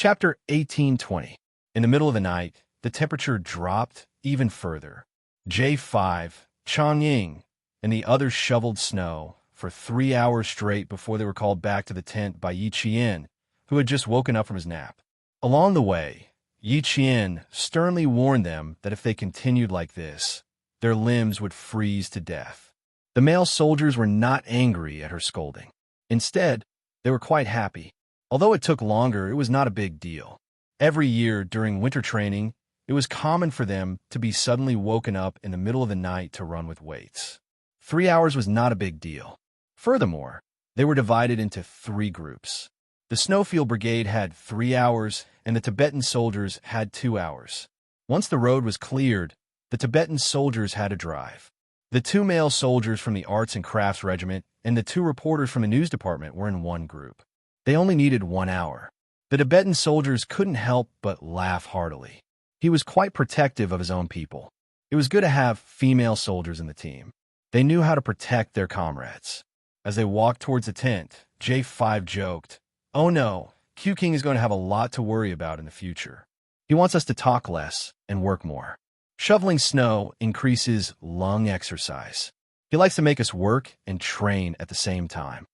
Chapter 1820. In the middle of the night, the temperature dropped even further. J5, Changying, and the others shoveled snow for 3 hours straight before they were called back to the tent by Yi Qian, who had just woken up from his nap. Along the way, Yi Qian sternly warned them that if they continued like this, their limbs would freeze to death. The male soldiers were not angry at her scolding. Instead, they were quite happy. Although it took longer, it was not a big deal. Every year during winter training, it was common for them to be suddenly woken up in the middle of the night to run with weights. 3 hours was not a big deal. Furthermore, they were divided into 3 groups. The Snowfield Brigade had 3 hours, and the Tibetan soldiers had 2 hours. Once the road was cleared, the Tibetan soldiers had to drive. The 2 male soldiers from the Arts and Crafts Regiment and the 2 reporters from the news department were in one group. They only needed 1 hour. The Tibetan soldiers couldn't help but laugh heartily. He was quite protective of his own people. It was good to have female soldiers in the team. They knew how to protect their comrades. As they walked towards the tent, J5 joked, "Oh no, Q King is going to have a lot to worry about in the future. He wants us to talk less and work more. Shoveling snow increases lung exercise. He likes to make us work and train at the same time."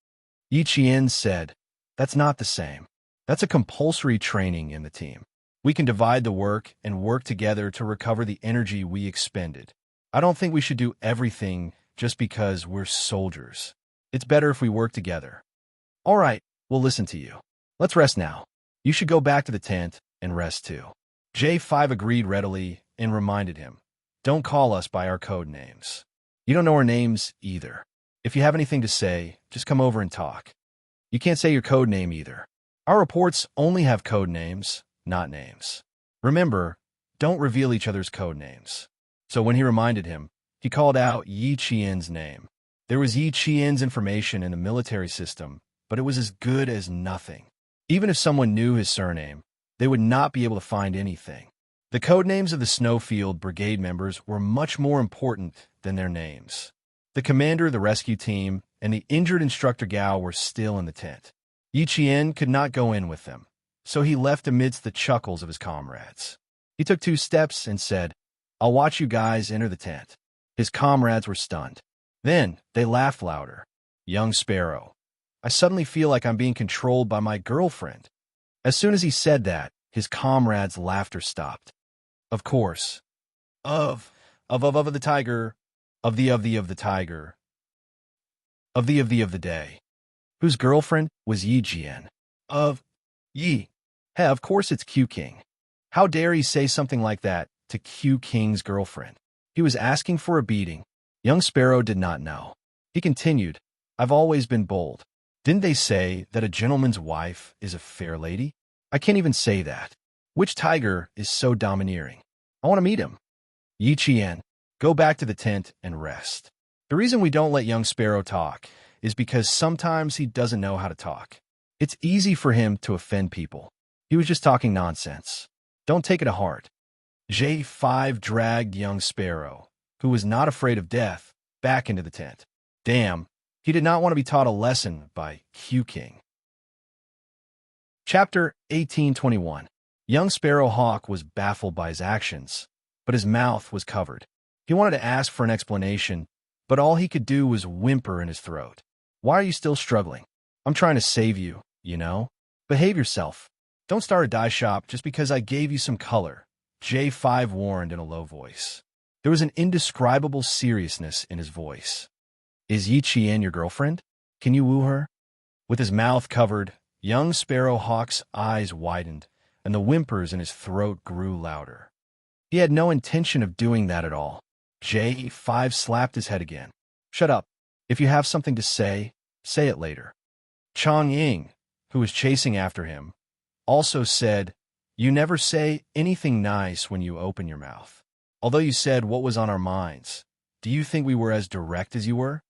Yi Qian said, "That's not the same. That's a compulsory training in the team. We can divide the work and work together to recover the energy we expended. I don't think we should do everything just because we're soldiers. It's better if we work together." "All right, we'll listen to you. Let's rest now. You should go back to the tent and rest too." J5 agreed readily and reminded him, "Don't call us by our code names. You don't know our names either. If you have anything to say, just come over and talk. You can't say your code name either. Our reports only have code names, not names. Remember, don't reveal each other's code names." So when he reminded him, he called out Yi Qian's name. There was Yi Qian's information in the military system, but it was as good as nothing. Even if someone knew his surname, they would not be able to find anything. The code names of the Snowfield Brigade members were much more important than their names. The commander of the rescue team and the injured instructor Gao were still in the tent. Yi Qian could not go in with them, so he left amidst the chuckles of his comrades. He took 2 steps and said, "I'll watch you guys enter the tent." His comrades were stunned. Then they laughed louder. "Young Sparrow, I suddenly feel like I'm being controlled by my girlfriend." As soon as he said that, his comrades' laughter stopped. Of course. Of the tiger, of the tiger, of the day. Whose girlfriend was Yi Qian? Of Yi. Hey, of course it's Q King. How dare he say something like that to Q King's girlfriend? He was asking for a beating. Young Sparrow did not know. He continued, "I've always been bold. Didn't they say that a gentleman's wife is a fair lady? I can't even say that. Which tiger is so domineering? I want to meet him." Yi Qian, go back to the tent and rest. The reason we don't let young Sparrow talk is because sometimes he doesn't know how to talk. It's easy for him to offend people. He was just talking nonsense. Don't take it to heart. J5 dragged young Sparrow, who was not afraid of death, back into the tent. Damn, he did not want to be taught a lesson by Q King. Chapter 1821. Young Sparrow Hawk was baffled by his actions, but his mouth was covered. He wanted to ask for an explanation, but all he could do was whimper in his throat. "Why are you still struggling? I'm trying to save you, you know? Behave yourself. Don't start a dye shop just because I gave you some color," J5 warned in a low voice. There was an indescribable seriousness in his voice. "Is Yi Qian your girlfriend? Can you woo her?" With his mouth covered, young Sparrow Hawk's eyes widened, and the whimpers in his throat grew louder. He had no intention of doing that at all. J5 slapped his head again. "Shut up. If you have something to say it later." Changying, who was chasing after him, also said, "You never say anything nice when you open your mouth. Although you said what was on our minds, do you think we were as direct as you were?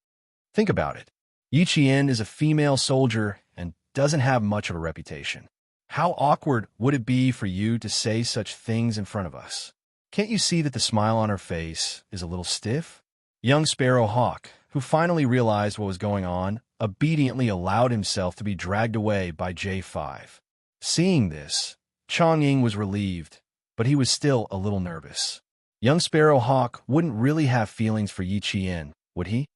Think about it. Yi Qian is a female soldier and doesn't have much of a reputation. How awkward would it be for you to say such things in front of us? Can't you see that the smile on her face is a little stiff?" Young Sparrow Hawk, who finally realized what was going on, obediently allowed himself to be dragged away by J5. Seeing this, Chong-ying was relieved, but he was still a little nervous. Young Sparrow Hawk wouldn't really have feelings for Yi Qian, would he?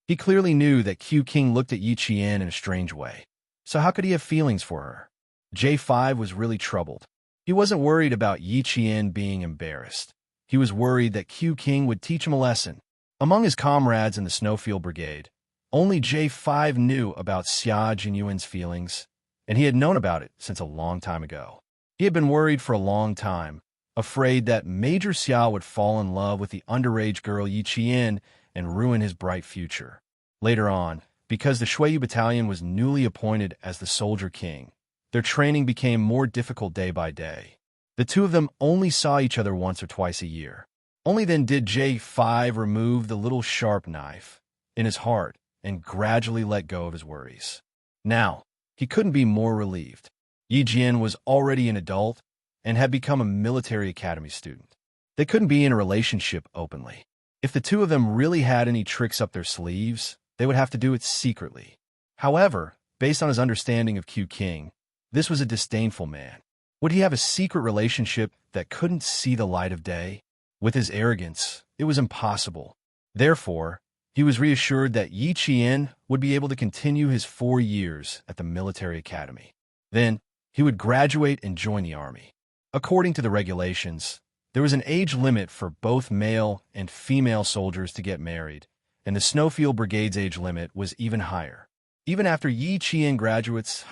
He clearly knew that Q King looked at Yi Qian in a strange way. So how could he have feelings for her? J5 was really troubled. He wasn't worried about Yi Qian being embarrassed. He was worried that Q King would teach him a lesson. Among his comrades in the Snowfield Brigade, only J5 knew about Xia Jinyuan's feelings, and he had known about it since a long time ago. He had been worried for a long time, afraid that Major Xia would fall in love with the underage girl Yi Qian and ruin his bright future. Later on, because the Shuiyu Battalion was newly appointed as the Soldier King, their training became more difficult day by day. The two of them only saw each other once or twice a year. Only then did J5 remove the little sharp knife in his heart and gradually let go of his worries. Now, he couldn't be more relieved. Yi Jian was already an adult and had become a military academy student. They couldn't be in a relationship openly. If the two of them really had any tricks up their sleeves, they would have to do it secretly. However, based on his understanding of Q King, this was a disdainful man. Would he have a secret relationship that couldn't see the light of day? With his arrogance, it was impossible. Therefore, he was reassured that Yi Qian would be able to continue his 4 years at the military academy. Then, he would graduate and join the army. According to the regulations, there was an age limit for both male and female soldiers to get married, and the Snowfield Brigade's age limit was even higher. Even after Yi Qian graduates,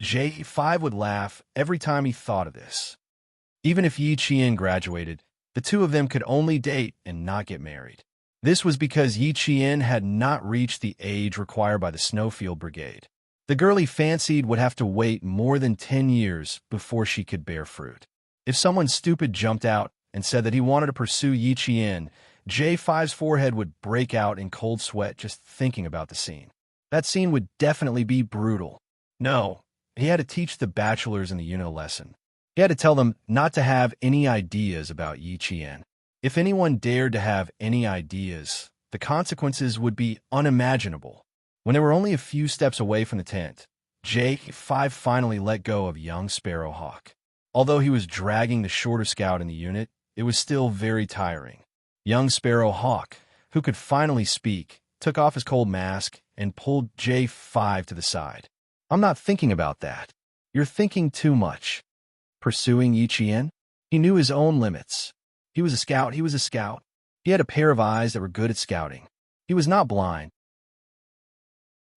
J5 would laugh every time he thought of this. Even if Yi Qian graduated, the two of them could only date and not get married. This was because Yi Qian had not reached the age required by the Snowfield Brigade. The girl he fancied would have to wait more than 10 years before she could bear fruit. If someone stupid jumped out and said that he wanted to pursue Yi Qian, J5's forehead would break out in cold sweat just thinking about the scene. That scene would definitely be brutal. No, he had to teach the bachelors in the lesson. He had to tell them not to have any ideas about Yi Qian. If anyone dared to have any ideas, the consequences would be unimaginable. When they were only a few steps away from the tent, J5 finally let go of young Sparrow Hawk. Although he was dragging the shorter scout in the unit, it was still very tiring. Young Sparrow Hawk, who could finally speak, took off his cold mask and pulled J5 to the side. "I'm not thinking about that. You're thinking too much." Pursuing Yi Qian? He knew his own limits. He was a scout. He had a pair of eyes that were good at scouting. He was not blind.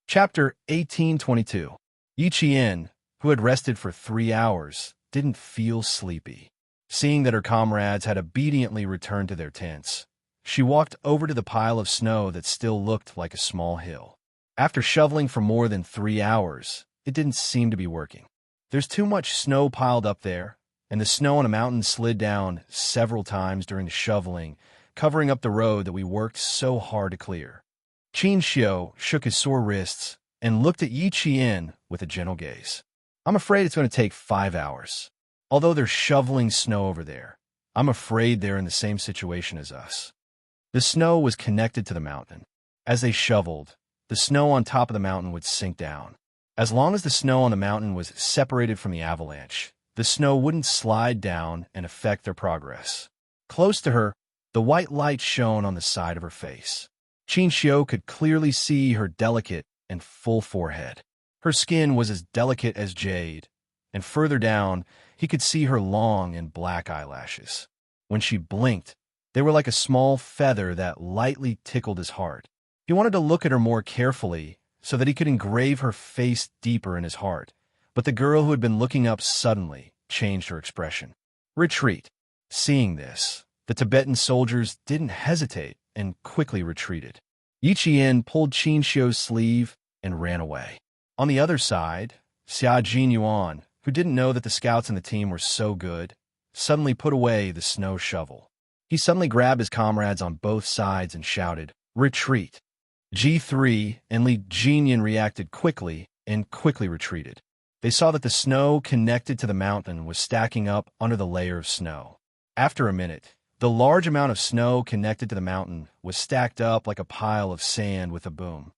Chapter 1822. Yi Qian, who had rested for 3 hours, didn't feel sleepy. Seeing that her comrades had obediently returned to their tents, she walked over to the pile of snow that still looked like a small hill. After shoveling for more than 3 hours, it didn't seem to be working. There's too much snow piled up there, and the snow on a mountain slid down several times during the shoveling, covering up the road that we worked so hard to clear. Qin Xiu shook his sore wrists and looked at Yi Qian with a gentle gaze. "I'm afraid it's going to take 5 hours. Although they're shoveling snow over there, I'm afraid they're in the same situation as us." The snow was connected to the mountain. As they shoveled, the snow on top of the mountain would sink down. As long as the snow on the mountain was separated from the avalanche, the snow wouldn't slide down and affect their progress. Close to her, the white light shone on the side of her face. Qin Xiu could clearly see her delicate and full forehead. Her skin was as delicate as jade, and further down, he could see her long and black eyelashes. When she blinked, they were like a small feather that lightly tickled his heart. He wanted to look at her more carefully so that he could engrave her face deeper in his heart, but the girl who had been looking up suddenly changed her expression. "Retreat." Seeing this, the Tibetan soldiers didn't hesitate and quickly retreated. Yi Qian pulled Qin Xiu's sleeve and ran away. On the other side, Xia Jinyuan, who didn't know that the scouts in the team were so good, suddenly put away the snow shovel. He suddenly grabbed his comrades on both sides and shouted, "Retreat!" G3 and Li Jinyan reacted quickly and quickly retreated. They saw that the snow connected to the mountain was stacking up under the layer of snow. After a minute, the large amount of snow connected to the mountain was stacked up like a pile of sand with a boom.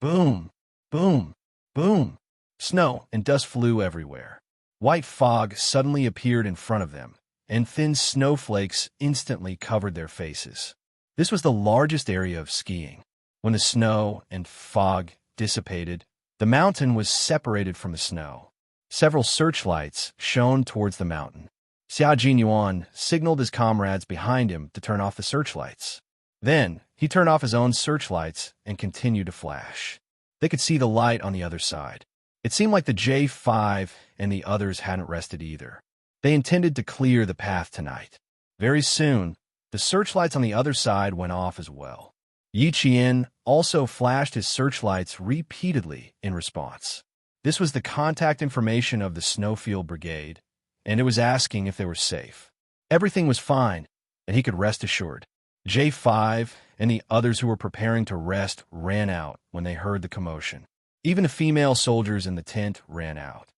Boom! Boom! Boom! Snow and dust flew everywhere. White fog suddenly appeared in front of them, and thin snowflakes instantly covered their faces. This was the largest area of skiing. When the snow and fog dissipated, the mountain was separated from the snow. Several searchlights shone towards the mountain. Xia Jinyuan signaled his comrades behind him to turn off the searchlights. Then, he turned off his own searchlights and continued to flash. They could see the light on the other side. It seemed like the J5 and the others hadn't rested either. They intended to clear the path tonight. Very soon, the searchlights on the other side went off as well. Yi Qian also flashed his searchlights repeatedly in response. This was the contact information of the Snowfield Brigade, and it was asking if they were safe. Everything was fine, and he could rest assured. J5 and the others who were preparing to rest ran out when they heard the commotion. Even the female soldiers in the tent ran out.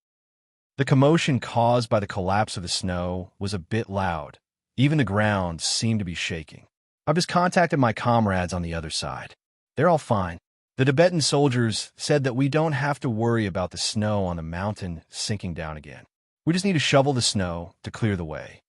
The commotion caused by the collapse of the snow was a bit loud. Even the ground seemed to be shaking. I've just contacted my comrades on the other side. They're all fine. The Tibetan soldiers said that we don't have to worry about the snow on the mountain sinking down again. We just need to shovel the snow to clear the way.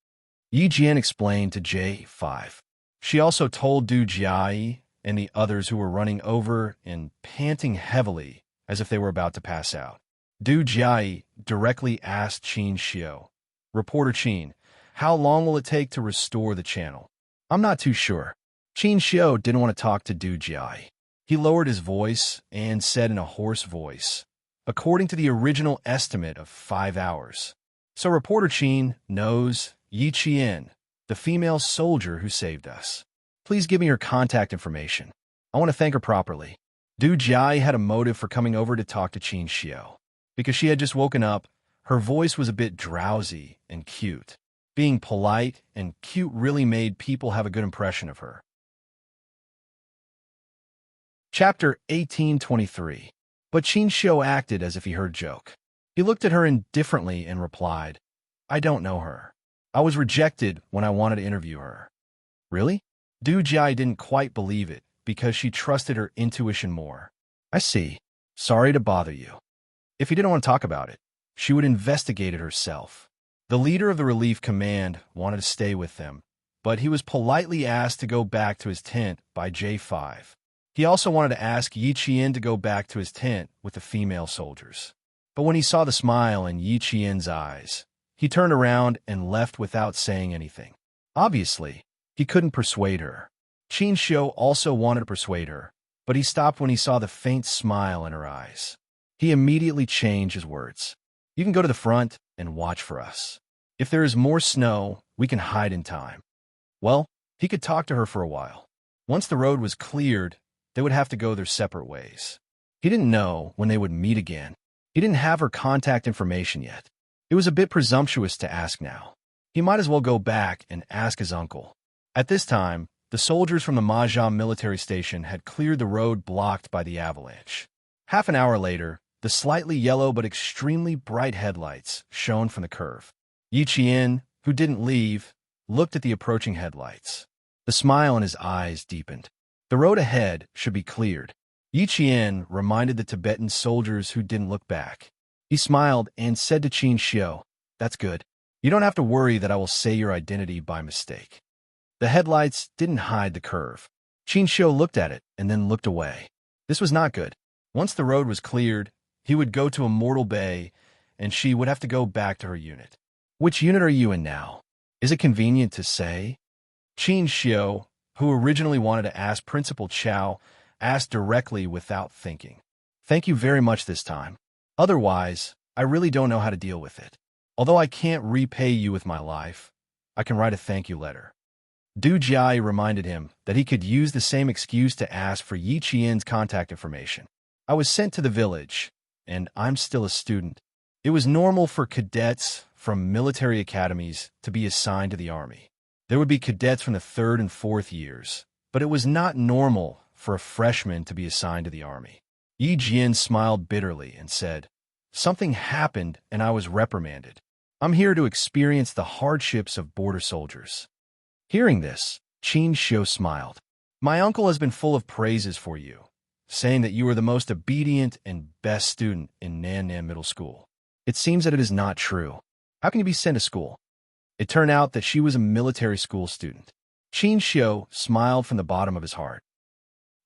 Yi Jian explained to J5. She also told Du Jiai and the others who were running over and panting heavily as if they were about to pass out. Du Jiai directly asked Qin Xiu, "Reporter Qin, how long will it take to restore the channel?" "I'm not too sure." Qin Xiu didn't want to talk to Du Jiai. He lowered his voice and said in a hoarse voice, "According to the original estimate of 5 hours. So Reporter Qin knows Yi Qian, the female soldier who saved us. Please give me her contact information. I want to thank her properly." Du Jiai had a motive for coming over to talk to Qin Xiu. Because she had just woken up, her voice was a bit drowsy and cute. Being polite and cute really made people have a good impression of her. Chapter 1823. But Qin Xiu acted as if he heard a joke. He looked at her indifferently and replied, "I don't know her. I was rejected when I wanted to interview her." "Really?" Du Jiai didn't quite believe it because she trusted her intuition more. "I see. Sorry to bother you." If he didn't want to talk about it, she would investigate it herself. The leader of the relief command wanted to stay with them, but he was politely asked to go back to his tent by J5. He also wanted to ask Yi Qian to go back to his tent with the female soldiers. But when he saw the smile in Yi Qian's eyes, he turned around and left without saying anything. Obviously, he couldn't persuade her. Qin Xiu also wanted to persuade her, but he stopped when he saw the faint smile in her eyes. He immediately changed his words. "You can go to the front and watch for us. If there is more snow, we can hide in time." Well, he could talk to her for a while. Once the road was cleared, they would have to go their separate ways. He didn't know when they would meet again. He didn't have her contact information yet. It was a bit presumptuous to ask now. He might as well go back and ask his uncle. At this time, the soldiers from the Mahjong military station had cleared the road blocked by the avalanche. Half an hour later, the slightly yellow but extremely bright headlights shone from the curve. Yi Qian, who didn't leave, looked at the approaching headlights. The smile in his eyes deepened. The road ahead should be cleared. Yi Qian reminded the Tibetan soldiers who didn't look back. He smiled and said to Qin Xiu, "That's good. You don't have to worry that I will say your identity by mistake." The headlights didn't hide the curve. Qin Xiu looked at it and then looked away. This was not good. Once the road was cleared, he would go to Immortal Bay, and she would have to go back to her unit. "Which unit are you in now? Is it convenient to say?" Qin Xiu, who originally wanted to ask Principal Chow, asked directly without thinking. "Thank you very much this time. Otherwise, I really don't know how to deal with it. Although I can't repay you with my life, I can write a thank you letter." Du Jiai reminded him that he could use the same excuse to ask for Yi Qian's contact information. "I was sent to the village, and I'm still a student." It was normal for cadets from military academies to be assigned to the army. There would be cadets from the 3rd and 4th years, but it was not normal for a freshman to be assigned to the army. Yi Jian smiled bitterly and said, "Something happened and I was reprimanded. I'm here to experience the hardships of border soldiers." Hearing this, Qin Xiu smiled. "My uncle has been full of praises for you, saying that you are the most obedient and best student in Nan Nan Middle School. It seems that it is not true. How can you be sent to school? It turned out that she was a military school student. Qin Xiu smiled from the bottom of his heart.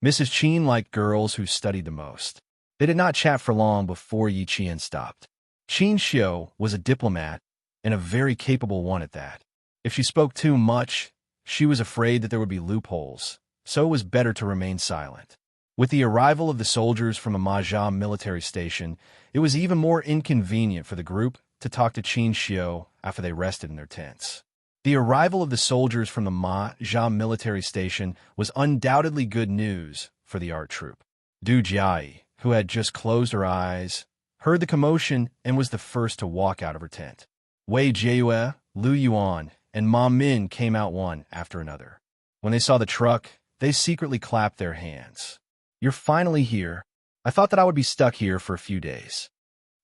Mrs. Qin liked girls who studied the most. They did not chat for long before Yi Qian stopped. Qin Xiu was a diplomat, and a very capable one at that. If she spoke too much, she was afraid that there would be loopholes, so it was better to remain silent. With the arrival of the soldiers from the Maja military station, it was even more inconvenient for the group to talk to Qin Xiu after they rested in their tents. The arrival of the soldiers from the Maja military station was undoubtedly good news for the art troupe. Du Jiai, who had just closed her eyes, heard the commotion and was the first to walk out of her tent. Wei Jieyue, Lu Yuan, and Ma Min came out one after another. When they saw the truck, they secretly clapped their hands. "You're finally here. I thought that I would be stuck here for a few days."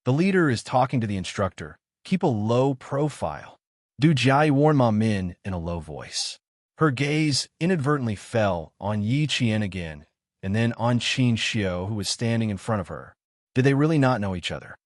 The leader is talking to the instructor. "Keep a low profile." Du Jiai warned Ma Min in a low voice. Her gaze inadvertently fell on Yi Qian again, and then on Qin Xiu, who was standing in front of her. Did they really not know each other?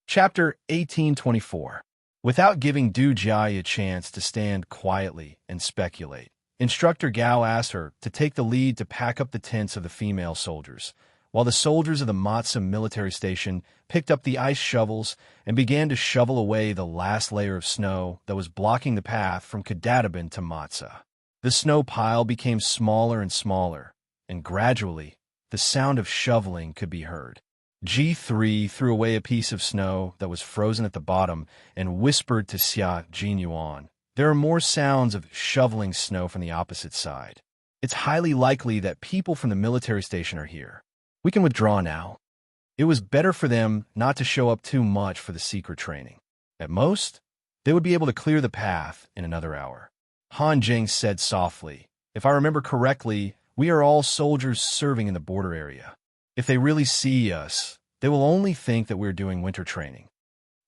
Chapter 1824. Without giving Du Jiai a chance to stand quietly and speculate, Instructor Gao asked her to take the lead to pack up the tents of the female soldiers, while the soldiers of the Matsa military station picked up the ice shovels and began to shovel away the last layer of snow that was blocking the path from Kadadaban to Matsa. The snow pile became smaller and smaller, and gradually, the sound of shoveling could be heard. G3 threw away a piece of snow that was frozen at the bottom and whispered to Xia Jinyuan, "There are more sounds of shoveling snow from the opposite side. It's highly likely that people from the military station are here. We can withdraw now." It was better for them not to show up too much for the secret training. At most, they would be able to clear the path in another hour. Han Jing said softly, "If I remember correctly, we are all soldiers serving in the border area. If they really see us, they will only think that we're doing winter training."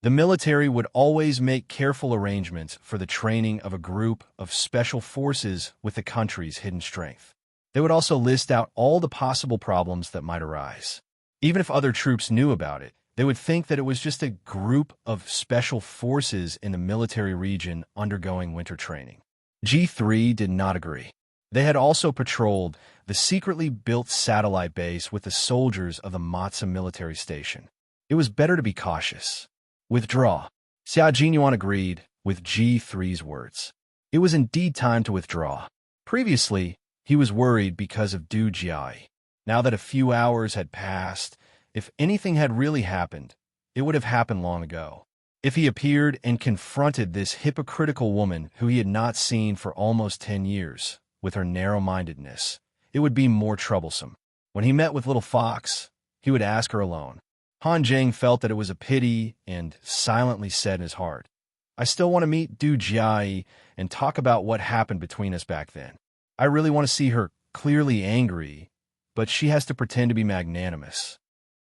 The military would always make careful arrangements for the training of a group of special forces with the country's hidden strength. They would also list out all the possible problems that might arise. Even if other troops knew about it, they would think that it was just a group of special forces in the military region undergoing winter training. G3 did not agree. They had also patrolled the secretly built satellite base with the soldiers of the Matsa military station. It was better to be cautious. "Withdraw." Xia Jinyuan agreed with G3's words. It was indeed time to withdraw. Previously, he was worried because of Du Jiai. Now that a few hours had passed, if anything had really happened, it would have happened long ago. If he appeared and confronted this hypocritical woman who he had not seen for almost 10 years, with her narrow-mindedness, it would be more troublesome. When he met with Little Fox, he would ask her alone. Han Jing felt that it was a pity and silently said in his heart, "I still want to meet Du Jiai and talk about what happened between us back then. I really want to see her clearly angry, but she has to pretend to be magnanimous.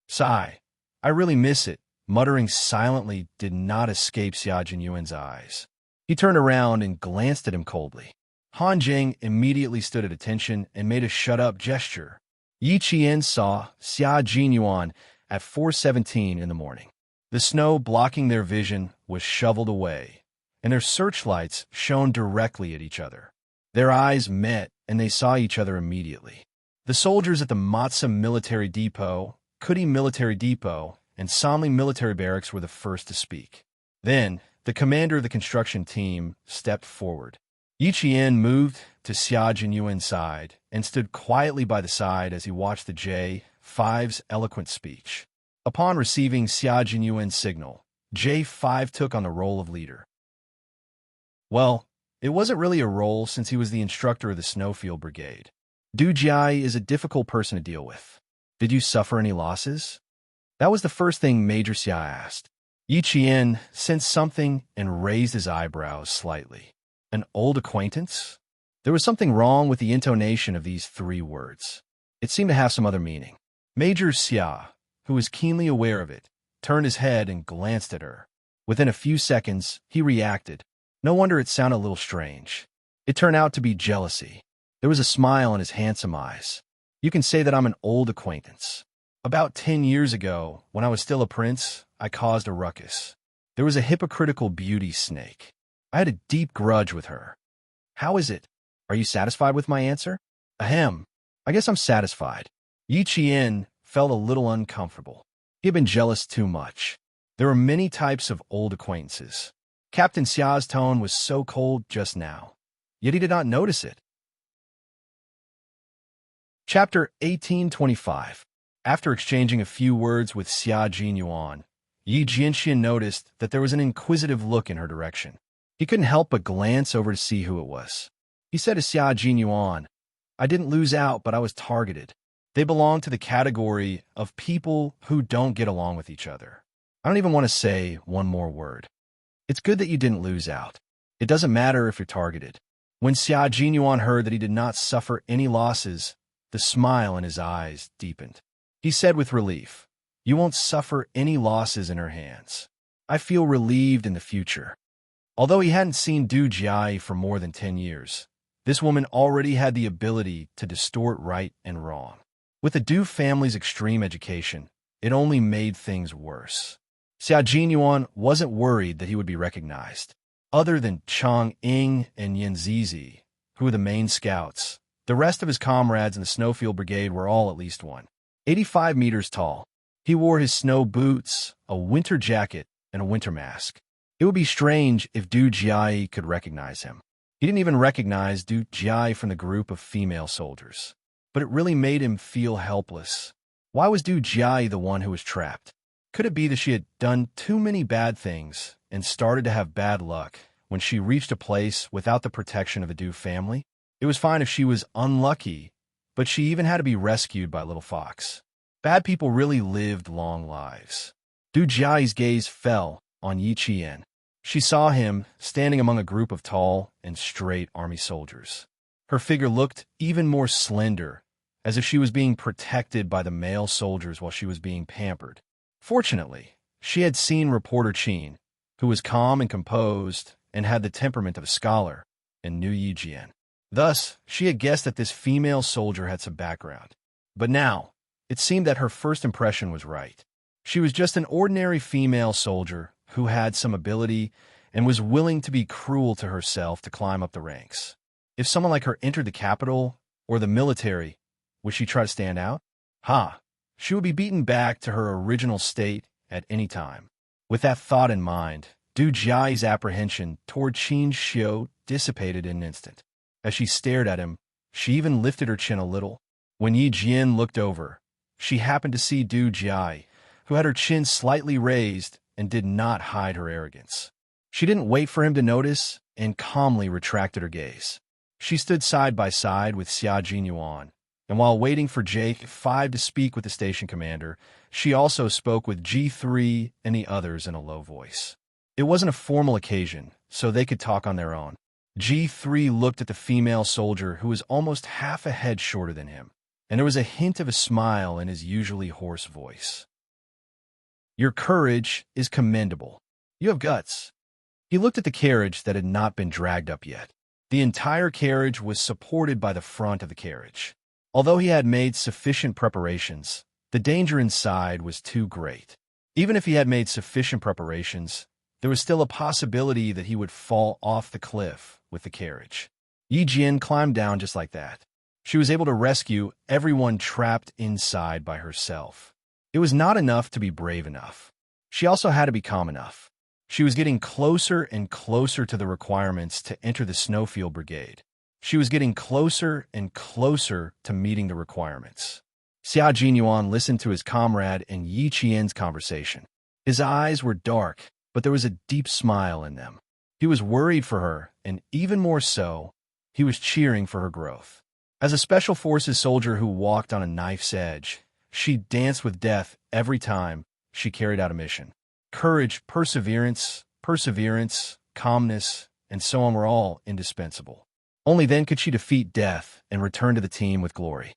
Sigh, I really miss it." Muttering silently did not escape Xia Jinyuan's eyes. He turned around and glanced at him coldly. Han Jing immediately stood at attention and made a shut-up gesture. Yi Qian saw Xia Jinyuan at 4:17 in the morning. The snow blocking their vision was shoveled away, and their searchlights shone directly at each other. Their eyes met, and they saw each other immediately. The soldiers at the Matsa Military Depot, Kudi Military Depot, and Samli Military Barracks were the first to speak. Then, the commander of the construction team stepped forward. Yi Qian moved to Xia Jinyuan's side and stood quietly by the side as he watched the J5's eloquent speech. Upon receiving Xia Jinyuan's signal, J5 took on the role of leader. Well, it wasn't really a role since he was the instructor of the Snowfield Brigade. Du Jiai is a difficult person to deal with. Did you suffer any losses? That was the first thing Major Xia asked. Yi Qian sensed something and raised his eyebrows slightly. An old acquaintance? There was something wrong with the intonation of these 3 words. It seemed to have some other meaning. Major Xia, who was keenly aware of it, turned his head and glanced at her. Within a few seconds, he reacted. No wonder it sounded a little strange. It turned out to be jealousy. There was a smile in his handsome eyes. "You can say that I'm an old acquaintance. About 10 years ago, when I was still a prince, I caused a ruckus. There was a hypocritical beauty snake. I had a deep grudge with her. How is it? Are you satisfied with my answer? Ahem. I guess I'm satisfied. Yi Qian felt a little uncomfortable. He had been jealous too much. There were many types of old acquaintances. Captain Xia's tone was so cold just now, yet he did not notice it. Chapter 1825. After exchanging a few words with Xia Jinyuan, Yi Jianxian noticed that there was an inquisitive look in her direction. He couldn't help but glance over to see who it was. He said to Xia Jinyuan, "I didn't lose out, but I was targeted. They belong to the category of people who don't get along with each other. I don't even want to say one more word. It's good that you didn't lose out. It doesn't matter if you're targeted." When Xia Jinyuan heard that he did not suffer any losses, the smile in his eyes deepened. He said with relief, "You won't suffer any losses in her hands. I feel relieved in the future." Although he hadn't seen Du Jiai for more than 10 years, this woman already had the ability to distort right and wrong. With the Du family's extreme education, it only made things worse. Xia Jinyuan wasn't worried that he would be recognized. Other than Chang Ying and Yin Zizi, who were the main scouts, the rest of his comrades in the Snowfield Brigade were all at least 185 meters tall. He wore his snow boots, a winter jacket, and a winter mask. It would be strange if Du Jiai could recognize him. He didn't even recognize Du Jiai from the group of female soldiers. But it really made him feel helpless. Why was Du Jiai the one who was trapped? Could it be that she had done too many bad things and started to have bad luck when she reached a place without the protection of the Du family? It was fine if she was unlucky, but she even had to be rescued by Little Fox. Bad people really lived long lives. Du Jiai's gaze fell on Yi Qian. She saw him standing among a group of tall and straight army soldiers. Her figure looked even more slender, as if she was being protected by the male soldiers while she was being pampered. Fortunately, she had seen reporter Qin, who was calm and composed and had the temperament of a scholar, and knew Yi Jian. Thus, she had guessed that this female soldier had some background. But now, it seemed that her first impression was right. She was just an ordinary female soldier who had some ability and was willing to be cruel to herself to climb up the ranks. If someone like her entered the capital or the military, would she try to stand out? She would be beaten back to her original state at any time. With that thought in mind, Du Jiai's apprehension toward Qin Xiu dissipated in an instant. As she stared at him, she even lifted her chin a little. When Yi Jian looked over, she happened to see Du Jiai, who had her chin slightly raised and did not hide her arrogance. She didn't wait for him to notice and calmly retracted her gaze. She stood side by side with Xia Jinyuan, and while waiting for J5 to speak with the station commander, she also spoke with G3 and the others in a low voice. It wasn't a formal occasion, so they could talk on their own. G3 looked at the female soldier who was almost half a head shorter than him, and there was a hint of a smile in his usually hoarse voice. "Your courage is commendable. You have guts." He looked at the carriage that had not been dragged up yet. The entire carriage was supported by the front of the carriage. Although he had made sufficient preparations, the danger inside was too great. Even if he had made sufficient preparations, there was still a possibility that he would fall off the cliff with the carriage. Yi Jian climbed down just like that. She was able to rescue everyone trapped inside by herself. It was not enough to be brave enough. She also had to be calm enough. She was getting closer and closer to the requirements to enter the Snowfield Brigade. She was getting closer and closer to meeting the requirements. Xia Jinyuan listened to his comrade and Yi Qian's conversation. His eyes were dark, but there was a deep smile in them. He was worried for her, and even more so, he was cheering for her growth. As a Special Forces soldier who walked on a knife's edge, she danced with death every time she carried out a mission. Courage, perseverance, calmness, and so on were all indispensable. Only then could she defeat death and return to the team with glory.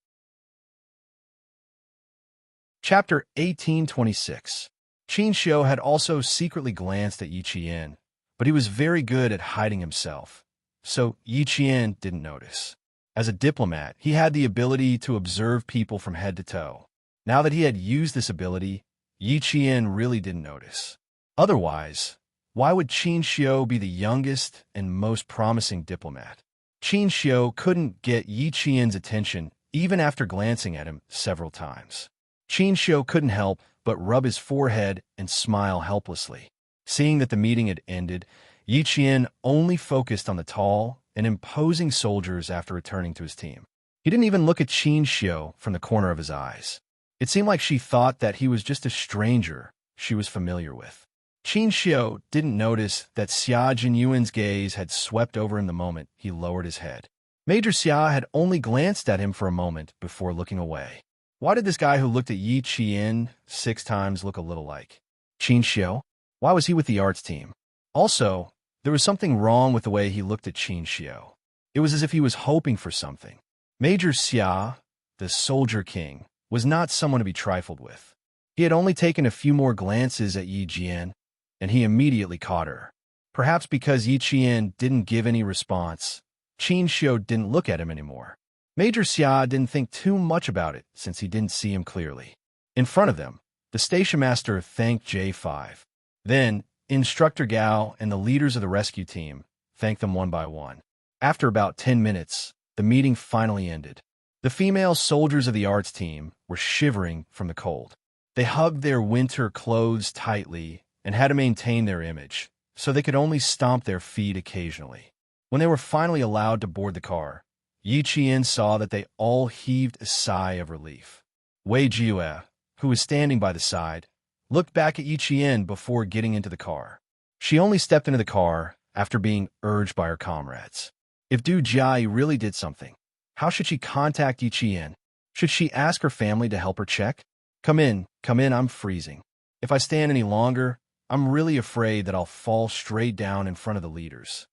Chapter 1826. Qin Xiu had also secretly glanced at Yi Qian, but he was very good at hiding himself, so Yi Qian didn't notice. As a diplomat, he had the ability to observe people from head to toe. Now that he had used this ability, Yi Qian really didn't notice. Otherwise, why would Qin Xiu be the youngest and most promising diplomat? Qin Xiu couldn't get Yi Qian's attention even after glancing at him several times. Qin Xiu couldn't help but rub his forehead and smile helplessly. Seeing that the meeting had ended, Yi Qian only focused on the tall and imposing soldiers after returning to his team. He didn't even look at Qin Xiu from the corner of his eyes. It seemed like she thought that he was just a stranger she was familiar with. Qin Xiu didn't notice that Xia Jinyuan's gaze had swept over him the moment he lowered his head. Major Xia had only glanced at him for a moment before looking away. Why did this guy who looked at Yi Qian 6 times look a little like Qin Xiu? Why was he with the arts team? Also, there was something wrong with the way he looked at Qin Xiu. It was as if he was hoping for something. Major Xia, the Soldier King, was not someone to be trifled with. He had only taken a few more glances at Yi Qian, and he immediately caught her. Perhaps because Yi Qian didn't give any response, Qin Xiu didn't look at him anymore. Major Xia didn't think too much about it since he didn't see him clearly. In front of them, the station master thanked J5. Then, Instructor Gao and the leaders of the rescue team thanked them one by one. After about 10 minutes, the meeting finally ended. The female soldiers of the arts team were shivering from the cold. They hugged their winter clothes tightly and had to maintain their image, so they could only stomp their feet occasionally. When they were finally allowed to board the car, Yi Qian saw that they all heaved a sigh of relief. Wei Jie, who was standing by the side, looked back at Yi Qian before getting into the car. She only stepped into the car after being urged by her comrades. If Du Jia really did something, how should she contact Yi Qian? Should she ask her family to help her check? Come in, I'm freezing. If I stand any longer, I'm really afraid that I'll fall straight down in front of the leaders.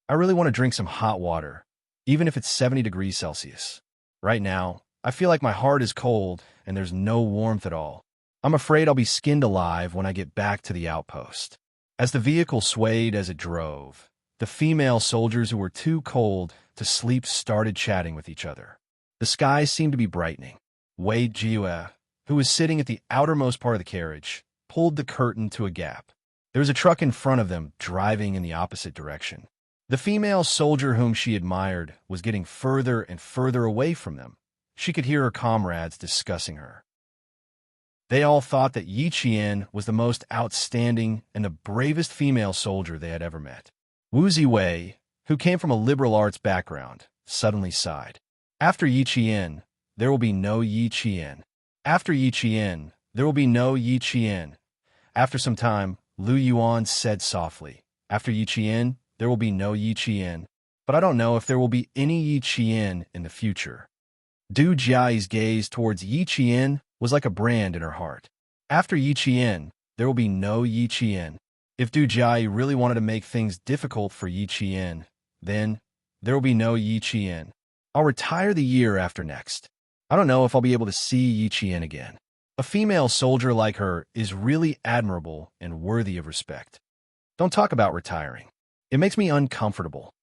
I really want to drink some hot water, even if it's 70 degrees Celsius. Right now, I feel like my heart is cold and there's no warmth at all. I'm afraid I'll be skinned alive when I get back to the outpost. As the vehicle swayed as it drove, the female soldiers who were too cold to sleep started chatting with each other. The sky seemed to be brightening. Wei Jie, who was sitting at the outermost part of the carriage, pulled the curtain to a gap. There was a truck in front of them driving in the opposite direction. The female soldier whom she admired was getting further and further away from them. She could hear her comrades discussing her. They all thought that Yi Qian was the most outstanding and the bravest female soldier they had ever met. Wu Ziwei, who came from a liberal arts background, suddenly sighed. After Yi Qian, there will be no Yi Qian. After Yi Qian, there will be no Yi Qian. After some time, Lu Yuan said softly, after Yi Qian, there will be no Yi Qian. But I don't know if there will be any Yi Qian in the future. Du Jia's gaze towards Yi Qian was like a brand in her heart. After Yi Qian, there will be no Yi Qian. If Du Jia really wanted to make things difficult for Yi Qian, then there will be no Yi Qian. I'll retire the year after next. I don't know if I'll be able to see Yi Qian again. A female soldier like her is really admirable and worthy of respect. Don't talk about retiring. It makes me uncomfortable.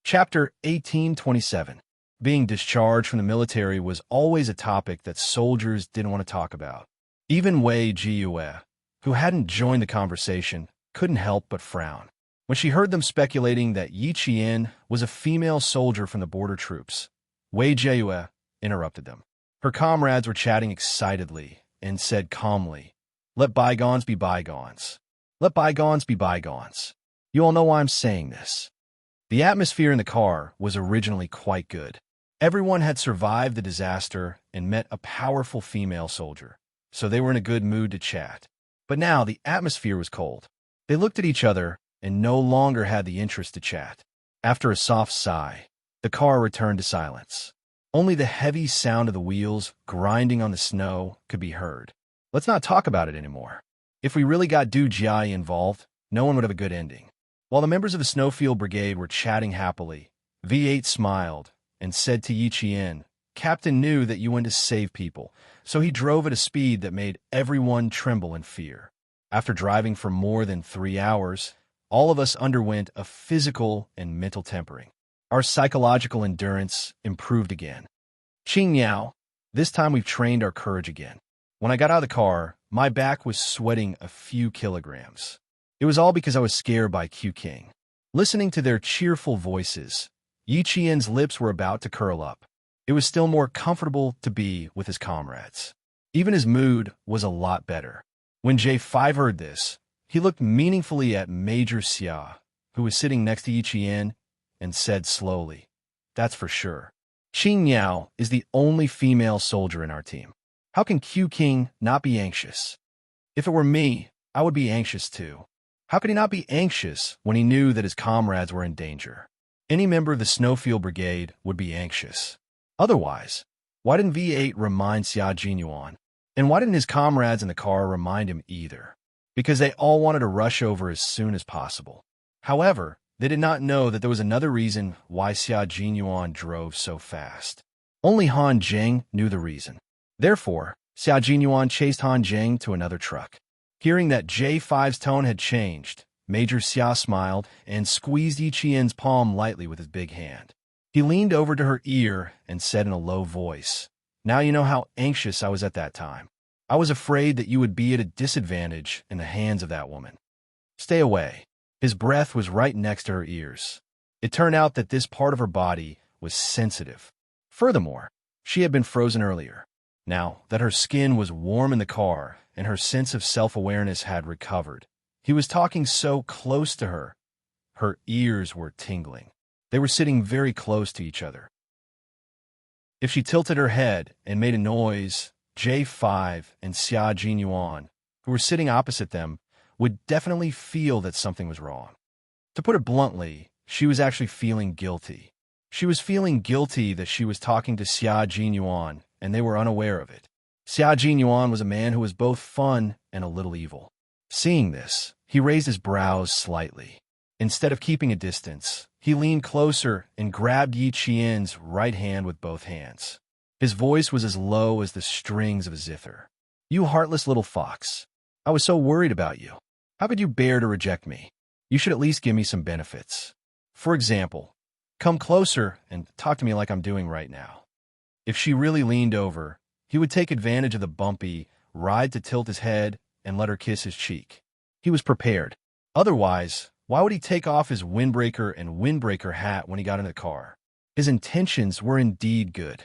Chapter 1827. Being discharged from the military was always a topic that soldiers didn't want to talk about. Even Wei Jie, who hadn't joined the conversation, couldn't help but frown. When she heard them speculating that Yi Qian was a female soldier from the border troops, Wei Jie interrupted them. Her comrades were chatting excitedly and said calmly, "Let bygones be bygones. Let bygones be bygones. You all know why I'm saying this." The atmosphere in the car was originally quite good. Everyone had survived the disaster and met a powerful female soldier, so they were in a good mood to chat. But now the atmosphere was cold. They looked at each other and no longer had the interest to chat. After a soft sigh, the car returned to silence. Only the heavy sound of the wheels grinding on the snow could be heard. Let's not talk about it anymore. If we really got Du Jia involved, no one would have a good ending. While the members of the Snowfield Brigade were chatting happily, V8 smiled and said to Yi Qian, "Captain knew that you went to save people, so he drove at a speed that made everyone tremble in fear. After driving for more than 3 hours, all of us underwent a physical and mental tempering. Our psychological endurance improved again. Qing Yao, this time we've trained our courage again. When I got out of the car, my back was sweating a few kilograms. It was all because I was scared by Q King. Listening to their cheerful voices, Yi Qian's lips were about to curl up. It was still more comfortable to be with his comrades. Even his mood was a lot better. When J5 heard this, he looked meaningfully at Major Xia, who was sitting next to Yi Qian, and said slowly, "That's for sure. Qing Yao is the only female soldier in our team. How can Q King not be anxious? If it were me, I would be anxious too. How could he not be anxious when he knew that his comrades were in danger? Any member of the Snowfield Brigade would be anxious. Otherwise, why didn't V8 remind Xia Jinyuan? And why didn't his comrades in the car remind him either? Because they all wanted to rush over as soon as possible. However, they did not know that there was another reason why Xia Jinyuan drove so fast. Only Han Zheng knew the reason. Therefore, Xia Jinyuan chased Han Zheng to another truck. Hearing that J5's tone had changed, Major Xia smiled and squeezed Yi Qian's palm lightly with his big hand. He leaned over to her ear and said in a low voice, "Now you know how anxious I was at that time. I was afraid that you would be at a disadvantage in the hands of that woman. Stay away." His breath was right next to her ears. It turned out that this part of her body was sensitive. Furthermore, she had been frozen earlier. Now that her skin was warm in the car and her sense of self-awareness had recovered, he was talking so close to her. Her ears were tingling. They were sitting very close to each other. If she tilted her head and made a noise, J5 and Xia Jinyuan, who were sitting opposite them, would definitely feel that something was wrong. To put it bluntly, she was actually feeling guilty. She was feeling guilty that she was talking to Xia Jinyuan, and they were unaware of it. Xia Jinyuan was a man who was both fun and a little evil. Seeing this, he raised his brows slightly. Instead of keeping a distance, he leaned closer and grabbed Yi Qian's right hand with both hands. His voice was as low as the strings of a zither. "You heartless little fox. I was so worried about you. How could you bear to reject me? You should at least give me some benefits. For example, come closer and talk to me like I'm doing right now." If she really leaned over, he would take advantage of the bumpy ride to tilt his head and let her kiss his cheek. He was prepared. Otherwise, why would he take off his windbreaker and windbreaker hat when he got in the car? His intentions were indeed good.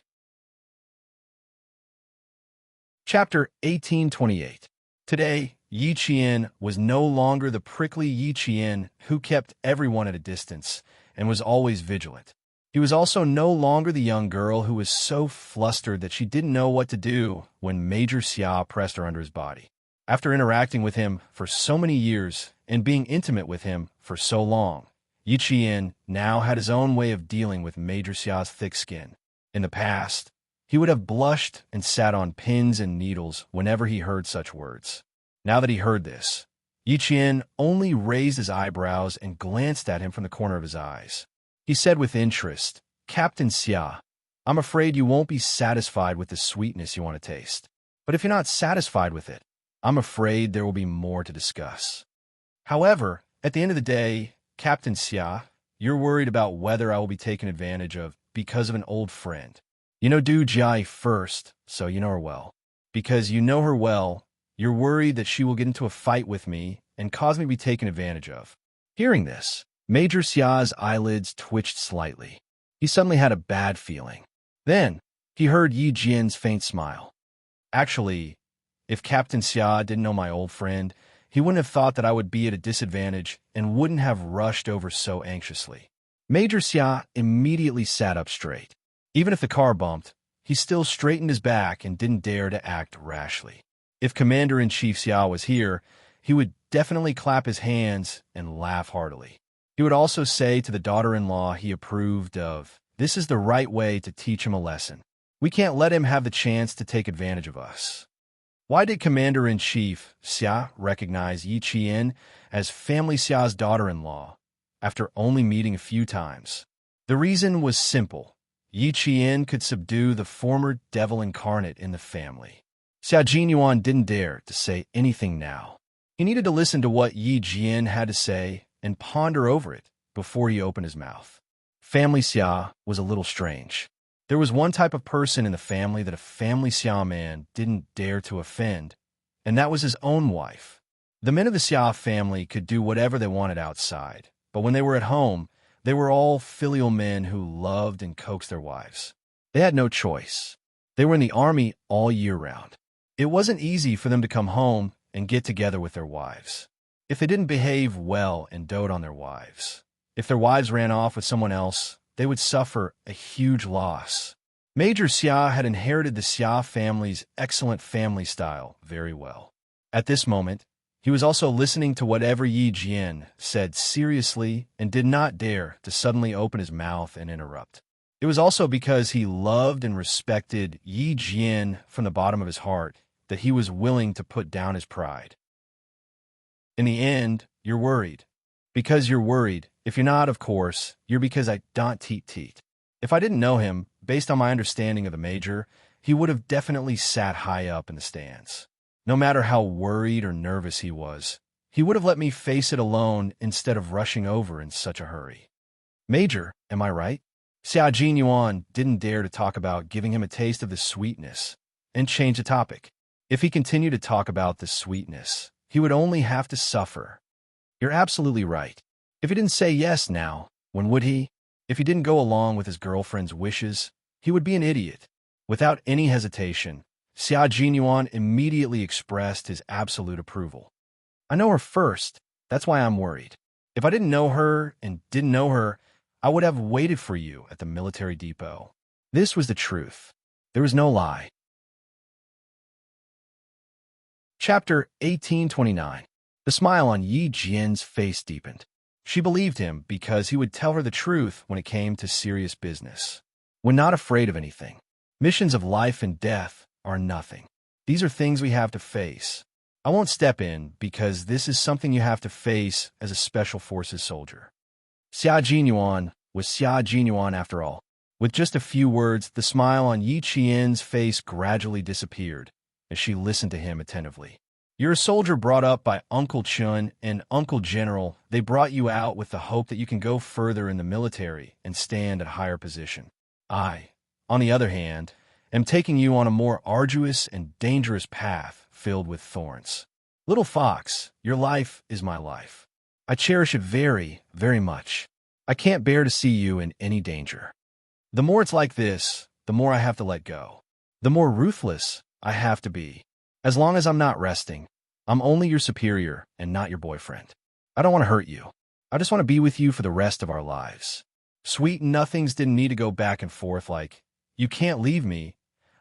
Chapter 1828. Today, Yi Qian was no longer the prickly Yi Qian who kept everyone at a distance and was always vigilant. He was also no longer the young girl who was so flustered that she didn't know what to do when Major Xia pressed her under his body. After interacting with him for so many years and being intimate with him for so long, Yi Qian now had his own way of dealing with Major Xia's thick skin. In the past, he would have blushed and sat on pins and needles whenever he heard such words. Now that he heard this, Yi Qian only raised his eyebrows and glanced at him from the corner of his eyes. He said with interest, "Captain Xia, I'm afraid you won't be satisfied with the sweetness you want to taste. But if you're not satisfied with it, I'm afraid there will be more to discuss. However, at the end of the day, Captain Xia, you're worried about whether I will be taken advantage of because of an old friend. You know Du Jai first, so you know her well. Because you know her well, you're worried that she will get into a fight with me and cause me to be taken advantage of." Hearing this, Major Xia's eyelids twitched slightly. He suddenly had a bad feeling. Then, he heard Yi Jian's faint smile. Actually, if Captain Xia didn't know my old friend, he wouldn't have thought that I would be at a disadvantage and wouldn't have rushed over so anxiously. Major Xia immediately sat up straight. Even if the car bumped, he still straightened his back and didn't dare to act rashly. If Commander-in-Chief Xia was here, he would definitely clap his hands and laugh heartily. He would also say to the daughter-in-law he approved of, "This is the right way to teach him a lesson. We can't let him have the chance to take advantage of us." Why did Commander-in-Chief Xia recognize Yi Qian as Family Xia's daughter-in-law after only meeting a few times? The reason was simple. Yi Qian could subdue the former devil incarnate in the family. Xia Jinyuan didn't dare to say anything now. He needed to listen to what Yi Jian had to say and ponder over it before he opened his mouth. Family Xia was a little strange. There was one type of person in the family that a family Xia man didn't dare to offend, and that was his own wife. The men of the Xia family could do whatever they wanted outside, but when they were at home, they were all filial men who loved and coaxed their wives. They had no choice. They were in the army all year round. It wasn't easy for them to come home and get together with their wives. If they didn't behave well and dote on their wives, if their wives ran off with someone else, they would suffer a huge loss. Major Xia had inherited the Xia family's excellent family style very well. At this moment, he was also listening to whatever Yi Jian said seriously and did not dare to suddenly open his mouth and interrupt. It was also because he loved and respected Yi Jian from the bottom of his heart that he was willing to put down his pride. In the end, you're worried. Because you're worried. If you're not, of course, you're because I don't teet. If I didn't know him, based on my understanding of the Major, he would have definitely sat high up in the stands. No matter how worried or nervous he was, he would have let me face it alone instead of rushing over in such a hurry. Major, am I right? Xia Jinyuan didn't dare to talk about giving him a taste of the sweetness and change the topic. If he continued to talk about the sweetness, he would only have to suffer. You're absolutely right. If he didn't say yes now, when would he? If he didn't go along with his girlfriend's wishes, he would be an idiot. Without any hesitation, Xia Jinyuan immediately expressed his absolute approval. I know her first. That's why I'm worried. If I didn't know her and didn't know her, I would have waited for you at the military depot. This was the truth. There was no lie. Chapter 1829. The smile on Yi Jian's face deepened. She believed him because he would tell her the truth when it came to serious business. When not afraid of anything. Missions of life and death are nothing. These are things we have to face. I won't step in because this is something you have to face as a special forces soldier. Xia Jinyuan was Xia Jinyuan after all. With just a few words, the smile on Yi Qian's face gradually disappeared as she listened to him attentively. You're a soldier brought up by Uncle Chun and Uncle General. They brought you out with the hope that you can go further in the military and stand at a higher position. I, on the other hand, am taking you on a more arduous and dangerous path filled with thorns. Little fox, your life is my life. I cherish it very, very much. I can't bear to see you in any danger. The more it's like this, the more I have to let go. The more ruthless I have to be. As long as I'm not resting, I'm only your superior and not your boyfriend. I don't want to hurt you. I just want to be with you for the rest of our lives. Sweet nothings didn't need to go back and forth like, you can't leave me.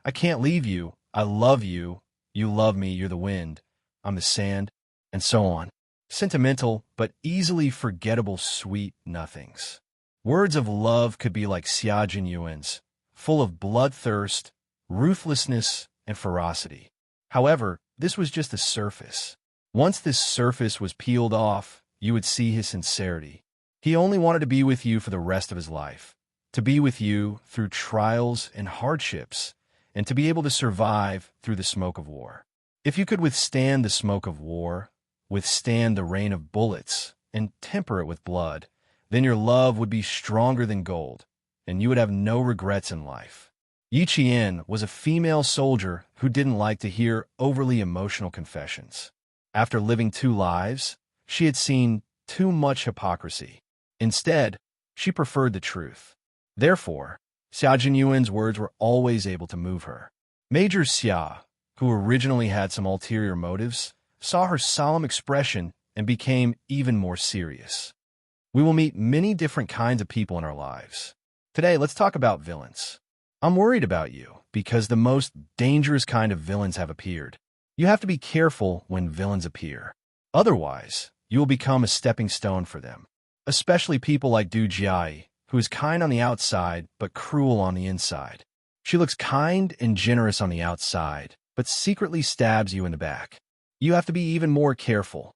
I can't leave you. I love you. You love me. You're the wind. I'm the sand. And so on. Sentimental, but easily forgettable sweet nothings. Words of love could be like Xia Jinyuan's, full of bloodthirst, ruthlessness, and ferocity. However, this was just the surface. Once this surface was peeled off, you would see his sincerity. He only wanted to be with you for the rest of his life, to be with you through trials and hardships, and to be able to survive through the smoke of war. If you could withstand the smoke of war, withstand the rain of bullets, and temper it with blood, then your love would be stronger than gold, and you would have no regrets in life. Yi Qian was a female soldier who didn't like to hear overly emotional confessions. After living 2 lives, she had seen too much hypocrisy. Instead, she preferred the truth. Therefore, Xia Jinyuan's words were always able to move her. Major Xia, who originally had some ulterior motives, saw her solemn expression and became even more serious. We will meet many different kinds of people in our lives. Today, let's talk about villains. I'm worried about you because the most dangerous kind of villains have appeared. You have to be careful when villains appear. Otherwise, you will become a stepping stone for them, especially people like Du Jiai, who is kind on the outside but cruel on the inside. She looks kind and generous on the outside, but secretly stabs you in the back. You have to be even more careful.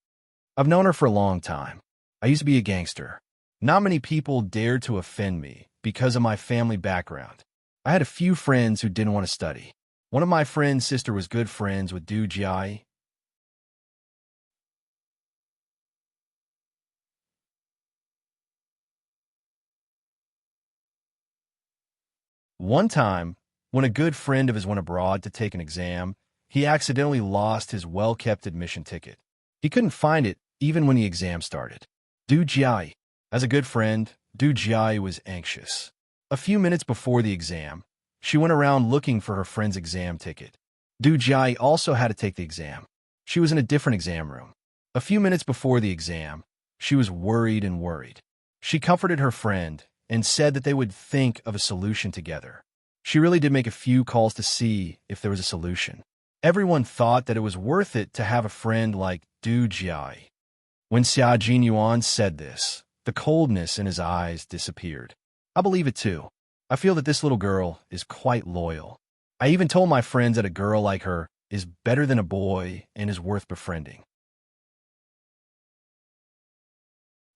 I've known her for a long time. I used to be a gangster. Not many people dared to offend me because of my family background. I had a few friends who didn't want to study. One of my friend's sister was good friends with Du Jiai. One time, when a good friend of his went abroad to take an exam, he accidentally lost his well-kept admission ticket. He couldn't find it even when the exam started. Du Jiai. As a good friend, Du Jiai was anxious. A few minutes before the exam, she went around looking for her friend's exam ticket. Du Jiai also had to take the exam. She was in a different exam room. A few minutes before the exam, she was worried and worried. She comforted her friend and said that they would think of a solution together. She really did make a few calls to see if there was a solution. Everyone thought that it was worth it to have a friend like Du Jiai. When Xia Jinyuan said this, the coldness in his eyes disappeared. I believe it too. I feel that this little girl is quite loyal. I even told my friends that a girl like her is better than a boy and is worth befriending.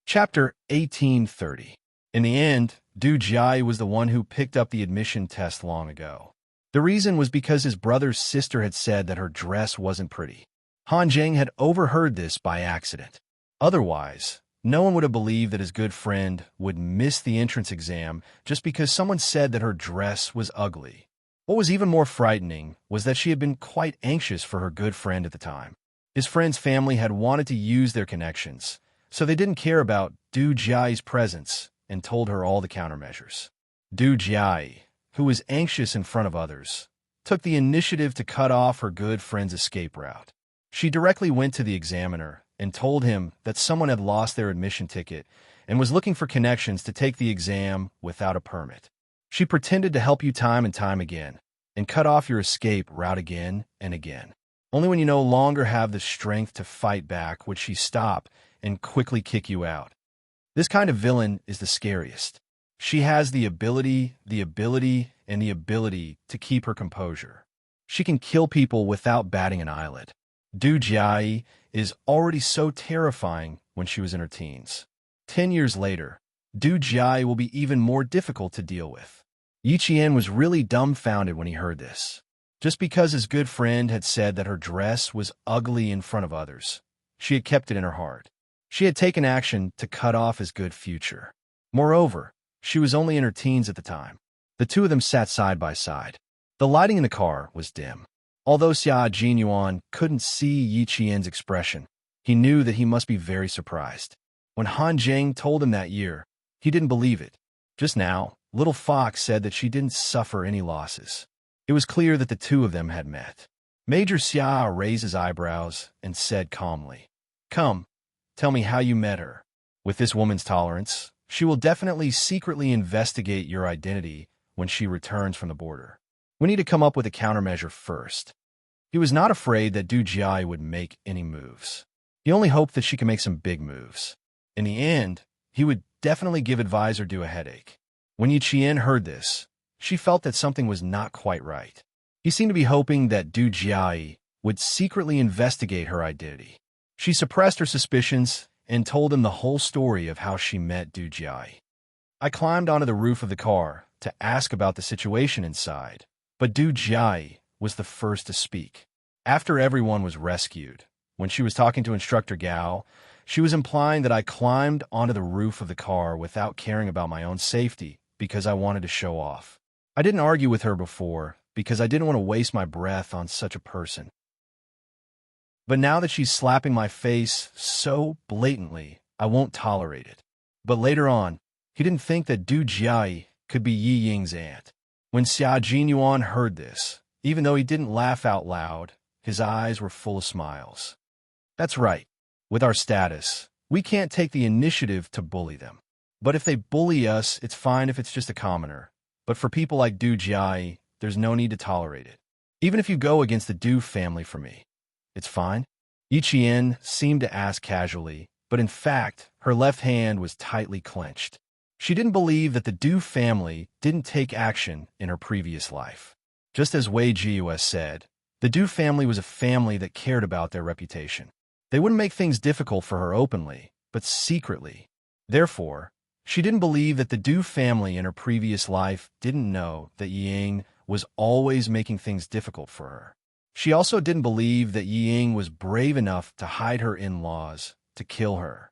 Chapter 1830. In the end, Du Jiai was the one who picked up the admission test long ago. The reason was because his brother's sister had said that her dress wasn't pretty. Han Zheng had overheard this by accident. Otherwise, no one would have believed that his good friend would miss the entrance exam just because someone said that her dress was ugly. What was even more frightening was that she had been quite anxious for her good friend at the time. His friend's family had wanted to use their connections, so they didn't care about Du Jiai's presence and told her all the countermeasures. Du Jiai, who was anxious in front of others, took the initiative to cut off her good friend's escape route. She directly went to the examiner and told him that someone had lost their admission ticket and was looking for connections to take the exam without a permit. She pretended to help you time and time again and cut off your escape route again and again. Only when you no longer have the strength to fight back would she stop and quickly kick you out. This kind of villain is the scariest. She has the ability to keep her composure. She can kill people without batting an eyelid. Du Jiai is already so terrifying when she was in her teens. 10 years later, Du Jiai will be even more difficult to deal with. Yi Qian was really dumbfounded when he heard this. Just because his good friend had said that her dress was ugly in front of others, she had kept it in her heart. She had taken action to cut off his good future. Moreover, she was only in her teens at the time. The two of them sat side by side. The lighting in the car was dim. Although Xia Jinyuan couldn't see Yi Qian's expression, he knew that he must be very surprised. When Han Zheng told him that year, he didn't believe it. Just now, Little Fox said that she didn't suffer any losses. It was clear that the two of them had met. Major Xia raised his eyebrows and said calmly, "Come, tell me how you met her. With this woman's tolerance, she will definitely secretly investigate your identity when she returns from the border. We need to come up with a countermeasure first." He was not afraid that Du Jiai would make any moves. He only hoped that she could make some big moves. In the end, he would definitely give Advisor Du a headache. When Yi Qian heard this, she felt that something was not quite right. He seemed to be hoping that Du Jiai would secretly investigate her identity. She suppressed her suspicions and told him the whole story of how she met Du Jiai. "I climbed onto the roof of the car to ask about the situation inside, but Du Jiai was the first to speak. After everyone was rescued, when she was talking to Instructor Gao, she was implying that I climbed onto the roof of the car without caring about my own safety because I wanted to show off. I didn't argue with her before because I didn't want to waste my breath on such a person. But now that she's slapping my face so blatantly, I won't tolerate it." But later on, he didn't think that Du Jiai could be Yi Ying's aunt. When Xia Jinyuan heard this, even though he didn't laugh out loud, his eyes were full of smiles. "That's right. With our status, we can't take the initiative to bully them. But if they bully us, it's fine if it's just a commoner. But for people like Du Jiai, there's no need to tolerate it. Even if you go against the Du family for me, it's fine?" Yi Qian seemed to ask casually, but in fact, her left hand was tightly clenched. She didn't believe that the Du family didn't take action in her previous life. Just as Wei Jius said, the Du family was a family that cared about their reputation. They wouldn't make things difficult for her openly, but secretly. Therefore, she didn't believe that the Du family in her previous life didn't know that Ying was always making things difficult for her. She also didn't believe that Ying was brave enough to hide her in-laws to kill her.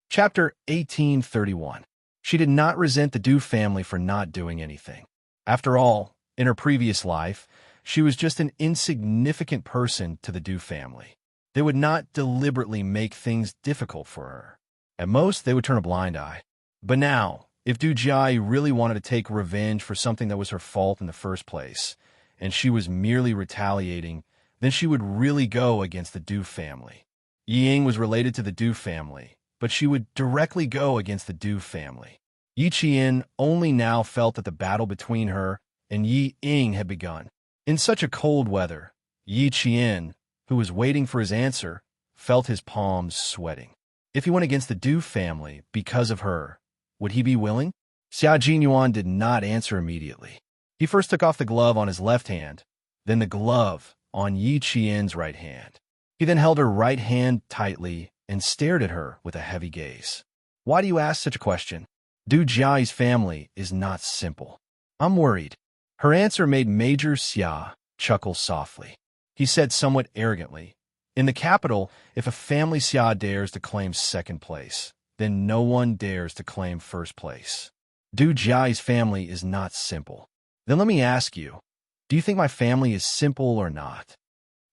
Chapter 1831. She did not resent the Du family for not doing anything. After all, in her previous life, she was just an insignificant person to the Du family. They would not deliberately make things difficult for her. At most, they would turn a blind eye. But now, if Du Jiai really wanted to take revenge for something that was her fault in the first place, and she was merely retaliating, then she would really go against the Du family. Yi Ying was related to the Du family, but she would directly go against the Du family. Yi Qian only now felt that the battle between her and Yi Ying had begun. In such a cold weather, Yi Qian, who was waiting for his answer, felt his palms sweating. If he went against the Du family because of her, would he be willing? Xia Jinyuan did not answer immediately. He first took off the glove on his left hand, then the glove on Yi Qian's right hand. He then held her right hand tightly and stared at her with a heavy gaze. Why do you ask such a question? Du Jiai's family is not simple. I'm worried. Her answer made Major Xia chuckle softly. He said somewhat arrogantly, in the capital, if a family Xia dares to claim second place, then no one dares to claim first place. Du Jiai's family is not simple. Then let me ask you, do you think my family is simple or not?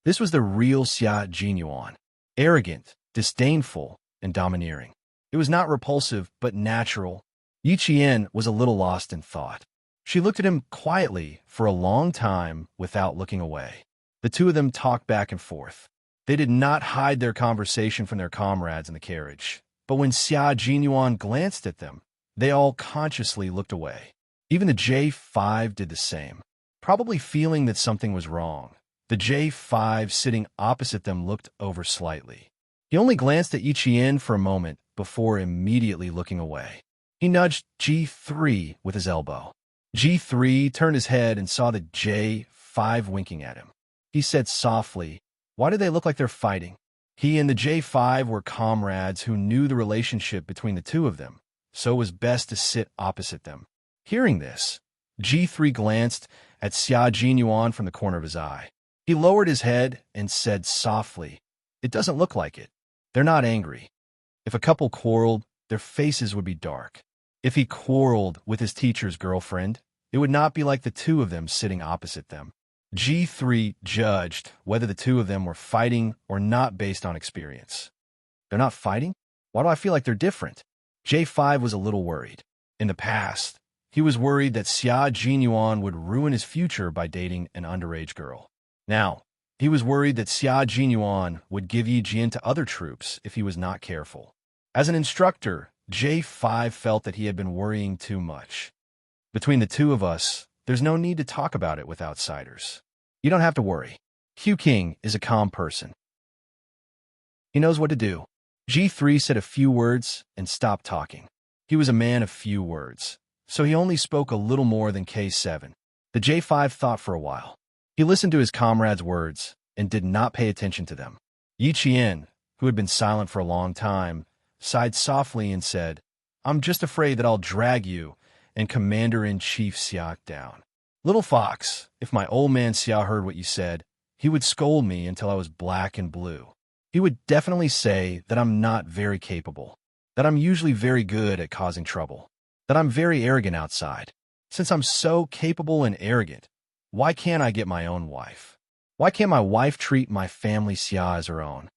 This was the real Xia Jinyuan, arrogant, disdainful, and domineering. It was not repulsive, but natural. Yi Qian was a little lost in thought. She looked at him quietly for a long time without looking away. The two of them talked back and forth. They did not hide their conversation from their comrades in the carriage, but when Xia Jinyuan glanced at them, they all consciously looked away. Even the J5 did the same, probably feeling that something was wrong. The J5 sitting opposite them looked over slightly. He only glanced at Yi Qian for a moment before immediately looking away. He nudged G3 with his elbow. G3 turned his head and saw the J5 winking at him. He said softly, "Why do they look like they're fighting?" He and the J5 were comrades who knew the relationship between the two of them, so it was best to sit opposite them. Hearing this, G3 glanced at Xia Jinyuan from the corner of his eye. He lowered his head and said softly, "It doesn't look like it. They're not angry. If a couple quarreled, their faces would be dark. If he quarreled with his teacher's girlfriend, it would not be like the two of them sitting opposite them." G3 judged whether the two of them were fighting or not based on experience. They're not fighting? Why do I feel like they're different? J5 was a little worried. In the past, he was worried that Xia Jinyuan would ruin his future by dating an underage girl. Now, he was worried that Xia Jinyuan would give Yi Jian to other troops if he was not careful. As an instructor, J5 felt that he had been worrying too much. Between the two of us, there's no need to talk about it with outsiders. You don't have to worry. Q King is a calm person. He knows what to do. G3 said a few words and stopped talking. He was a man of few words, so he only spoke a little more than K7. The J5 thought for a while. He listened to his comrades' words and did not pay attention to them. Yi Qian, who had been silent for a long time, sighed softly and said, "I'm just afraid that I'll drag you and Commander-in-Chief Xia down. Little Fox, if my old man Xia heard what you said, he would scold me until I was black and blue. He would definitely say that I'm not very capable, that I'm usually very good at causing trouble, that I'm very arrogant outside. Since I'm so capable and arrogant, why can't I get my own wife? Why can't my wife treat my family Xia as her own?"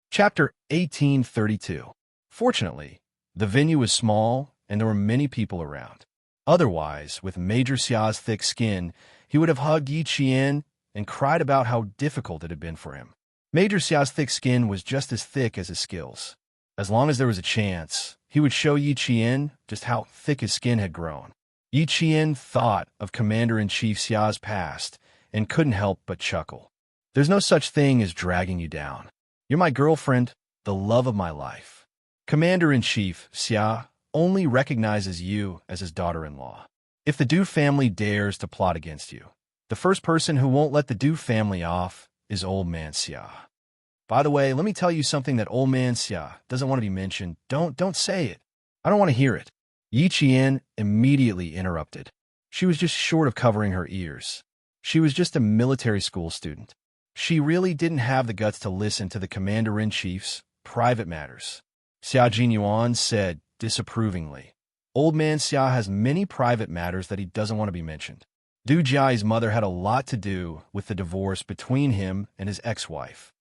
Chapter 1832. Fortunately, the venue was small and there were many people around. Otherwise, with Major Xia's thick skin, he would have hugged Yi Qian and cried about how difficult it had been for him. Major Xia's thick skin was just as thick as his skills. As long as there was a chance, he would show Yi Qian just how thick his skin had grown. Yi Qian thought of Commander-in-Chief Xia's past and couldn't help but chuckle. There's no such thing as dragging you down. You're my girlfriend, the love of my life. Commander-in-Chief Xia only recognizes you as his daughter-in-law. If the Du family dares to plot against you, the first person who won't let the Du family off is Old Man Xia. By the way, let me tell you something that Old Man Xia doesn't want to be mentioned. Don't say it. I don't want to hear it. Yi Qian immediately interrupted. She was just short of covering her ears. She was just a military school student. She really didn't have the guts to listen to the Commander-in-Chief's private matters. Xia Jinyuan said disapprovingly. Old man Xia has many private matters that he doesn't want to be mentioned. Du Jiai's mother had a lot to do with the divorce between him and his ex-wife.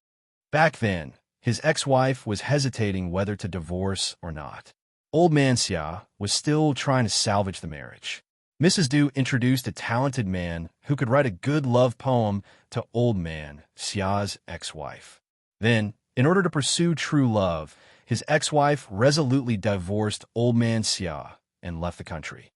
Back then, his ex-wife was hesitating whether to divorce or not. Old man Xia was still trying to salvage the marriage. Mrs. Du introduced a talented man who could write a good love poem to old man Xia's ex-wife. Then, in order to pursue true love, his ex-wife resolutely divorced old man Xia and left the country.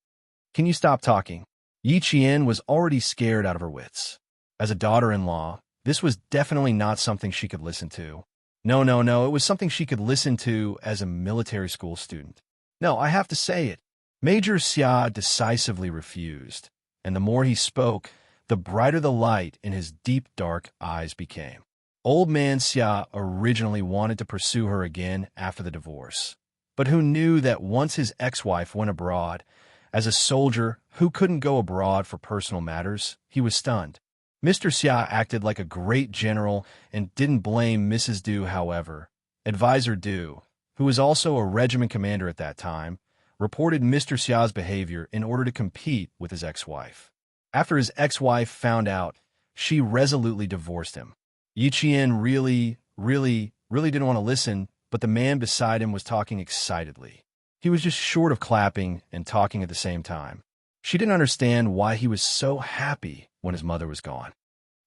Can you stop talking? Yi Qian was already scared out of her wits. As a daughter-in-law, this was definitely not something she could listen to. No, it was something she could listen to as a military school student. No, I have to say it. Major Xia decisively refused, and the more he spoke, the brighter the light in his deep dark eyes became. Old man Xia originally wanted to pursue her again after the divorce, but who knew that once his ex-wife went abroad, as a soldier who couldn't go abroad for personal matters, he was stunned. Mr. Xia acted like a great general and didn't blame Mrs. Du, however. Advisor Du, who was also a regiment commander at that time, reported Mr. Xia's behavior in order to compete with his ex-wife. After his ex-wife found out, she resolutely divorced him. Yi Qian really didn't want to listen, but the man beside him was talking excitedly. He was just short of clapping and talking at the same time. She didn't understand why he was so happy when his mother was gone.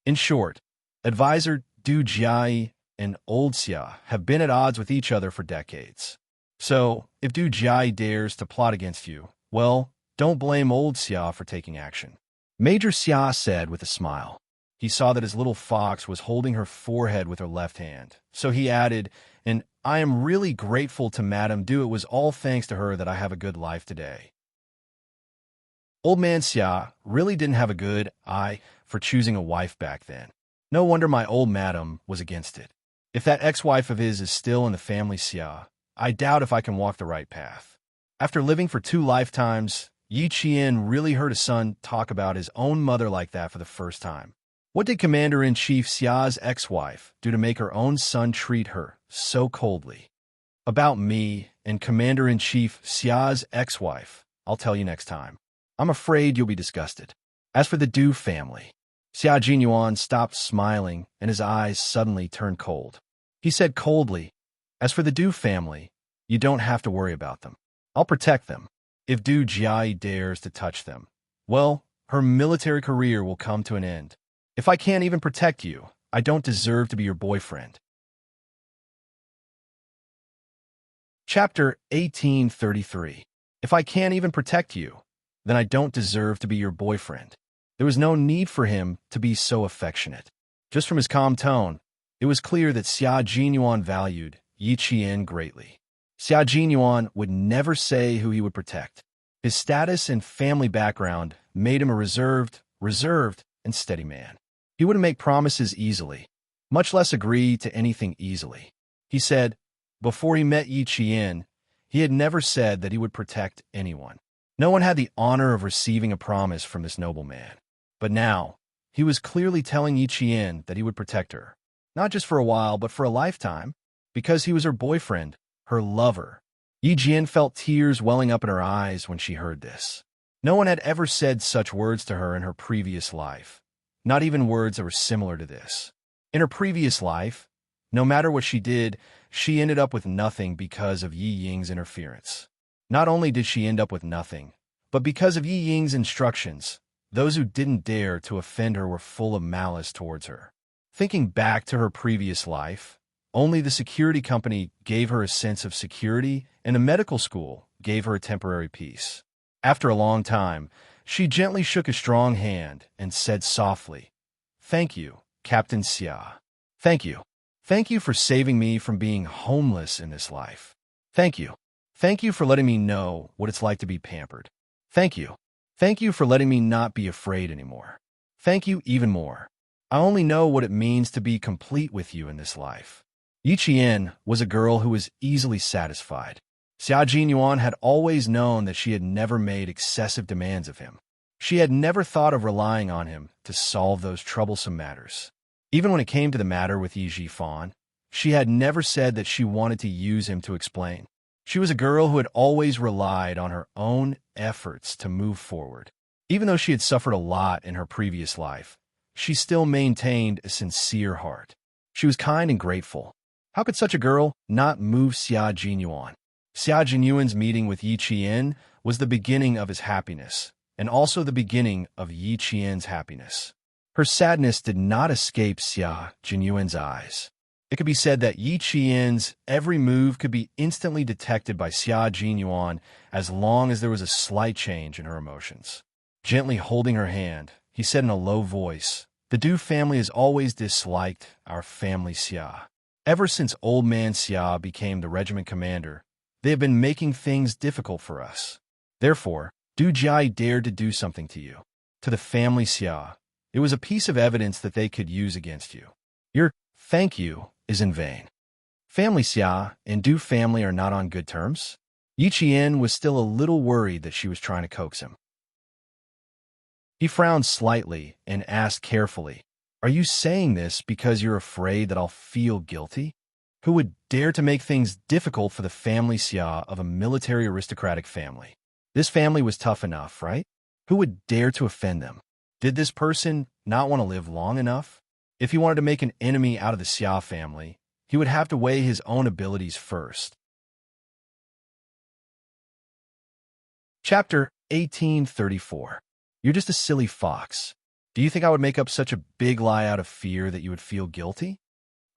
In short, Advisor Du Jiai and Old Xia have been at odds with each other for decades. So, if Du Jiai dares to plot against you, well, don't blame Old Xia for taking action. Major Xia said with a smile. He saw that his little fox was holding her forehead with her left hand, so he added, "And I am really grateful to Madame Du. It was all thanks to her that I have a good life today." Old man Xia really didn't have a good eye for choosing a wife back then. No wonder my old madam was against it. If that ex-wife of his is still in the family Xia, I doubt if I can walk the right path. After living for 2 lifetimes, Yi Qian really heard a son talk about his own mother like that for the first time. What did Commander-in-Chief Xia's ex-wife do to make her own son treat her so coldly? About me and Commander-in-Chief Xia's ex-wife, I'll tell you next time. I'm afraid you'll be disgusted. As for the Du family, Xia Jinyuan stopped smiling and his eyes suddenly turned cold. He said coldly, "As for the Du family, you don't have to worry about them. I'll protect them. If Du Jiai dares to touch them, well, her military career will come to an end. If I can't even protect you, I don't deserve to be your boyfriend." Chapter 1833. If I can't even protect you, then I don't deserve to be your boyfriend. There was no need for him to be so affectionate. Just from his calm tone, it was clear that Xia Jinyuan valued Yi Qian greatly. Xia Jinyuan would never say who he would protect. His status and family background made him a reserved, and steady man. He wouldn't make promises easily, much less agree to anything easily. He said, before he met Yi Qian, he had never said that he would protect anyone. No one had the honor of receiving a promise from this noble man. But now, he was clearly telling Yi Qian that he would protect her, not just for a while, but for a lifetime, because he was her boyfriend, her lover. Yi Qian felt tears welling up in her eyes when she heard this. No one had ever said such words to her in her previous life, not even words that were similar to this. In her previous life, no matter what she did, she ended up with nothing because of Yi Ying's interference. Not only did she end up with nothing, but because of Yi Ying's instructions, those who didn't dare to offend her were full of malice towards her. Thinking back to her previous life, only the security company gave her a sense of security, and a medical school gave her a temporary peace. After a long time, she gently shook a strong hand and said softly, "Thank you, Captain Xia. Thank you. Thank you for saving me from being homeless in this life. Thank you. Thank you for letting me know what it's like to be pampered. Thank you. Thank you for letting me not be afraid anymore. Thank you even more. I only know what it means to be complete with you in this life." Yi Qian was a girl who was easily satisfied. Xia Jinyuan had always known that she had never made excessive demands of him. She had never thought of relying on him to solve those troublesome matters. Even when it came to the matter with Yi Jifan, she had never said that she wanted to use him to explain. She was a girl who had always relied on her own efforts to move forward. Even though she had suffered a lot in her previous life, she still maintained a sincere heart. She was kind and grateful. How could such a girl not move Xia Jinyuan? Xia Jinyuan's meeting with Yi Qian was the beginning of his happiness, and also the beginning of Yi Qian's happiness. Her sadness did not escape Xia Jinyuan's eyes. It could be said that Yi Qian's every move could be instantly detected by Xia Jinyuan as long as there was a slight change in her emotions. Gently holding her hand, he said in a low voice, "The Du family has always disliked our family Xia. Ever since old man Xia became the regiment commander, they have been making things difficult for us. Therefore, Du Jia dared to do something to you, to the family Xia. It was a piece of evidence that they could use against you. Your thank you is in vain. Family Xia and Du family are not on good terms." Yi Qian was still a little worried that she was trying to coax him. He frowned slightly and asked carefully, "Are you saying this because you're afraid that I'll feel guilty? Who would dare to make things difficult for the family Xia of a military aristocratic family? This family was tough enough, right? Who would dare to offend them? Did this person not want to live long enough? If he wanted to make an enemy out of the Xia family, he would have to weigh his own abilities first." Chapter 1834. You're just a silly fox. Do you think I would make up such a big lie out of fear that you would feel guilty?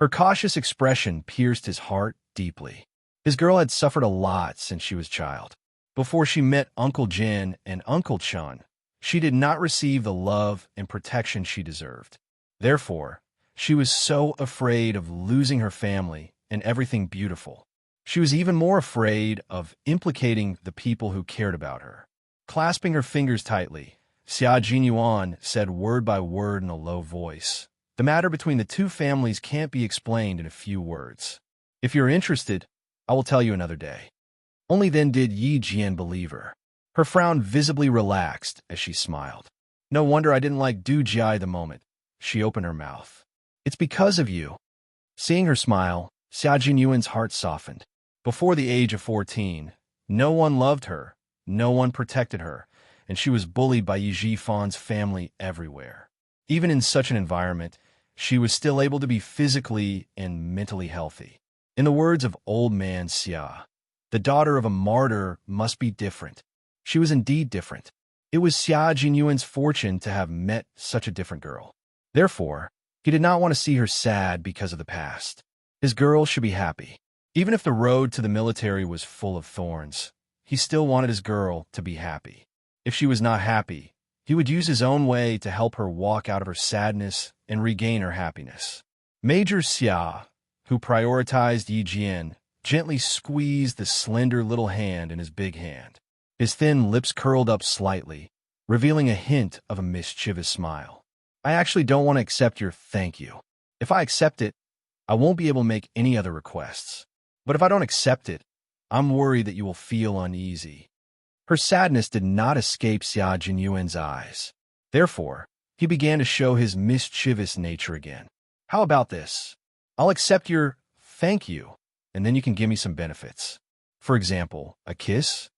Her cautious expression pierced his heart deeply. His girl had suffered a lot since she was a child. Before she met Uncle Jin and Uncle Chun, she did not receive the love and protection she deserved. Therefore, she was so afraid of losing her family and everything beautiful. She was even more afraid of implicating the people who cared about her. Clasping her fingers tightly, Xia Jinyuan said word by word in a low voice, "The matter between the two families can't be explained in a few words. If you're interested, I will tell you another day." Only then did Yi Jian believe her. Her frown visibly relaxed as she smiled. "No wonder I didn't like Du Jia the moment." She opened her mouth. "It's because of you." Seeing her smile, Xia Jinyuan's heart softened. Before the age of 14, no one loved her, no one protected her, and she was bullied by Yi Jifan's family everywhere. Even in such an environment, she was still able to be physically and mentally healthy. In the words of old man Xia, the daughter of a martyr must be different. She was indeed different. It was Xia Jinyuan's fortune to have met such a different girl. Therefore, he did not want to see her sad because of the past. His girl should be happy. Even if the road to the military was full of thorns, he still wanted his girl to be happy. If she was not happy, he would use his own way to help her walk out of her sadness and regain her happiness. Major Xia, who prioritized Yi Jian, gently squeezed the slender little hand in his big hand. His thin lips curled up slightly, revealing a hint of a mischievous smile. "I actually don't want to accept your thank you. If I accept it, I won't be able to make any other requests. But if I don't accept it, I'm worried that you will feel uneasy." Her sadness did not escape Xia Jinyuan's eyes. Therefore, he began to show his mischievous nature again. "How about this? I'll accept your thank you, and then you can give me some benefits. For example, a kiss?"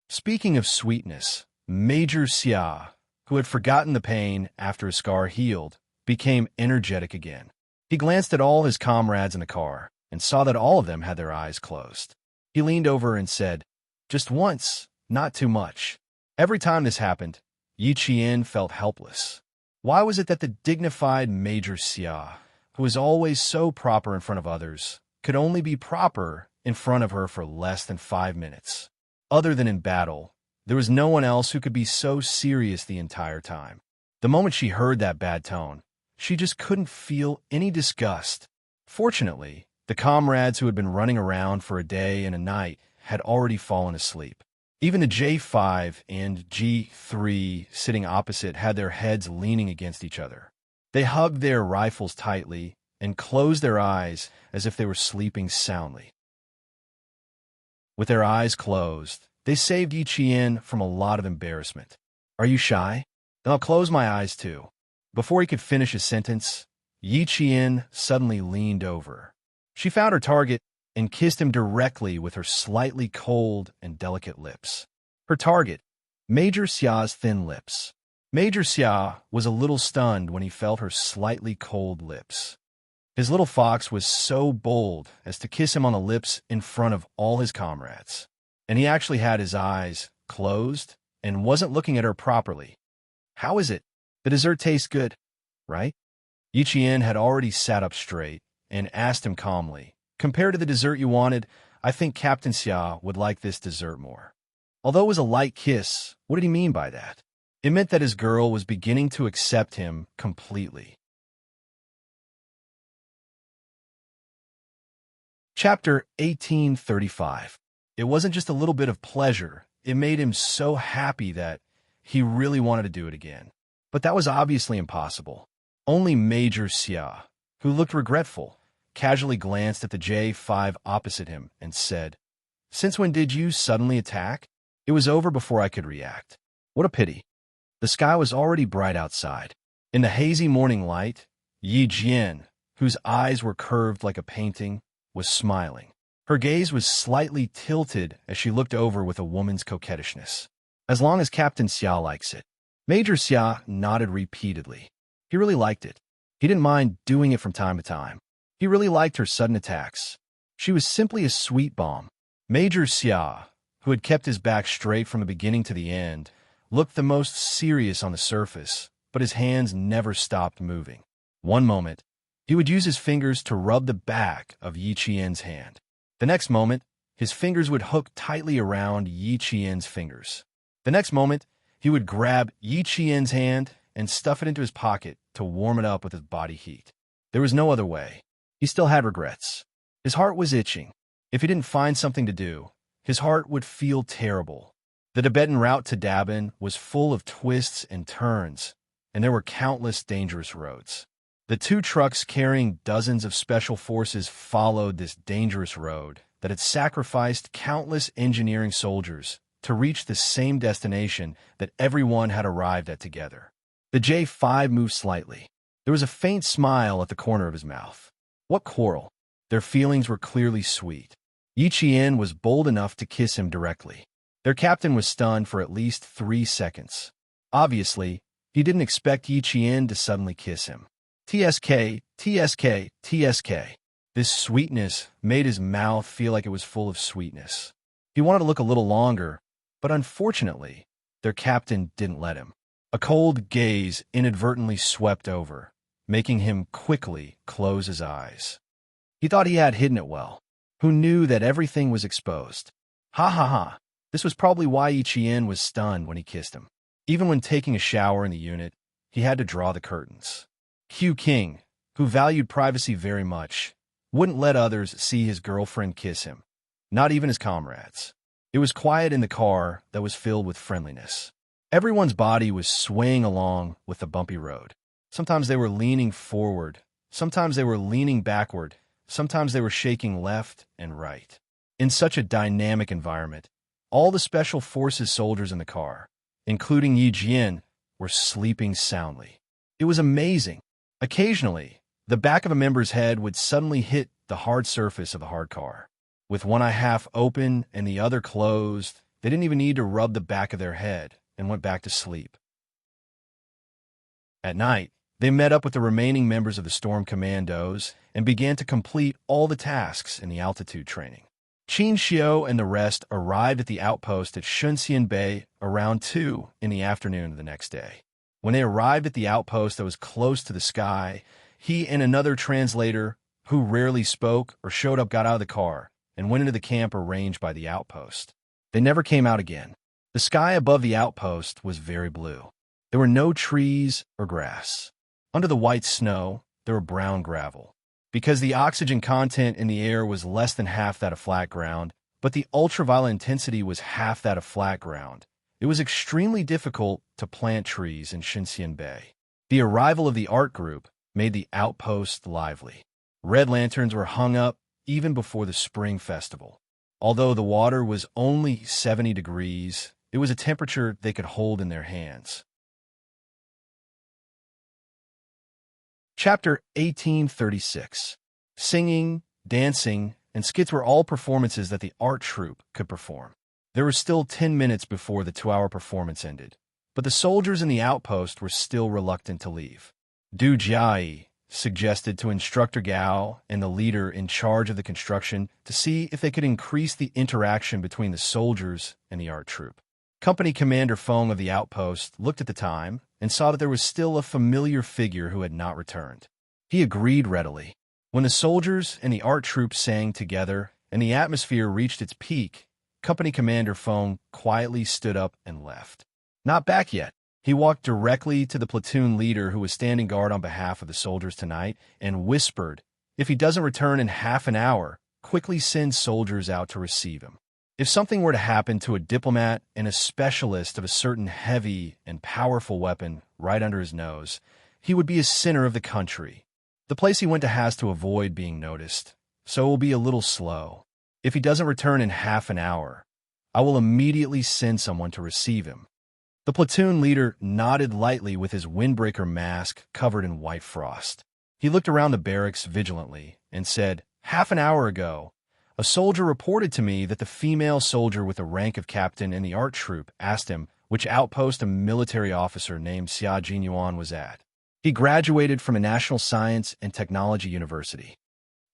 Speaking of sweetness, Major Xia, who had forgotten the pain after his scar healed, became energetic again. He glanced at all his comrades in the car and saw that all of them had their eyes closed. He leaned over and said, "Just once, not too much." Every time this happened, Yi Qian felt helpless. Why was it that the dignified Major Xia, who was always so proper in front of others, could only be proper in front of her for less than 5 minutes? Other than in battle, there was no one else who could be so serious the entire time. The moment she heard that bad tone, she just couldn't feel any disgust. Fortunately, the comrades who had been running around for a day and a night had already fallen asleep. Even the J5 and G3 sitting opposite had their heads leaning against each other. They hugged their rifles tightly and closed their eyes as if they were sleeping soundly. With their eyes closed, they saved Yi Qian from a lot of embarrassment. "Are you shy? Then I'll close my eyes too." Before he could finish his sentence, Yi Qian suddenly leaned over. She found her target and kissed him directly with her slightly cold and delicate lips. Her target, Major Xia's thin lips. Major Xia was a little stunned when he felt her slightly cold lips. His little fox was so bold as to kiss him on the lips in front of all his comrades. And he actually had his eyes closed and wasn't looking at her properly. How is it? The dessert tastes good, right? Yi Qian had already sat up straight and asked him calmly, "Compared to the dessert you wanted, I think Captain Xia would like this dessert more." Although it was a light kiss, what did he mean by that? It meant that his girl was beginning to accept him completely. Chapter 1835. It wasn't just a little bit of pleasure. It made him so happy that he really wanted to do it again. But that was obviously impossible. Only Major Xia, who looked regretful, casually glanced at the J5 opposite him and said, "Since when did you suddenly attack?" It was over before I could react. What a pity. The sky was already bright outside. In the hazy morning light, Yi Jian, whose eyes were curved like a painting, was smiling. Her gaze was slightly tilted as she looked over with a woman's coquettishness. As long as Captain Xia likes it. Major Xia nodded repeatedly. He really liked it. He didn't mind doing it from time to time. He really liked her sudden attacks. She was simply a sweet bomb. Major Xia, who had kept his back straight from the beginning to the end, looked the most serious on the surface, but his hands never stopped moving. One moment, he would use his fingers to rub the back of Yi Qian's hand. The next moment, his fingers would hook tightly around Yi Qian's fingers. The next moment, he would grab Yi Qian's hand and stuff it into his pocket to warm it up with his body heat. There was no other way. He still had regrets. His heart was itching. If he didn't find something to do, his heart would feel terrible. The Tibetan route to Dabin was full of twists and turns, and there were countless dangerous roads. The two trucks carrying dozens of special forces followed this dangerous road that had sacrificed countless engineering soldiers to reach the same destination that everyone had arrived at together. The J5 moved slightly. There was a faint smile at the corner of his mouth. What quarrel? Their feelings were clearly sweet. Yi Qian was bold enough to kiss him directly. Their captain was stunned for at least 3 seconds. Obviously, he didn't expect Yi Qian to suddenly kiss him. TSK, TSK, TSK. This sweetness made his mouth feel like it was full of sweetness. He wanted to look a little longer, but unfortunately, their captain didn't let him. A cold gaze inadvertently swept over, making him quickly close his eyes. He thought he had hidden it well. Who knew that everything was exposed? Ha ha ha. This was probably why Yi Qian was stunned when he kissed him. Even when taking a shower in the unit, he had to draw the curtains. Q King, who valued privacy very much, wouldn't let others see his girlfriend kiss him, not even his comrades. It was quiet in the car that was filled with friendliness. Everyone's body was swaying along with the bumpy road. Sometimes they were leaning forward, sometimes they were leaning backward, sometimes they were shaking left and right. In such a dynamic environment, all the Special Forces soldiers in the car, including Yi Jian, were sleeping soundly. It was amazing. Occasionally, the back of a member's head would suddenly hit the hard surface of the hard car. With one eye half open and the other closed, they didn't even need to rub the back of their head and went back to sleep. At night, they met up with the remaining members of the Storm Commandos and began to complete all the tasks in the altitude training. Qin Xiu and the rest arrived at the outpost at Shunxian Bay around 2 in the afternoon of the next day. When they arrived at the outpost that was close to the sky, he and another translator, who rarely spoke or showed up, got out of the car and went into the camp arranged by the outpost. They never came out again. The sky above the outpost was very blue. There were no trees or grass. Under the white snow, there were brown gravel. Because the oxygen content in the air was less than half that of flat ground, but the ultraviolet intensity was half that of flat ground, it was extremely difficult to plant trees in Xinxian Bay. The arrival of the art group made the outpost lively. Red lanterns were hung up even before the spring festival. Although the water was only 70 degrees, it was a temperature they could hold in their hands. Chapter 1836. Singing, dancing, and skits were all performances that the art troupe could perform. There were still 10 minutes before the 2-hour performance ended, but the soldiers in the outpost were still reluctant to leave. Du Jiai suggested to Instructor Gao and the leader in charge of the construction to see if they could increase the interaction between the soldiers and the art troupe. Company Commander Feng of the outpost looked at the time and saw that there was still a familiar figure who had not returned. He agreed readily. When the soldiers and the art troupe sang together and the atmosphere reached its peak, Company Commander Feng quietly stood up and left. Not back yet. He walked directly to the platoon leader who was standing guard on behalf of the soldiers tonight and whispered, "If he doesn't return in half an hour, quickly send soldiers out to receive him." If something were to happen to a diplomat and a specialist of a certain heavy and powerful weapon right under his nose, he would be a sinner of the country. The place he went to has to avoid being noticed, so it will be a little slow. If he doesn't return in half an hour, I will immediately send someone to receive him. The platoon leader nodded lightly with his windbreaker mask covered in white frost. He looked around the barracks vigilantly and said, "Half an hour ago, a soldier reported to me that the female soldier with the rank of captain in the art troupe asked him which outpost a military officer named Xia Jinyuan was at. He graduated from a National Science and Technology University."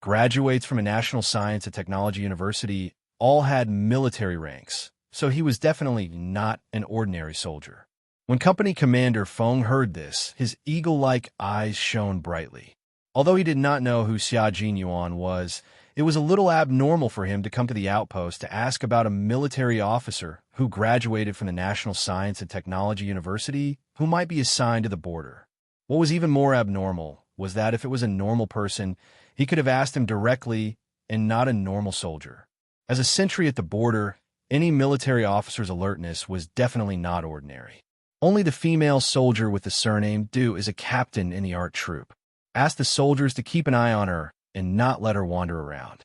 Graduates from a National Science and Technology University all had military ranks, so he was definitely not an ordinary soldier. When Company Commander Feng heard this, his eagle-like eyes shone brightly. Although he did not know who Xia Jinyuan was, it was a little abnormal for him to come to the outpost to ask about a military officer who graduated from the National Science and Technology University who might be assigned to the border. What was even more abnormal was that if it was a normal person, he could have asked him directly and not a normal soldier. As a sentry at the border, any military officer's alertness was definitely not ordinary. Only the female soldier with the surname Du is a captain in the art troupe. Ask the soldiers to keep an eye on her and not let her wander around.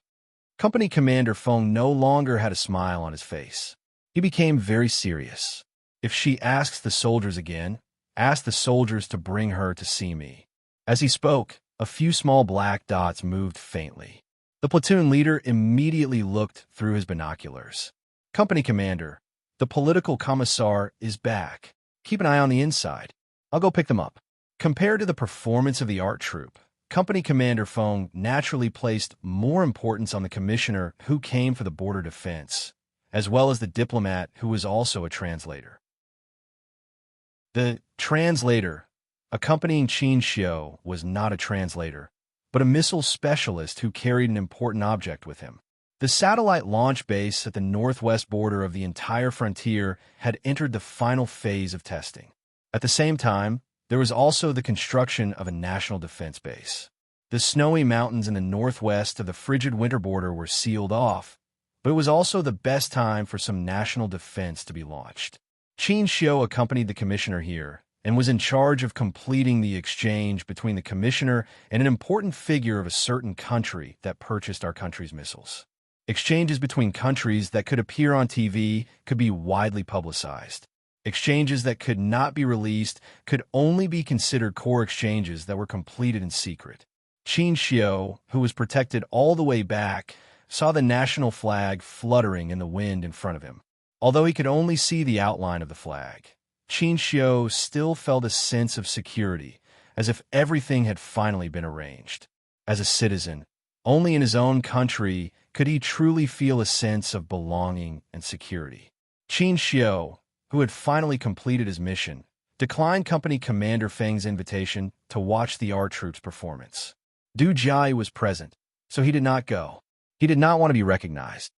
Company Commander Feng no longer had a smile on his face. He became very serious. If she asks the soldiers again, ask the soldiers to bring her to see me. As he spoke, a few small black dots moved faintly. The platoon leader immediately looked through his binoculars. "Company Commander, the political commissar is back. Keep an eye on the inside. I'll go pick them up." Compared to the performance of the art troupe, Company Commander Feng naturally placed more importance on the commissioner who came for the border defense, as well as the diplomat who was also a translator. The translator accompanying Qin Xiu was not a translator, but a missile specialist who carried an important object with him. The satellite launch base at the northwest border of the entire frontier had entered the final phase of testing. At the same time, there was also the construction of a national defense base. The snowy mountains in the northwest of the frigid winter border were sealed off, but it was also the best time for some national defense to be launched. Qin Xiu accompanied the commissioner here and was in charge of completing the exchange between the commissioner and an important figure of a certain country that purchased our country's missiles. Exchanges between countries that could appear on TV could be widely publicized. Exchanges that could not be released could only be considered core exchanges that were completed in secret. Qin Xiu, who was protected all the way back, saw the national flag fluttering in the wind in front of him. Although he could only see the outline of the flag, Qin Xiu still felt a sense of security, as if everything had finally been arranged. As a citizen, only in his own country could he truly feel a sense of belonging and security. Qin Xiu, who had finally completed his mission, declined Company Commander Feng's invitation to watch the art troupe's performance. Du Jiai was present, so he did not go. He did not want to be recognized.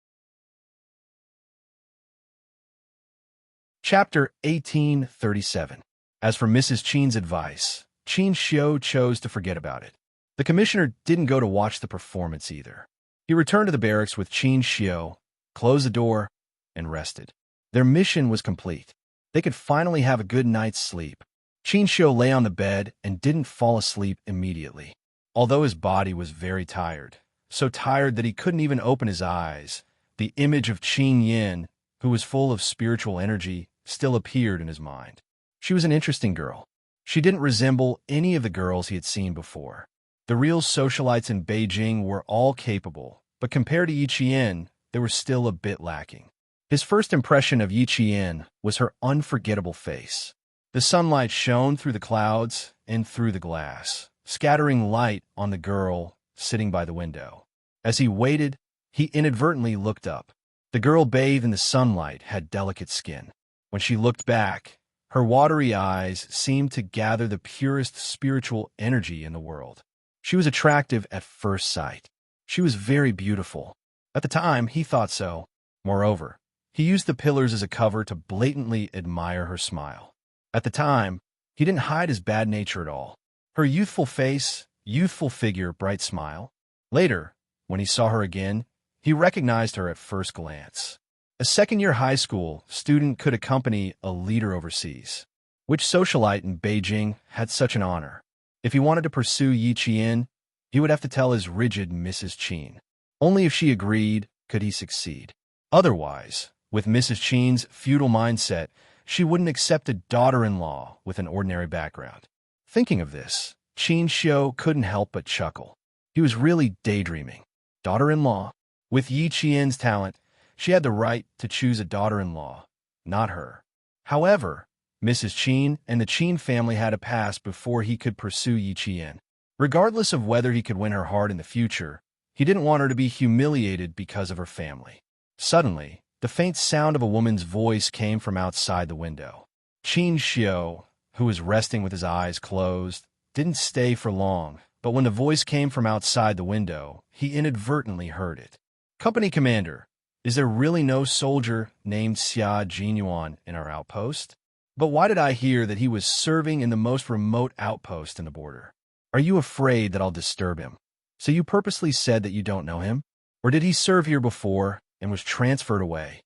Chapter 1837. As for Mrs. Qin's advice, Qin Xiu chose to forget about it. The commissioner didn't go to watch the performance either. He returned to the barracks with Qin Xiu, closed the door, and rested. Their mission was complete. They could finally have a good night's sleep. Qin Xiu lay on the bed and didn't fall asleep immediately. Although his body was very tired, so tired that he couldn't even open his eyes, the image of Qin Yin, who was full of spiritual energy, still appeared in his mind. She was an interesting girl. She didn't resemble any of the girls he had seen before. The real socialites in Beijing were all capable, but compared to Yi Qian, they were still a bit lacking. His first impression of Yi Qian was her unforgettable face. The sunlight shone through the clouds and through the glass, scattering light on the girl sitting by the window. As he waited, he inadvertently looked up. The girl bathed in the sunlight had delicate skin. When she looked back, her watery eyes seemed to gather the purest spiritual energy in the world. She was attractive at first sight. She was very beautiful. At the time, he thought so. Moreover, he used the pillars as a cover to blatantly admire her smile. At the time, he didn't hide his bad nature at all. Her youthful face, youthful figure, bright smile. Later, when he saw her again, he recognized her at first glance. A second-year high school student could accompany a leader overseas. Which socialite in Beijing had such an honor? If he wanted to pursue Yi Qian, he would have to tell his rigid Mrs. Qin. Only if she agreed could he succeed. Otherwise, with Mrs. Qin's feudal mindset, she wouldn't accept a daughter-in-law with an ordinary background. Thinking of this, Qin Xiu couldn't help but chuckle. He was really daydreaming. Daughter-in-law? With Yi Qian's talent, she had the right to choose a daughter-in-law, not her. However, Mrs. Qin and the Qin family had a past before he could pursue Yi Qian. Regardless of whether he could win her heart in the future, he didn't want her to be humiliated because of her family. Suddenly, the faint sound of a woman's voice came from outside the window. Qin Xiu, who was resting with his eyes closed, didn't stay for long, but when the voice came from outside the window, he inadvertently heard it. "Company Commander, is there really no soldier named Xia Jinyuan in our outpost? But why did I hear that he was serving in the most remote outpost in the border? Are you afraid that I'll disturb him? So you purposely said that you don't know him? Or did he serve here before and was transferred away?"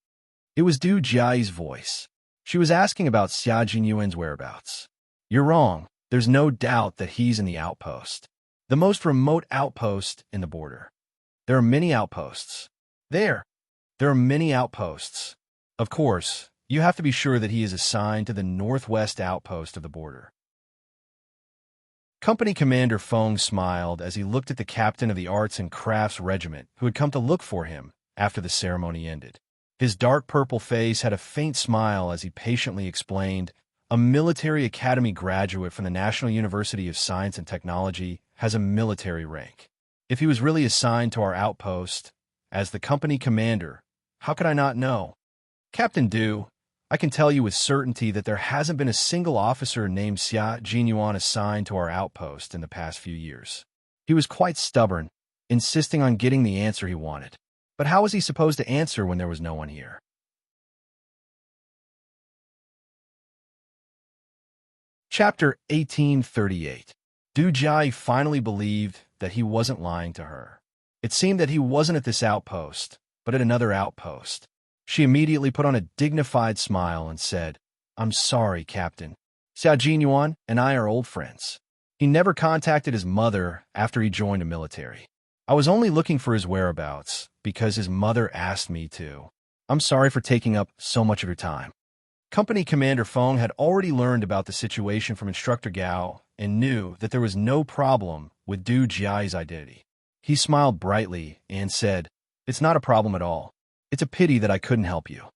It was Du Jiai's voice. She was asking about Xia Jinyuan's whereabouts. "You're wrong. There's no doubt that he's in the outpost. The most remote outpost in the border. There are many outposts. There are many outposts. Of course, you have to be sure that he is assigned to the northwest outpost of the border." Company Commander Feng smiled as he looked at the captain of the Arts and Crafts Regiment who had come to look for him after the ceremony ended. His dark purple face had a faint smile as he patiently explained, "A military academy graduate from the National University of Science and Technology has a military rank. If he was really assigned to our outpost as the company commander, how could I not know? Captain Du, I can tell you with certainty that there hasn't been a single officer named Xia Jinyuan assigned to our outpost in the past few years." He was quite stubborn, insisting on getting the answer he wanted. But how was he supposed to answer when there was no one here? Chapter 1838. Du Jia finally believed that he wasn't lying to her. It seemed that he wasn't at this outpost, but at another outpost. She immediately put on a dignified smile and said, "I'm sorry, Captain. Xia Jinyuan and I are old friends. He never contacted his mother after he joined the military. I was only looking for his whereabouts because his mother asked me to. I'm sorry for taking up so much of your time." Company Commander Feng had already learned about the situation from Instructor Gao and knew that there was no problem with Du Jiai's identity. He smiled brightly and said, "It's not a problem at all. It's a pity that I couldn't help you."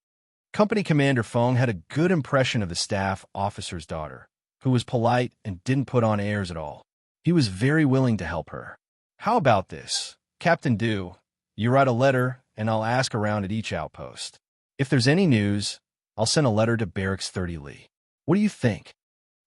Company Commander Feng had a good impression of the staff officer's daughter, who was polite and didn't put on airs at all. He was very willing to help her. "How about this, Captain Du? You write a letter, and I'll ask around at each outpost. If there's any news, I'll send a letter to Barracks 30 Li. What do you think?"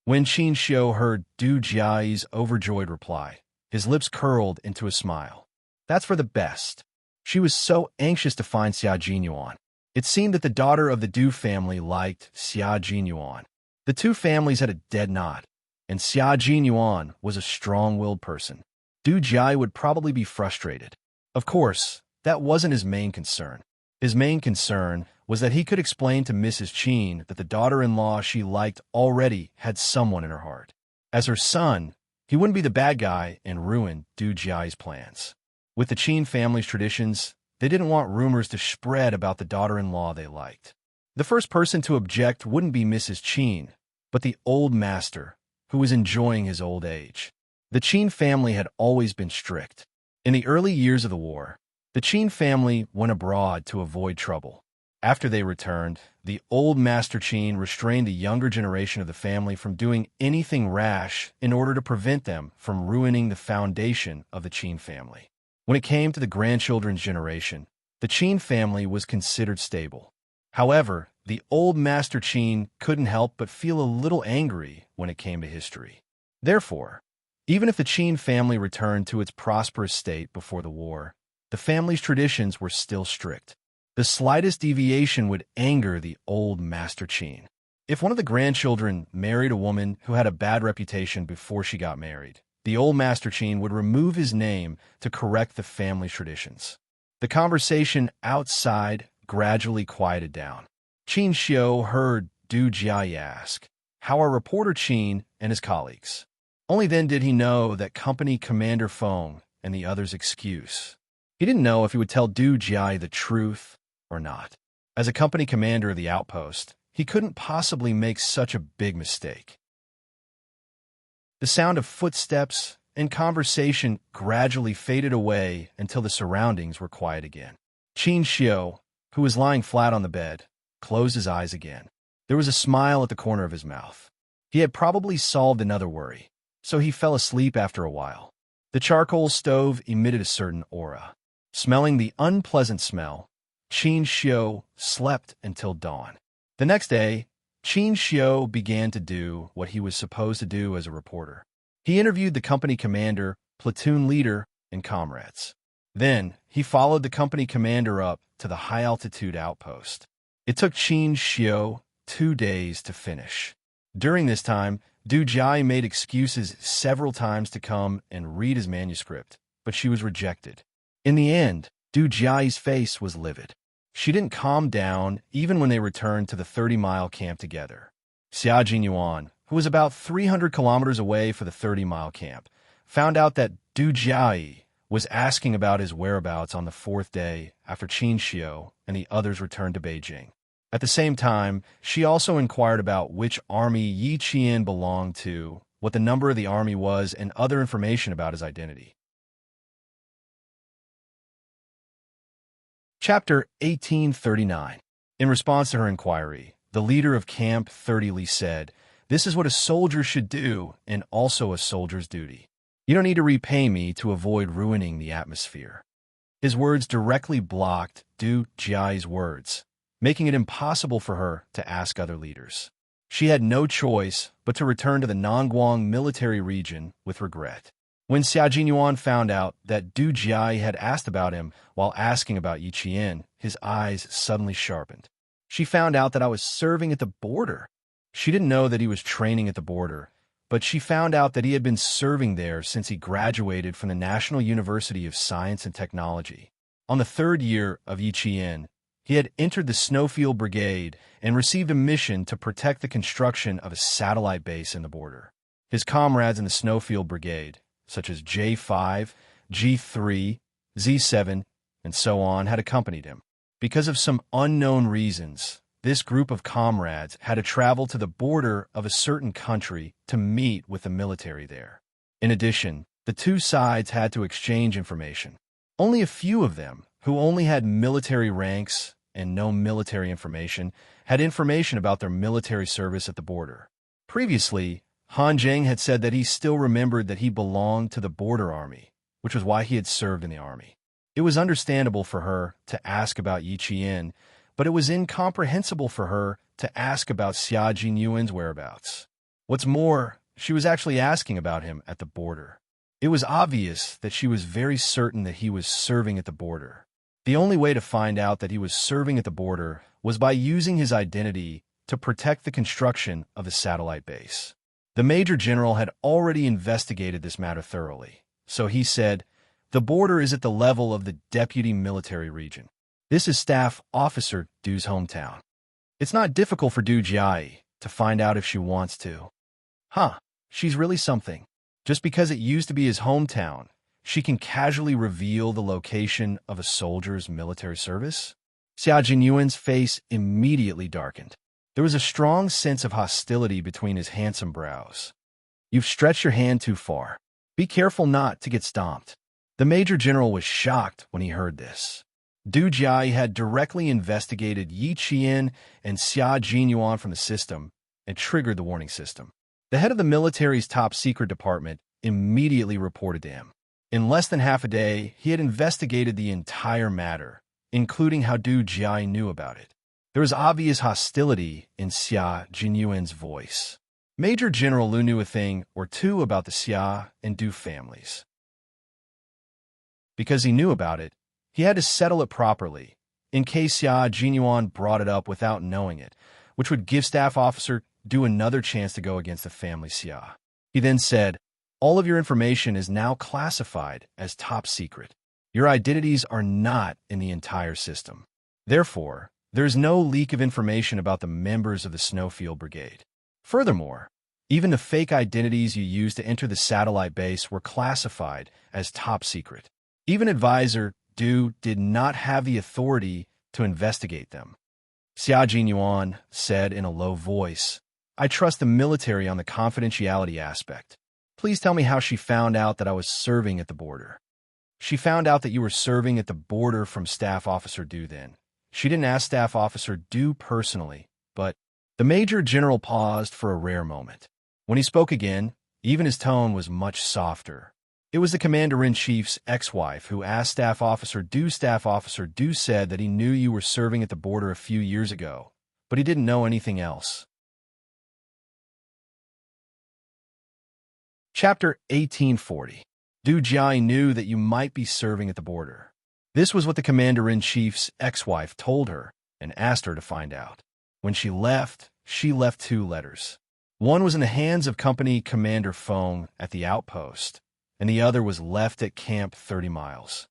When Qin Xiu heard Du Jiai's overjoyed reply, his lips curled into a smile. That's for the best. She was so anxious to find Xia Jinyuan. It seemed that the daughter of the Du family liked Xia Jinyuan. The two families had a dead knot, and Xia Jinyuan was a strong-willed person. Du Jia would probably be frustrated. Of course, that wasn't his main concern. His main concern was that he could explain to Mrs. Qin that the daughter-in-law she liked already had someone in her heart. As her son, he wouldn't be the bad guy and ruin Du Jiai's plans. With the Qin family's traditions, they didn't want rumors to spread about the daughter-in-law they liked. The first person to object wouldn't be Mrs. Qin, but the old master, who was enjoying his old age. The Qin family had always been strict. In the early years of the war, the The Qin family went abroad to avoid trouble. After they returned, the old Master Qin restrained the younger generation of the family from doing anything rash in order to prevent them from ruining the foundation of the Qin family. When it came to the grandchildren's generation, the Qin family was considered stable. However, the old Master Qin couldn't help but feel a little angry when it came to history. Therefore, even if the Qin family returned to its prosperous state before the war, the family's traditions were still strict. The slightest deviation would anger the old Master Qin. If one of the grandchildren married a woman who had a bad reputation before she got married, the old Master Qin would remove his name to correct the family's traditions. The conversation outside gradually quieted down. Qin Xiu heard Du Jiayi ask, "How are reporter Qin and his colleagues?" Only then did he know that Company Commander Feng and the others' excuse. He didn't know if he would tell Du Jiayi the truth or not. As a company commander of the outpost, he couldn't possibly make such a big mistake. The sound of footsteps and conversation gradually faded away until the surroundings were quiet again. Qin Xiu, who was lying flat on the bed, closed his eyes again. There was a smile at the corner of his mouth. He had probably solved another worry, so he fell asleep after a while. The charcoal stove emitted a certain aura. Smelling the unpleasant smell, Qin Xiu slept until dawn. The next day, Qin Xiu began to do what he was supposed to do as a reporter. He interviewed the company commander, platoon leader, and comrades. Then, he followed the company commander up to the high-altitude outpost. It took Qin Xiu 2 days to finish. During this time, Du Jiayi made excuses several times to come and read his manuscript, but she was rejected. In the end, Du Jiayi's face was livid. She didn't calm down even when they returned to the 30-mile camp together. Xia Jinyuan, who was about 300 kilometers away for the 30-mile camp, found out that Du Jiayi was asking about his whereabouts on the 4th day after Qin Xiu and the others returned to Beijing. At the same time, she also inquired about which army Yi Qian belonged to, what the number of the army was, and other information about his identity. Chapter 1839. In response to her inquiry, the leader of Camp 30 Li said, "This is what a soldier should do, and also a soldier's duty. You don't need to repay me to avoid ruining the atmosphere." His words directly blocked Du Jiayi's words, making it impossible for her to ask other leaders. She had no choice but to return to the Nangguang military region with regret. When Xia Jinyuan found out that Du Jiayi had asked about him while asking about Yi Qian, his eyes suddenly sharpened. She found out that I was serving at the border. She didn't know that he was training at the border, but she found out that he had been serving there since he graduated from the National University of Science and Technology. On the 3rd year of Yi Qian, he had entered the Snowfield Brigade and received a mission to protect the construction of a satellite base in the border. His comrades in the Snowfield Brigade, such as J5, G3, Z7, and so on, had accompanied him. Because of some unknown reasons, this group of comrades had to travel to the border of a certain country to meet with the military there. In addition, the two sides had to exchange information. Only a few of them, who only had military ranks and no military information, had information about their military service at the border. Previously, Han Zheng had said that he still remembered that he belonged to the border army, which was why he had served in the army. It was understandable for her to ask about Yi Qian, but it was incomprehensible for her to ask about Xia Jinyuan's whereabouts. What's more, she was actually asking about him at the border. It was obvious that she was very certain that he was serving at the border. The only way to find out that he was serving at the border was by using his identity to protect the construction of the satellite base. The Major General had already investigated this matter thoroughly, so he said, "The border is at the level of the Deputy Military Region. This is Staff Officer Du's hometown. It's not difficult for Du Jiayi to find out if she wants to. She's really something. Just because it used to be his hometown, she can casually reveal the location of a soldier's military service?" Xia Jinyuan's face immediately darkened. There was a strong sense of hostility between his handsome brows. "You've stretched your hand too far. Be careful not to get stomped." The Major General was shocked when he heard this. Du Jiai had directly investigated Yi Qian and Xia Jinyuan from the system and triggered the warning system. The head of the military's top-secret department immediately reported to him. In less than half a day, he had investigated the entire matter, including how Du Jiai knew about it. There was obvious hostility in Xia Jinyuan's voice. Major General Lu knew a thing or two about the Xia and Du families. Because he knew about it, he had to settle it properly, in case Xia Jinyuan brought it up without knowing it, which would give Staff Officer Du another chance to go against the family Xia. He then said, "All of your information is now classified as top secret. Your identities are not in the entire system. Therefore, there is no leak of information about the members of the Snowfield Brigade. Furthermore, even the fake identities you used to enter the satellite base were classified as top secret. Even Advisor Du did not have the authority to investigate them." Xia Jinyuan said in a low voice, "I trust the military on the confidentiality aspect. Please tell me how she found out that I was serving at the border." "She found out that you were serving at the border from Staff Officer Du then. She didn't ask Staff Officer Du personally, but..." The Major General paused for a rare moment. When he spoke again, even his tone was much softer. It was the Commander-in-Chief's ex-wife who asked Staff Officer Du. Staff Officer Du said that he knew you were serving at the border a few years ago, but he didn't know anything else. Chapter 1840. Du Jiai knew that you might be serving at the border. This was what the Commander-in-Chief's ex-wife told her and asked her to find out. When she left 2 letters. One was in the hands of Company Commander Feng at the outpost, and the other was left at camp 30 miles.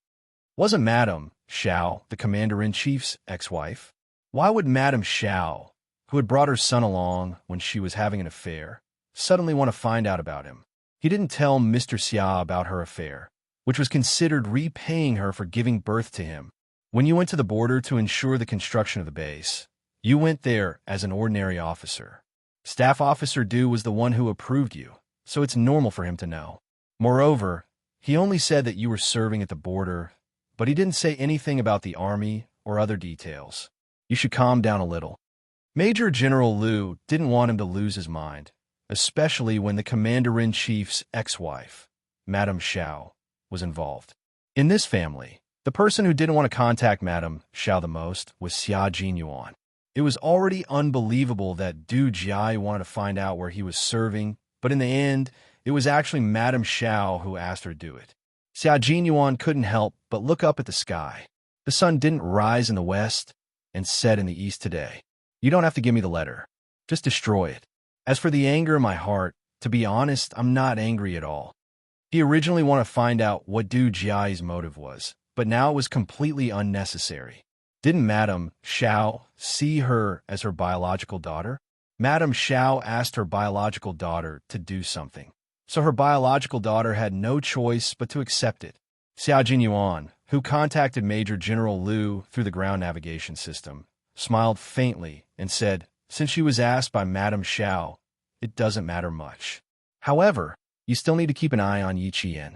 Wasn't Madame Xiao the Commander-in-Chief's ex-wife? Why would Madame Xiao, who had brought her son along when she was having an affair, suddenly want to find out about him? He didn't tell Mr. Xia about her affair, which was considered repaying her for giving birth to him. When you went to the border to ensure the construction of the base, you went there as an ordinary officer. Staff Officer Du was the one who approved you, so it's normal for him to know. Moreover, he only said that you were serving at the border, but he didn't say anything about the army or other details. You should calm down a little." Major General Lu didn't want him to lose his mind, especially when the Commander-in-Chief's ex-wife, Madame Xiao, was involved. In this family, the person who didn't want to contact Madame Xiao the most was Xia Jinyuan. It was already unbelievable that Du Jiai wanted to find out where he was serving, but in the end, it was actually Madame Xiao who asked her to do it. Xia Jinyuan couldn't help but look up at the sky. The sun didn't rise in the west and set in the east today. "You don't have to give me the letter. Just destroy it. As for the anger in my heart, to be honest, I'm not angry at all." He originally wanted to find out what Du Jiai's motive was, but now it was completely unnecessary. Didn't Madame Xiao see her as her biological daughter? Madame Xiao asked her biological daughter to do something, so her biological daughter had no choice but to accept it. Xia Jinyuan, who contacted Major General Lu through the ground navigation system, smiled faintly and said, since she was asked by Madame Xiao, it doesn't matter much. However, you still need to keep an eye on Yi Qian.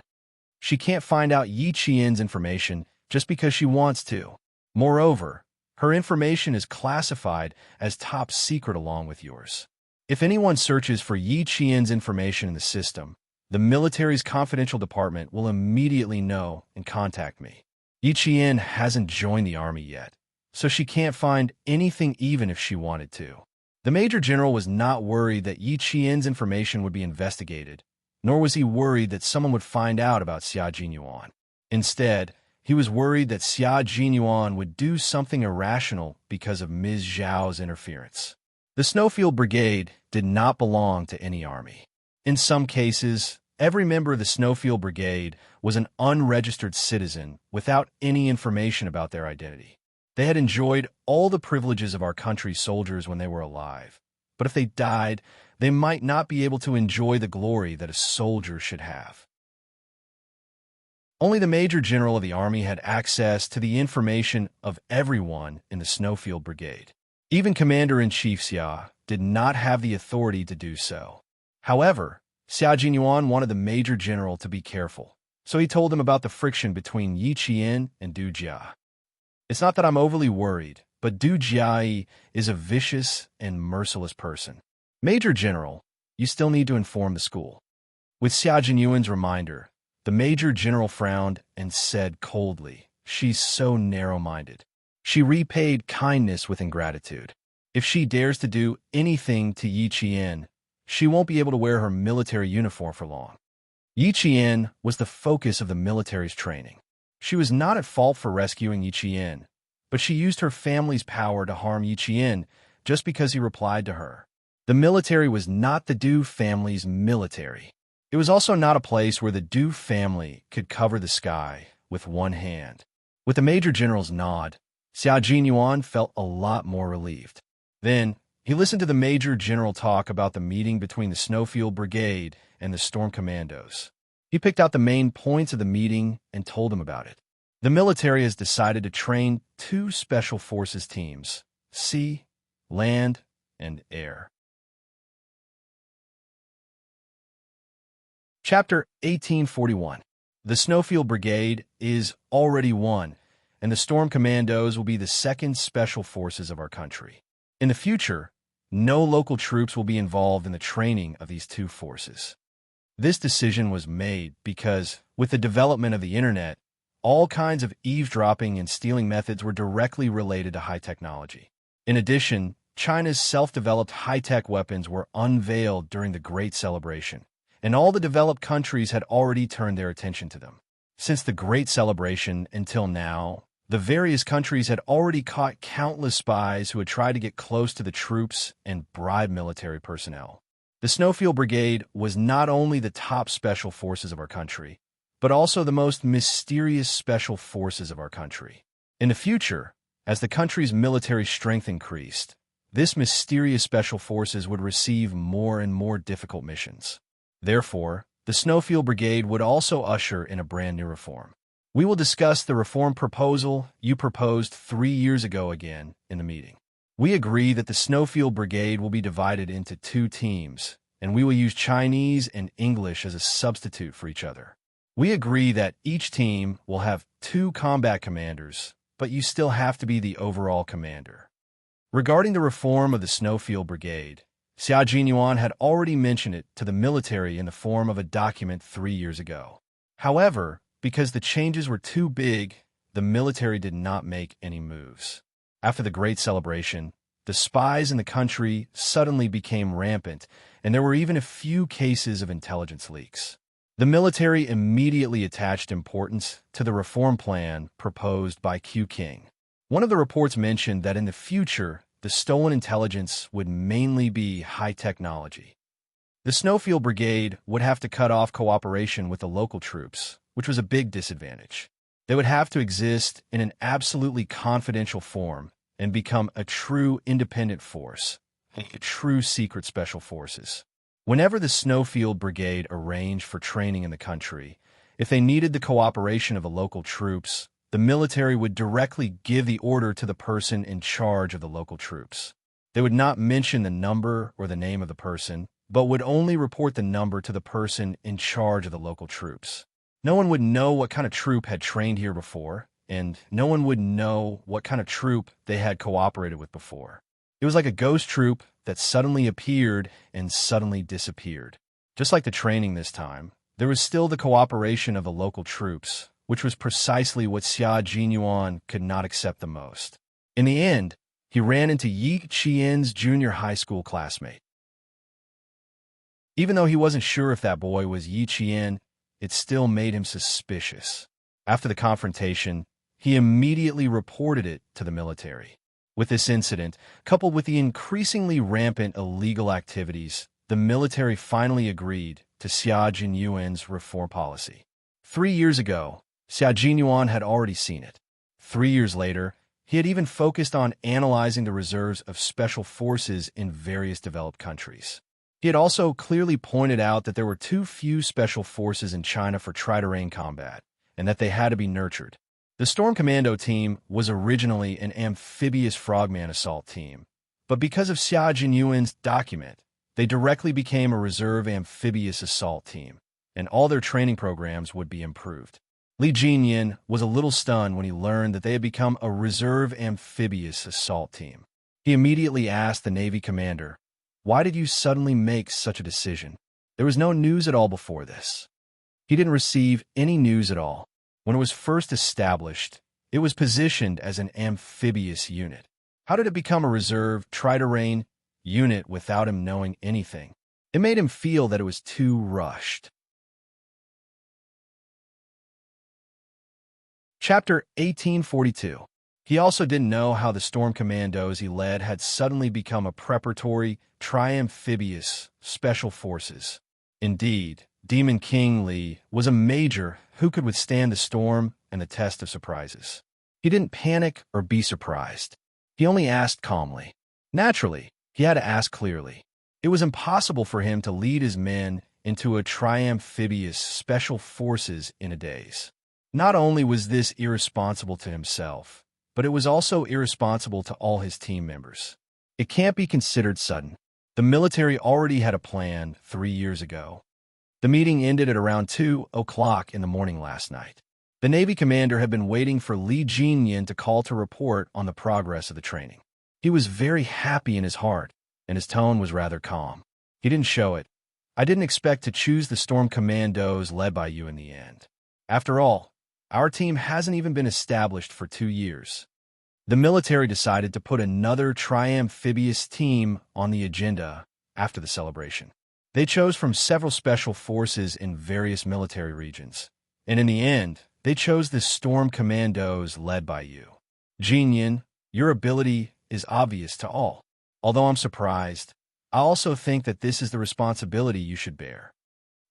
She can't find out Yi Qian's information just because she wants to. Moreover, her information is classified as top secret along with yours. If anyone searches for Yi Qian's information in the system, the military's confidential department will immediately know and contact me. Yi Qian hasn't joined the army yet, so she can't find anything even if she wanted to. The Major General was not worried that Yi Qian's information would be investigated, nor was he worried that someone would find out about Xia Jinyuan. Instead, he was worried that Xia Jinyuan would do something irrational because of Ms. Zhao's interference. The Snowfield Brigade did not belong to any army. In some cases, every member of the Snowfield Brigade was an unregistered citizen without any information about their identity. They had enjoyed all the privileges of our country's soldiers when they were alive, but if they died, they might not be able to enjoy the glory that a soldier should have. Only the Major General of the Army had access to the information of everyone in the Snowfield Brigade. Even Commander-in-Chief Xia did not have the authority to do so. However, Xia Jinyuan wanted the Major General to be careful, So he told them about the friction between Yi Qian and Du Jia. It's not that I'm overly worried, but Du Jia is a vicious and merciless person. Major General, you still need to inform the school. With Xia Jinyuan's reminder, the Major General frowned and said coldly, she's so narrow-minded. She repaid kindness with ingratitude. If she dares to do anything to Yi Qian, she won't be able to wear her military uniform for long. Yi Qian was the focus of the military's training. She was not at fault for rescuing Yi Qian, but she used her family's power to harm Yi Qian just because he replied to her. The military was not the Du family's military. It was also not a place where the Du family could cover the sky with one hand. With the Major General's nod, Xia Jinyuan felt a lot more relieved. Then, he listened to the Major General talk about the meeting between the Snowfield Brigade and the Storm Commandos. He picked out the main points of the meeting and told them about it. The military has decided to train 2 special forces teams, sea, land, and air. Chapter 1841. The Snowfield Brigade is already one, and the Storm Commandos will be the 2nd special forces of our country. In the future, no local troops will be involved in the training of these 2 forces. This decision was made because, with the development of the internet, all kinds of eavesdropping and stealing methods were directly related to high technology. In addition, China's self-developed high-tech weapons were unveiled during the Great Celebration, and all the developed countries had already turned their attention to them. Since the Great Celebration until now, the various countries had already caught countless spies who had tried to get close to the troops and bribe military personnel. The Snowfield Brigade was not only the top special forces of our country, but also the most mysterious special forces of our country. In the future, as the country's military strength increased, this mysterious special forces would receive more and more difficult missions. Therefore, the Snowfield Brigade would also usher in a brand new reform. We will discuss the reform proposal you proposed 3 years ago again in the meeting. We agree that the Snowfield Brigade will be divided into 2 teams, and we will use Chinese and English as a substitute for each other. We agree that each team will have 2 combat commanders, but you still have to be the overall commander. Regarding the reform of the Snowfield Brigade, Xia Jinyuan had already mentioned it to the military in the form of a document 3 years ago. However, because the changes were too big, the military did not make any moves. After the Great Celebration, the spies in the country suddenly became rampant, and there were even a few cases of intelligence leaks. The military immediately attached importance to the reform plan proposed by Q King. One of the reports mentioned that in the future, the stolen intelligence would mainly be high technology. The Snowfield Brigade would have to cut off cooperation with the local troops, which was a big disadvantage. They would have to exist in an absolutely confidential form and become a true independent force, a true secret special forces. Whenever the Snowfield Brigade arranged for training in the country, if they needed the cooperation of the local troops, the military would directly give the order to the person in charge of the local troops. They would not mention the number or the name of the person, but would only report the number to the person in charge of the local troops. No one would know what kind of troop had trained here before, and no one would know what kind of troop they had cooperated with before. It was like a ghost troop that suddenly appeared and suddenly disappeared. Just like the training this time, there was still the cooperation of the local troops, which was precisely what Xia Jinyuan could not accept the most. In the end, he ran into Yi Qian's junior high school classmate. Even though he wasn't sure if that boy was Yi Qian, it still made him suspicious. After the confrontation, he immediately reported it to the military. With this incident, coupled with the increasingly rampant illegal activities, the military finally agreed to Xia Jinyuan's reform policy. 3 years ago, Xia Jinyuan had already seen it. 3 years later, he had even focused on analyzing the reserves of special forces in various developed countries. He had also clearly pointed out that there were too few special forces in China for try-to-rain combat, and that they had to be nurtured. The Storm Commando team was originally an amphibious frogman assault team, but because of Xia Jinyuan's document, they directly became a reserve amphibious assault team. and all their training programs would be improved. Li Jinyin was a little stunned when he learned that they had become a reserve amphibious assault team. He immediately asked the Navy commander, "Why did you suddenly make such a decision? There was no news at all before this." He didn't receive any news at all. When it was first established, it was positioned as an amphibious unit. How did it become a reserve, try-to-reign unit without him knowing anything? It made him feel that it was too rushed. Chapter 1842. He also didn't know how the storm commandos he led had suddenly become a preparatory, tri-amphibious special forces. Indeed, Demon King Li was a major who could withstand the storm and the test of surprises. He didn't panic or be surprised. He only asked calmly. Naturally, he had to ask clearly. It was impossible for him to lead his men into a tri-amphibious special forces in a daze. Not only was this irresponsible to himself, but it was also irresponsible to all his team members. It can't be considered sudden. The military already had a plan 3 years ago. The meeting ended at around 2 o'clock in the morning last night. The Navy commander had been waiting for Li Jinyin to call to report on the progress of the training. He was very happy in his heart, and his tone was rather calm. He didn't show it. "I didn't expect to choose the storm commandos led by you in the end. After all, our team hasn't even been established for 2 years. The military decided to put another tri-amphibious team on the agenda after the celebration. They chose from several special forces in various military regions, and in the end, they chose the storm commandos led by you. Jinyin, your ability is obvious to all. Although I'm surprised, I also think that this is the responsibility you should bear.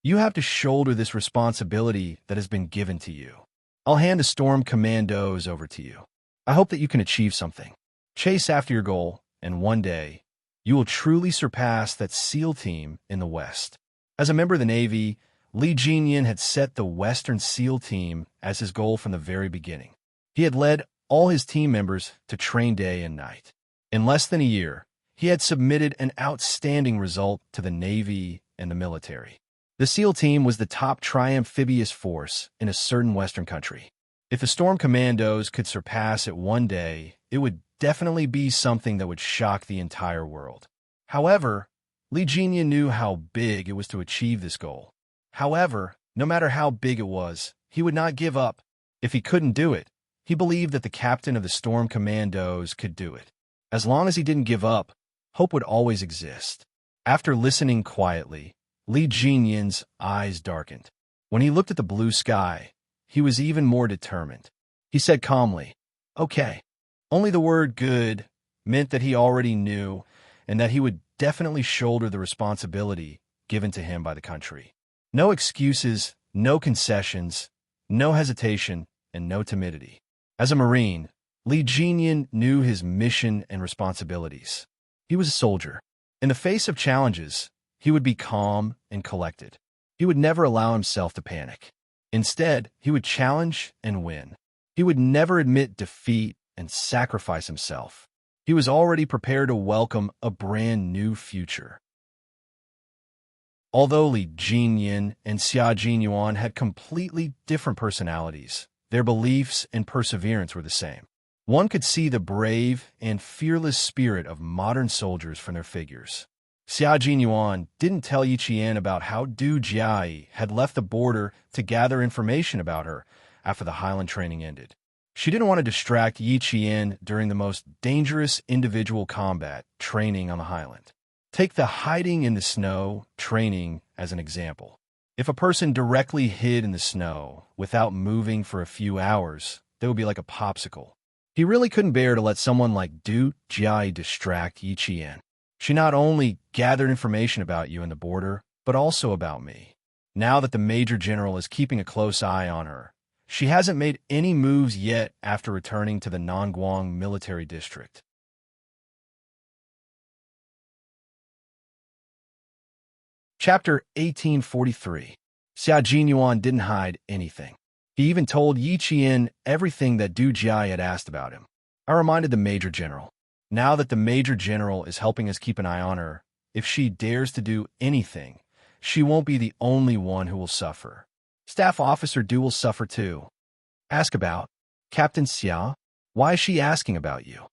You have to shoulder this responsibility that has been given to you. I'll hand the storm commandos over to you. I hope that you can achieve something. Chase after your goal, and one day, you will truly surpass that SEAL team in the West." As a member of the Navy, Li Jinyin had set the Western SEAL team as his goal from the very beginning. He had led all his team members to train day and night. In less than a year, he had submitted an outstanding result to the Navy and the military. The SEAL team was the top tri-amphibious force in a certain Western country. If the Storm Commandos could surpass it one day, it would definitely be something that would shock the entire world. However, Li Jinyin knew how big it was to achieve this goal. However, no matter how big it was, he would not give up. If he couldn't do it, he believed that the captain of the Storm Commandos could do it. As long as he didn't give up, hope would always exist. After listening quietly, Li Jinyin's eyes darkened. When he looked at the blue sky, he was even more determined. He said calmly, "Okay." Only the word "good" meant that he already knew and that he would definitely shoulder the responsibility given to him by the country. No excuses, no concessions, no hesitation, and no timidity. As a Marine, Li Jinyin knew his mission and responsibilities. He was a soldier. In the face of challenges, he would be calm and collected. He would never allow himself to panic. Instead, he would challenge and win. He would never admit defeat and sacrifice himself. He was already prepared to welcome a brand new future. Although Li Jinyin and Xia Jinyuan had completely different personalities, their beliefs and perseverance were the same. One could see the brave and fearless spirit of modern soldiers from their figures. Xia Jinyuan didn't tell Yi Qian about how Du Jiai had left the border to gather information about her after the Highland training ended. She didn't want to distract Yi Qian during the most dangerous individual combat training on the Highland. Take the hiding in the snow training as an example. If a person directly hid in the snow without moving for a few hours, they would be like a popsicle. He really couldn't bear to let someone like Du Jiai distract Yi Qian. She not only gathered information about you and the border, but also about me. Now that the Major General is keeping a close eye on her, she hasn't made any moves yet after returning to the Nangguang military district. Chapter 1843. Xia Jinyuan didn't hide anything. He even told Yi Qian everything that Du Jiai had asked about him. I reminded the Major General. Now that the Major General is helping us keep an eye on her, if she dares to do anything, she won't be the only one who will suffer. Staff Officer Du will suffer too. Ask about Captain Xia? Why is she asking about you?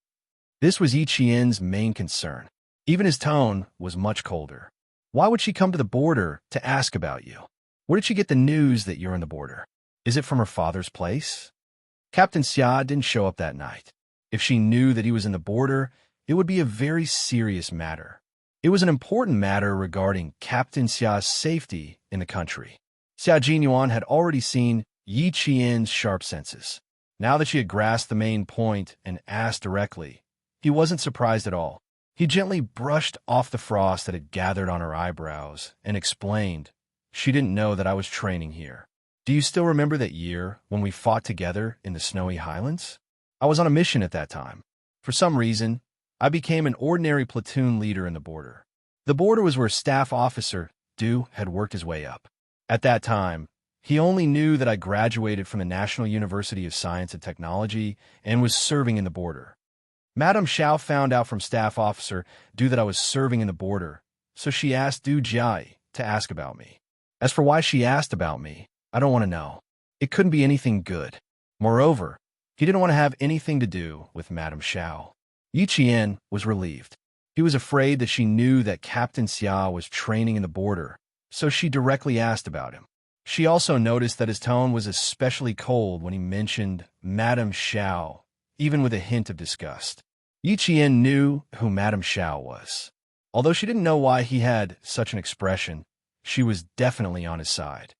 This was Yi Qian's main concern. Even his tone was much colder. Why would she come to the border to ask about you? Where did she get the news that you're in the border? Is it from her father's place? Captain Xia didn't show up that night. If she knew that he was in the border, it would be a very serious matter. It was an important matter regarding Captain Xia's safety in the country. Xia Jinyuan had already seen Yi Qian's sharp senses. Now that she had grasped the main point and asked directly, he wasn't surprised at all. He gently brushed off the frost that had gathered on her eyebrows and explained, "She didn't know that I was training here. Do you still remember that year when we fought together in the snowy highlands? I was on a mission at that time. For some reason, I became an ordinary platoon leader in the border. The border was where Staff Officer Du had worked his way up. At that time, he only knew that I graduated from the National University of Science and Technology and was serving in the border. Madame Xiao found out from Staff Officer Du that I was serving in the border, so she asked Du Jiai to ask about me. As for why she asked about me, I don't want to know. It couldn't be anything good. Moreover, he didn't want to have anything to do with Madame Xiao." Yi Qian was relieved. He was afraid that she knew that Captain Xia was training in the border, so she directly asked about him. She also noticed that his tone was especially cold when he mentioned Madame Xiao, even with a hint of disgust. Yi Qian knew who Madame Xiao was. Although she didn't know why he had such an expression, she was definitely on his side.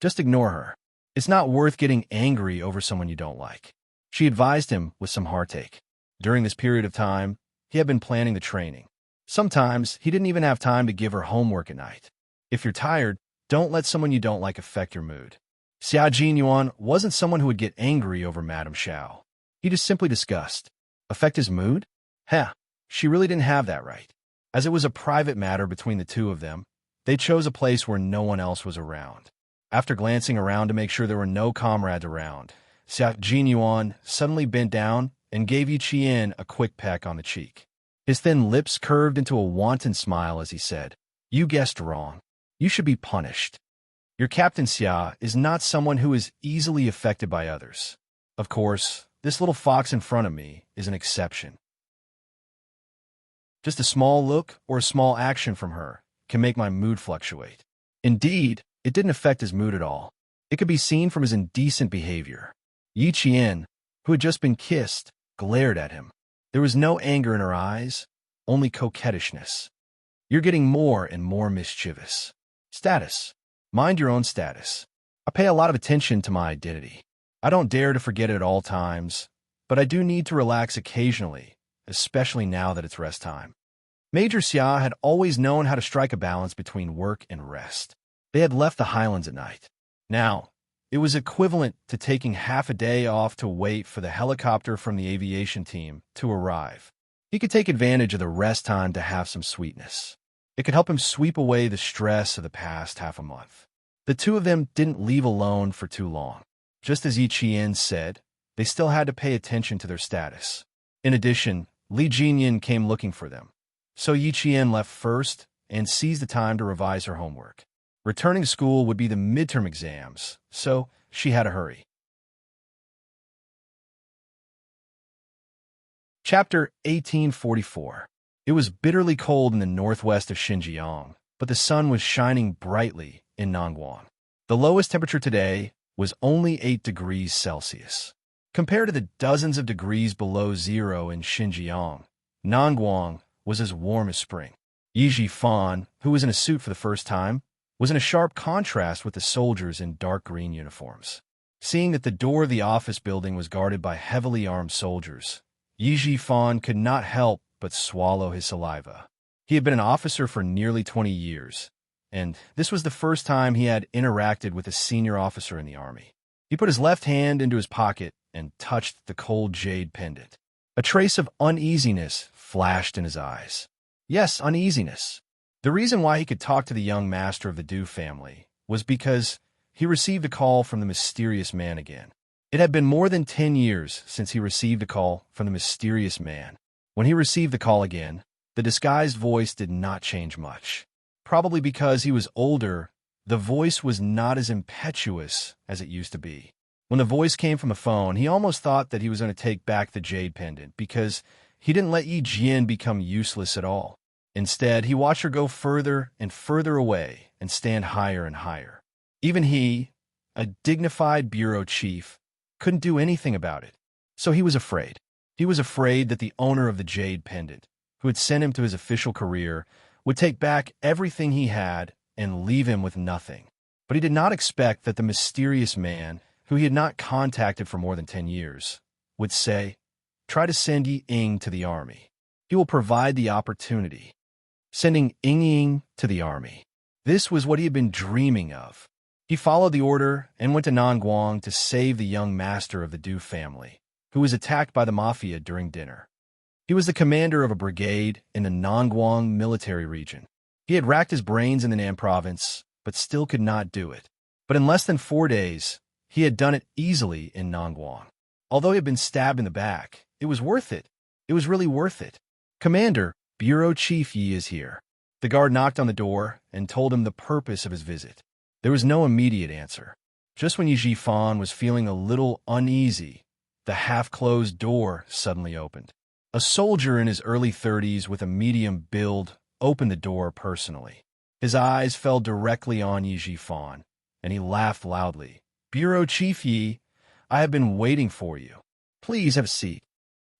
Just ignore her. It's not worth getting angry over someone you don't like. She advised him with some heartache. During this period of time, he had been planning the training. Sometimes he didn't even have time to give her homework at night. If you're tired, don't let someone you don't like affect your mood. Xia Jinyuan wasn't someone who would get angry over Madame Xiao. He just simply discussed. Affect his mood? Heh, she really didn't have that right. As it was a private matter between the two of them, they chose a place where no one else was around. After glancing around to make sure there were no comrades around, Xia Jinyuan suddenly bent down and gave Yi Qian a quick peck on the cheek. His thin lips curved into a wanton smile as he said, "You guessed wrong. You should be punished. Your Captain Xia is not someone who is easily affected by others. Of course, this little fox in front of me is an exception. Just a small look or a small action from her can make my mood fluctuate." Indeed, it didn't affect his mood at all. It could be seen from his indecent behavior. Yi Qian, who had just been kissed, glared at him. There was no anger in her eyes, only coquettishness. "You're getting more and more mischievous. Status. Mind your own status. I pay a lot of attention to my identity. I don't dare to forget it at all times, but I do need to relax occasionally, especially now that it's rest time." Major Xia had always known how to strike a balance between work and rest. They had left the highlands at night. Now, it was equivalent to taking half a day off to wait for the helicopter from the aviation team to arrive. He could take advantage of the rest time to have some sweetness. It could help him sweep away the stress of the past half a month. The two of them didn't leave alone for too long. Just as Yi Qian said, they still had to pay attention to their status. In addition, Li Jinyan came looking for them. So Yi Qian left first and seized the time to revise her homework. Returning to school would be the midterm exams, so she had to hurry. Chapter 1844. It was bitterly cold in the northwest of Xinjiang, but the sun was shining brightly in Nangguang. The lowest temperature today was only 8 degrees Celsius. Compared to the dozens of degrees below zero in Xinjiang, Nangguang was as warm as spring. Yi Jifan, who was in a suit for the first time, was in a sharp contrast with the soldiers in dark green uniforms. Seeing that the door of the office building was guarded by heavily armed soldiers, Yi Jifan could not help but swallow his saliva. He had been an officer for nearly 20 years, and this was the first time he had interacted with a senior officer in the army. He put his left hand into his pocket and touched the cold jade pendant. A trace of uneasiness flashed in his eyes. Yes, uneasiness. The reason why he could talk to the young master of the Du family was because he received a call from the mysterious man again. It had been more than 10 years since he received a call from the mysterious man. When he received the call again, the disguised voice did not change much. Probably because he was older, the voice was not as impetuous as it used to be. When the voice came from the phone, he almost thought that he was going to take back the jade pendant because he didn't let Yi Jian become useless at all. Instead, he watched her go further and further away and stand higher and higher. Even he, a dignified bureau chief, couldn't do anything about it. So he was afraid. He was afraid that the owner of the jade pendant, who had sent him to his official career, would take back everything he had and leave him with nothing. But he did not expect that the mysterious man, who he had not contacted for more than 10 years, would say, "Try to send Yi Ying to the army. He will provide the opportunity." Sending Ying to the army. This was what he had been dreaming of. He followed the order and went to Nanguang to save the young master of the Du family, who was attacked by the mafia during dinner. He was the commander of a brigade in the Nanguang military region. He had racked his brains in the Nan province, but still could not do it. But in less than 4 days, he had done it easily in Nanguang. Although he had been stabbed in the back, it was worth it. It was really worth it. "Commander, Bureau Chief Yi is here." The guard knocked on the door and told him the purpose of his visit. There was no immediate answer. Just when Yi Jifan was feeling a little uneasy, the half-closed door suddenly opened. A soldier in his early 30s with a medium build opened the door personally. His eyes fell directly on Yi Jifan, and he laughed loudly. "Bureau Chief Yi, I have been waiting for you. Please have a seat."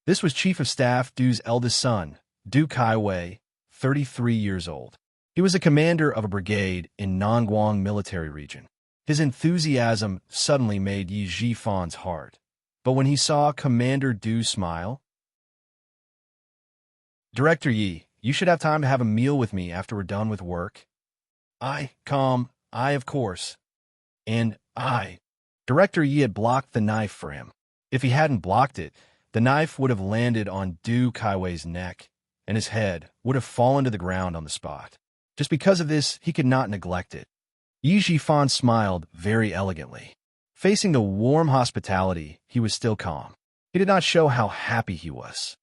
This was Chief of Staff Du's eldest son, Du Kaiwei, 33 years old. He was a commander of a brigade in Nanguang military region. His enthusiasm suddenly made Yi Jifan's heart. But when he saw Commander Du smile, "Director Yi, you should have time to have a meal with me after we're done with work." I, of course. And I. Director Yi had blocked the knife for him. If he hadn't blocked it, the knife would have landed on Du Kaiwei's neck, and his head would have fallen to the ground on the spot. Just because of this, he could not neglect it. Yi Jifan smiled very elegantly. Facing the warm hospitality, he was still calm. He did not show how happy he was.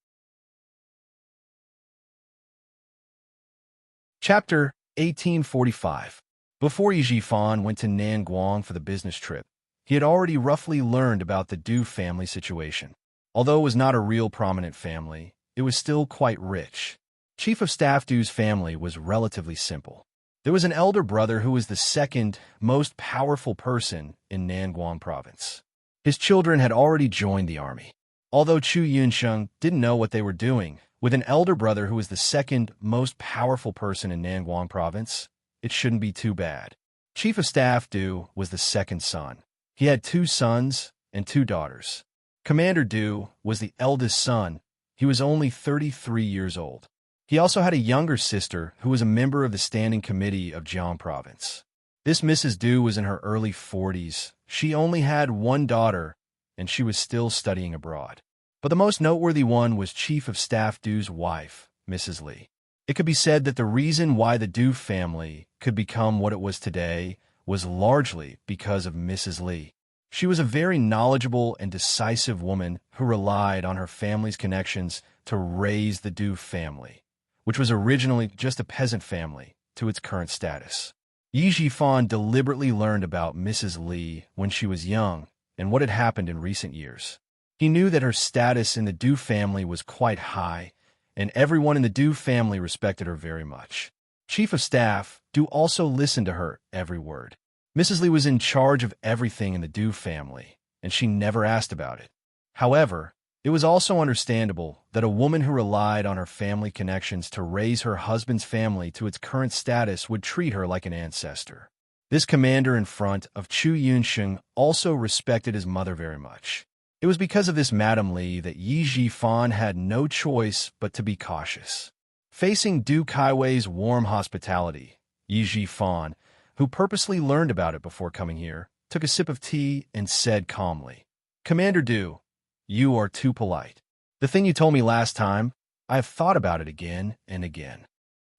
Chapter 1845. Before Yi Jifan went to Nanguang for the business trip, he had already roughly learned about the Du family situation. Although it was not a real prominent family, it was still quite rich. Chief of Staff Du's family was relatively simple. There was an elder brother who was the second most powerful person in Nanguang province. His children had already joined the army. Although Chu Yunsheng didn't know what they were doing, with an elder brother who was the second most powerful person in Nanguang province, it shouldn't be too bad. Chief of Staff Du was the second son. He had 2 sons and 2 daughters. Commander Du was the eldest son. He was only 33 years old. He also had a younger sister who was a member of the Standing Committee of Jiang Province. This Mrs. Du was in her early 40s. She only had 1 daughter, and she was still studying abroad. But the most noteworthy one was Chief of Staff Du's wife, Mrs. Li. It could be said that the reason why the Du family could become what it was today was largely because of Mrs. Li. She was a very knowledgeable and decisive woman who relied on her family's connections to raise the Du family, which was originally just a peasant family, to its current status. Yi Jifan deliberately learned about Mrs. Li when she was young and what had happened in recent years. He knew that her status in the Du family was quite high, and everyone in the Du family respected her very much. Chief of Staff Du also listened to her every word. Mrs. Li was in charge of everything in the Du family, and she never asked about it. However, it was also understandable that a woman who relied on her family connections to raise her husband's family to its current status would treat her like an ancestor. This commander in front of Chu Yunsheng also respected his mother very much. It was because of this Madame Li that Yi Jifan had no choice but to be cautious. Facing Du Kaiwei's warm hospitality, Yi Jifan, who purposely learned about it before coming here, took a sip of tea and said calmly, "Commander Du, you are too polite. The thing you told me last time, I have thought about it again and again.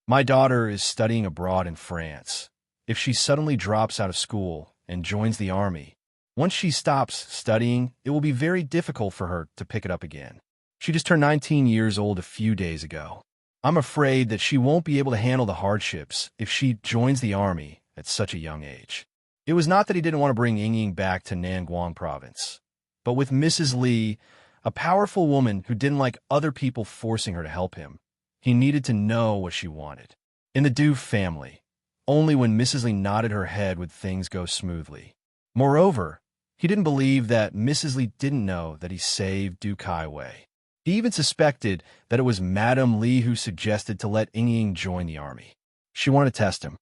My daughter is studying abroad in France. If she suddenly drops out of school and joins the army, once she stops studying, it will be very difficult for her to pick it up again. She just turned 19 years old a few days ago. I'm afraid that she won't be able to handle the hardships if she joins the army at such a young age. It was not that he didn't want to bring Ying back to Nanguang province, but with Mrs. Li, a powerful woman who didn't like other people forcing her to help him, he needed to know what she wanted. In the Du family, only when Mrs. Li nodded her head would things go smoothly. Moreover, he didn't believe that Mrs. Li didn't know that he saved Du Kaiwei. He even suspected that it was Madame Li who suggested to let Ying join the army. She wanted to test him.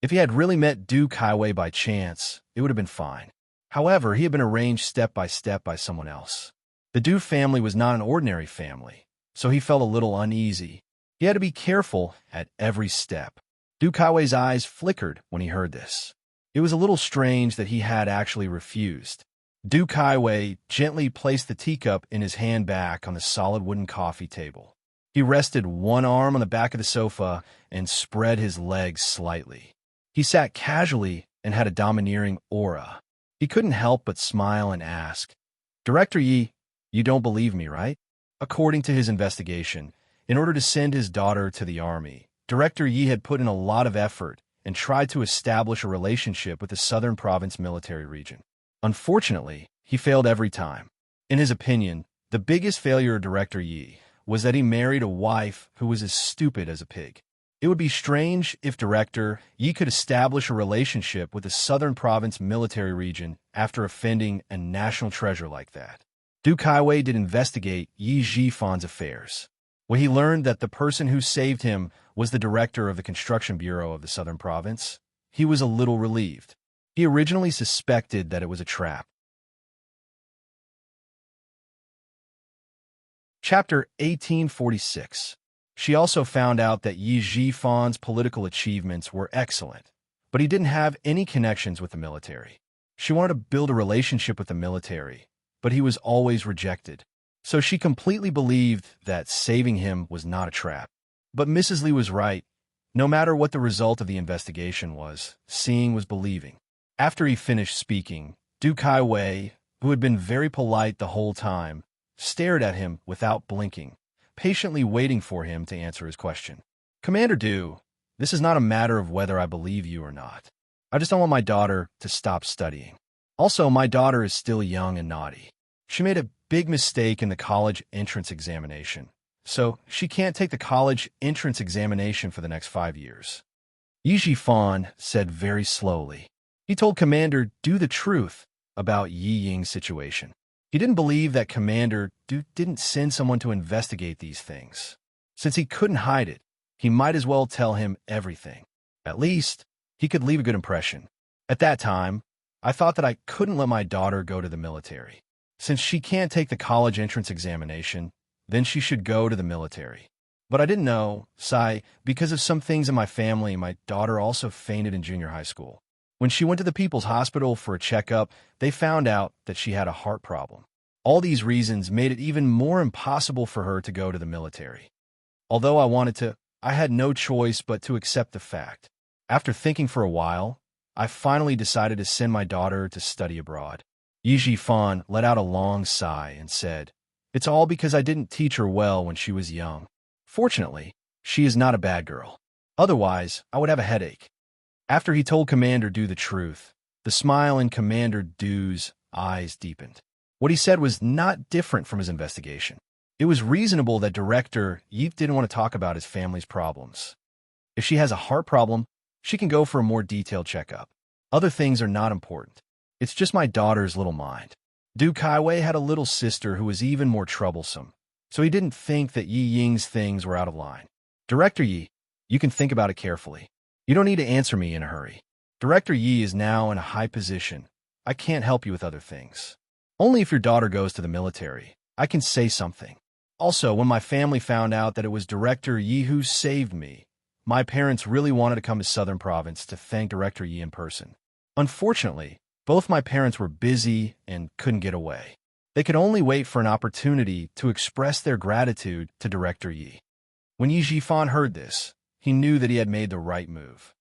If he had really met Du Kaiwei by chance, it would have been fine. However, he had been arranged step by someone else. The Du family was not an ordinary family, so he felt a little uneasy. He had to be careful at every step. Du Kaiwei's eyes flickered when he heard this. It was a little strange that he had actually refused. Du Kaiwei gently placed the teacup in his hand back on the solid wooden coffee table. He rested one arm on the back of the sofa and spread his legs slightly. He sat casually and had a domineering aura. He couldn't help but smile and ask, "Director Yi, you don't believe me, right?" According to his investigation, in order to send his daughter to the army, Director Yi had put in a lot of effort and tried to establish a relationship with the Southern Province military region. Unfortunately, he failed every time. In his opinion, the biggest failure of Director Yi was that he married a wife who was as stupid as a pig. It would be strange if Director Yi could establish a relationship with the Southern Province military region after offending a national treasure like that. Du Kaiwei did investigate Yi Jifan's affairs. When he learned that the person who saved him was the director of the construction bureau of the Southern Province, he was a little relieved. He originally suspected that it was a trap. Chapter 1846. She also found out that Yi Jifan's political achievements were excellent, but he didn't have any connections with the military. She wanted to build a relationship with the military, but he was always rejected. So she completely believed that saving him was not a trap. But Mrs. Li was right. No matter what the result of the investigation was, seeing was believing. After he finished speaking, Du Kaiwei, who had been very polite the whole time, stared at him without blinking, patiently waiting for him to answer his question. "Commander Du, this is not a matter of whether I believe you or not. I just don't want my daughter to stop studying. Also, my daughter is still young and naughty. She made a big mistake in the college entrance examination, so she can't take the college entrance examination for the next 5 years." Yi Jifan said very slowly. He told Commander Du the truth about Yi Ying's situation. He didn't believe that Commander Du didn't send someone to investigate these things. Since he couldn't hide it, he might as well tell him everything. At least, he could leave a good impression. At that time, I thought that I couldn't let my daughter go to the military. Since she can't take the college entrance examination, then she should go to the military. But I didn't know, because of some things in my family, my daughter also fainted in junior high school. When she went to the People's Hospital for a checkup, they found out that she had a heart problem. All these reasons made it even more impossible for her to go to the military. Although I wanted to, I had no choice but to accept the fact. After thinking for a while, I finally decided to send my daughter to study abroad. Yi Jifan let out a long sigh and said, "It's all because I didn't teach her well when she was young. Fortunately, she is not a bad girl. Otherwise, I would have a headache." After he told Commander Du the truth, the smile in Commander Du's eyes deepened. What he said was not different from his investigation. It was reasonable that Director Yi didn't want to talk about his family's problems. If she has a heart problem, she can go for a more detailed checkup. Other things are not important. It's just my daughter's little mind. Du Kaiwei had a little sister who was even more troublesome, so he didn't think that Yi Ying's things were out of line. "Director Yi, you can think about it carefully. You don't need to answer me in a hurry. Director Yi is now in a high position. I can't help you with other things. Only if your daughter goes to the military, I can say something. Also, when my family found out that it was Director Yi who saved me, my parents really wanted to come to Southern Province to thank Director Yi in person. Unfortunately, both my parents were busy and couldn't get away. They could only wait for an opportunity to express their gratitude to Director Yi." When Yi Jifan heard this, he knew that he had made the right move.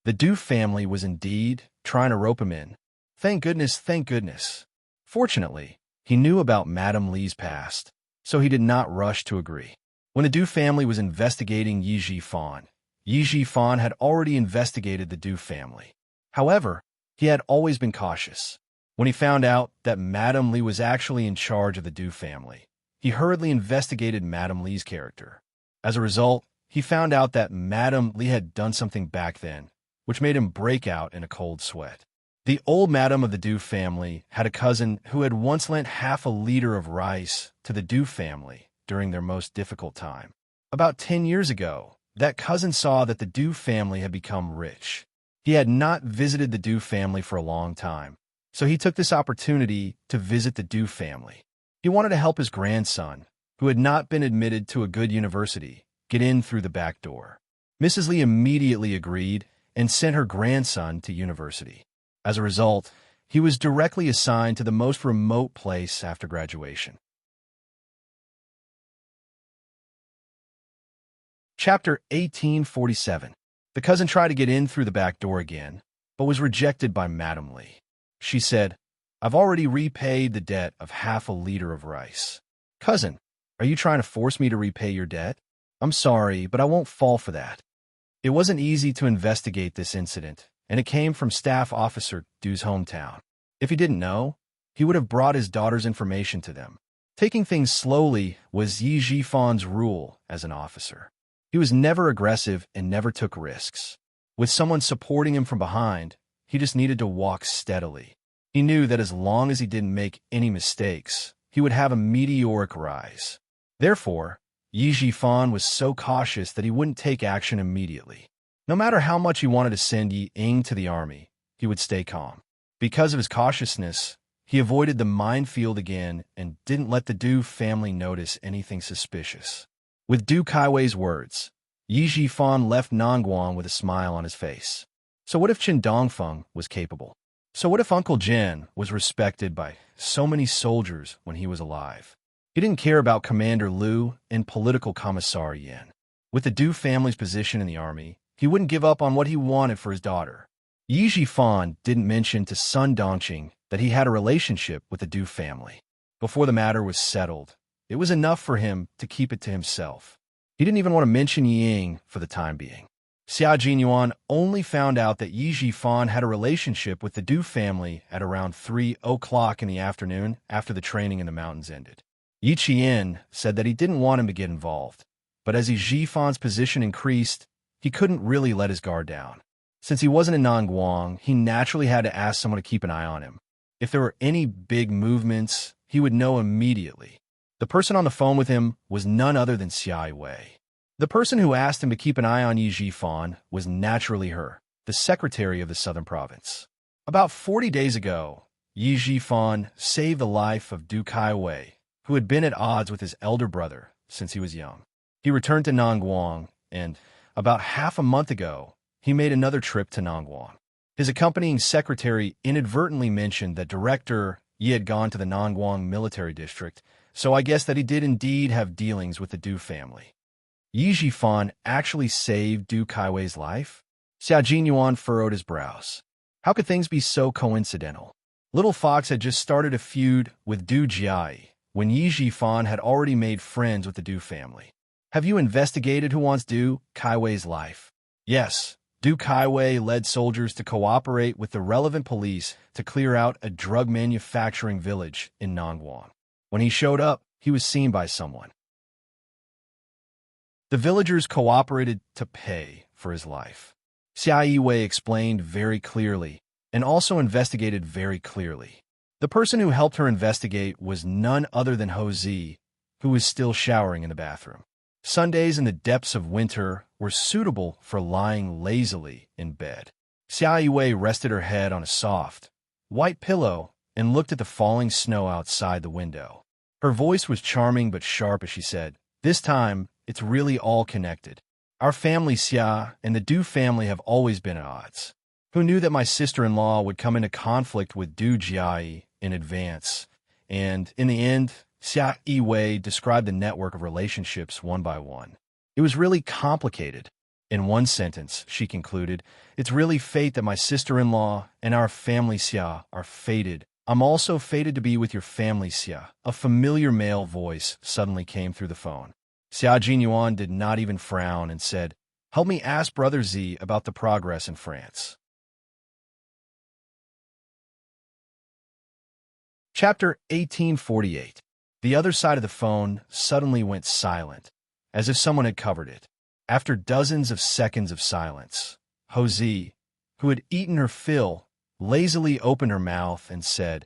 The Du family was indeed trying to rope him in. Thank goodness, thank goodness. Fortunately, he knew about Madame Li's past, so he did not rush to agree. When the Du family was investigating Yi Jifan had already investigated the Du family. However, he had always been cautious. When he found out that Madame Li was actually in charge of the Du family, he hurriedly investigated Madame Li's character. As a result, he found out that Madame Li had done something back then, which made him break out in a cold sweat. The old madam of the Du family had a cousin who had once lent half a liter of rice to the Du family during their most difficult time. About 10 years ago, that cousin saw that the Du family had become rich. He had not visited the Du family for a long time, so he took this opportunity to visit the Du family. He wanted to help his grandson, who had not been admitted to a good university, get in through the back door. Mrs. Li immediately agreed and sent her grandson to university. As a result, he was directly assigned to the most remote place after graduation. Chapter 1847. The cousin tried to get in through the back door again, but was rejected by Madame Li. She said, "I've already repaid the debt of half a liter of rice." "Cousin, are you trying to force me to repay your debt?" "I'm sorry, but I won't fall for that." It wasn't easy to investigate this incident, and it came from Staff Officer Du's hometown. If he didn't know, he would have brought his daughter's information to them. Taking things slowly was Yi Jifan's rule as an officer. He was never aggressive and never took risks. With someone supporting him from behind, he just needed to walk steadily. He knew that as long as he didn't make any mistakes, he would have a meteoric rise. Therefore, Yi Jifan was so cautious that he wouldn't take action immediately. No matter how much he wanted to send Yi Ying to the army, he would stay calm. Because of his cautiousness, he avoided the minefield again and didn't let the Du family notice anything suspicious. With Du Kaiwei's words, Yi Jifan left Nangguang with a smile on his face. So what if Qin Dongfeng was capable? So what if Uncle Jen was respected by so many soldiers when he was alive? He didn't care about Commander Liu and Political Commissar Yan. With the Du family's position in the army, he wouldn't give up on what he wanted for his daughter. Yi Jifan didn't mention to Sun Dongqing that he had a relationship with the Du family. Before the matter was settled, it was enough for him to keep it to himself. He didn't even want to mention Yi Ying for the time being. Xia Jinyuan only found out that Yi Jifan had a relationship with the Du family at around 3 o'clock in the afternoon after the training in the mountains ended. Yi Qian said that he didn't want him to get involved, but as Yi Jifan's position increased, he couldn't really let his guard down. Since he wasn't in Nangguang, he naturally had to ask someone to keep an eye on him. If there were any big movements, he would know immediately. The person on the phone with him was none other than Xia Wei. The person who asked him to keep an eye on Yi Jifan was naturally her, the secretary of the southern province. About 40 days ago, Yi Jifan saved the life of Du Kaiwei, who had been at odds with his elder brother since he was young. He returned to Nangguang, and about half a month ago, he made another trip to Nangguang. His accompanying secretary inadvertently mentioned that Director Yi had gone to the Nangguang military district, so I guess that he did indeed have dealings with the Du family. Yi Jifan actually saved Du Kaiwei's life? Xia Jinyuan furrowed his brows. How could things be so coincidental? Little Fox had just started a feud with Du Jiai when Yi Jifan had already made friends with the Du family. Have you investigated who wants Du Kaiwei's life? Yes, Du Kaiwei led soldiers to cooperate with the relevant police to clear out a drug manufacturing village in Nangguang. When he showed up, he was seen by someone. The villagers cooperated to pay for his life. Xia Yiwei explained very clearly and also investigated very clearly. The person who helped her investigate was none other than Ho Zi, who was still showering in the bathroom. Sundays in the depths of winter were suitable for lying lazily in bed. Xia Yiwei rested her head on a soft, white pillow and looked at the falling snow outside the window. Her voice was charming but sharp as she said, "This time, it's really all connected. Our family, Xia, and the Du family have always been at odds. Who knew that my sister-in-law would come into conflict with Du Jiai in advance?" And in the end, Xia Yiwei described the network of relationships one by one. It was really complicated. In one sentence, she concluded, "It's really fate that my sister-in-law and our family Xia are fated I'm also fated to be with your family, Xia. A familiar male voice suddenly came through the phone. Xia Jinyuan did not even frown and said, "Help me ask Brother Z about the progress in France." Chapter 1848. The other side of the phone suddenly went silent, as if someone had covered it. After dozens of seconds of silence, Hosea, who had eaten her fill, lazily opened her mouth and said,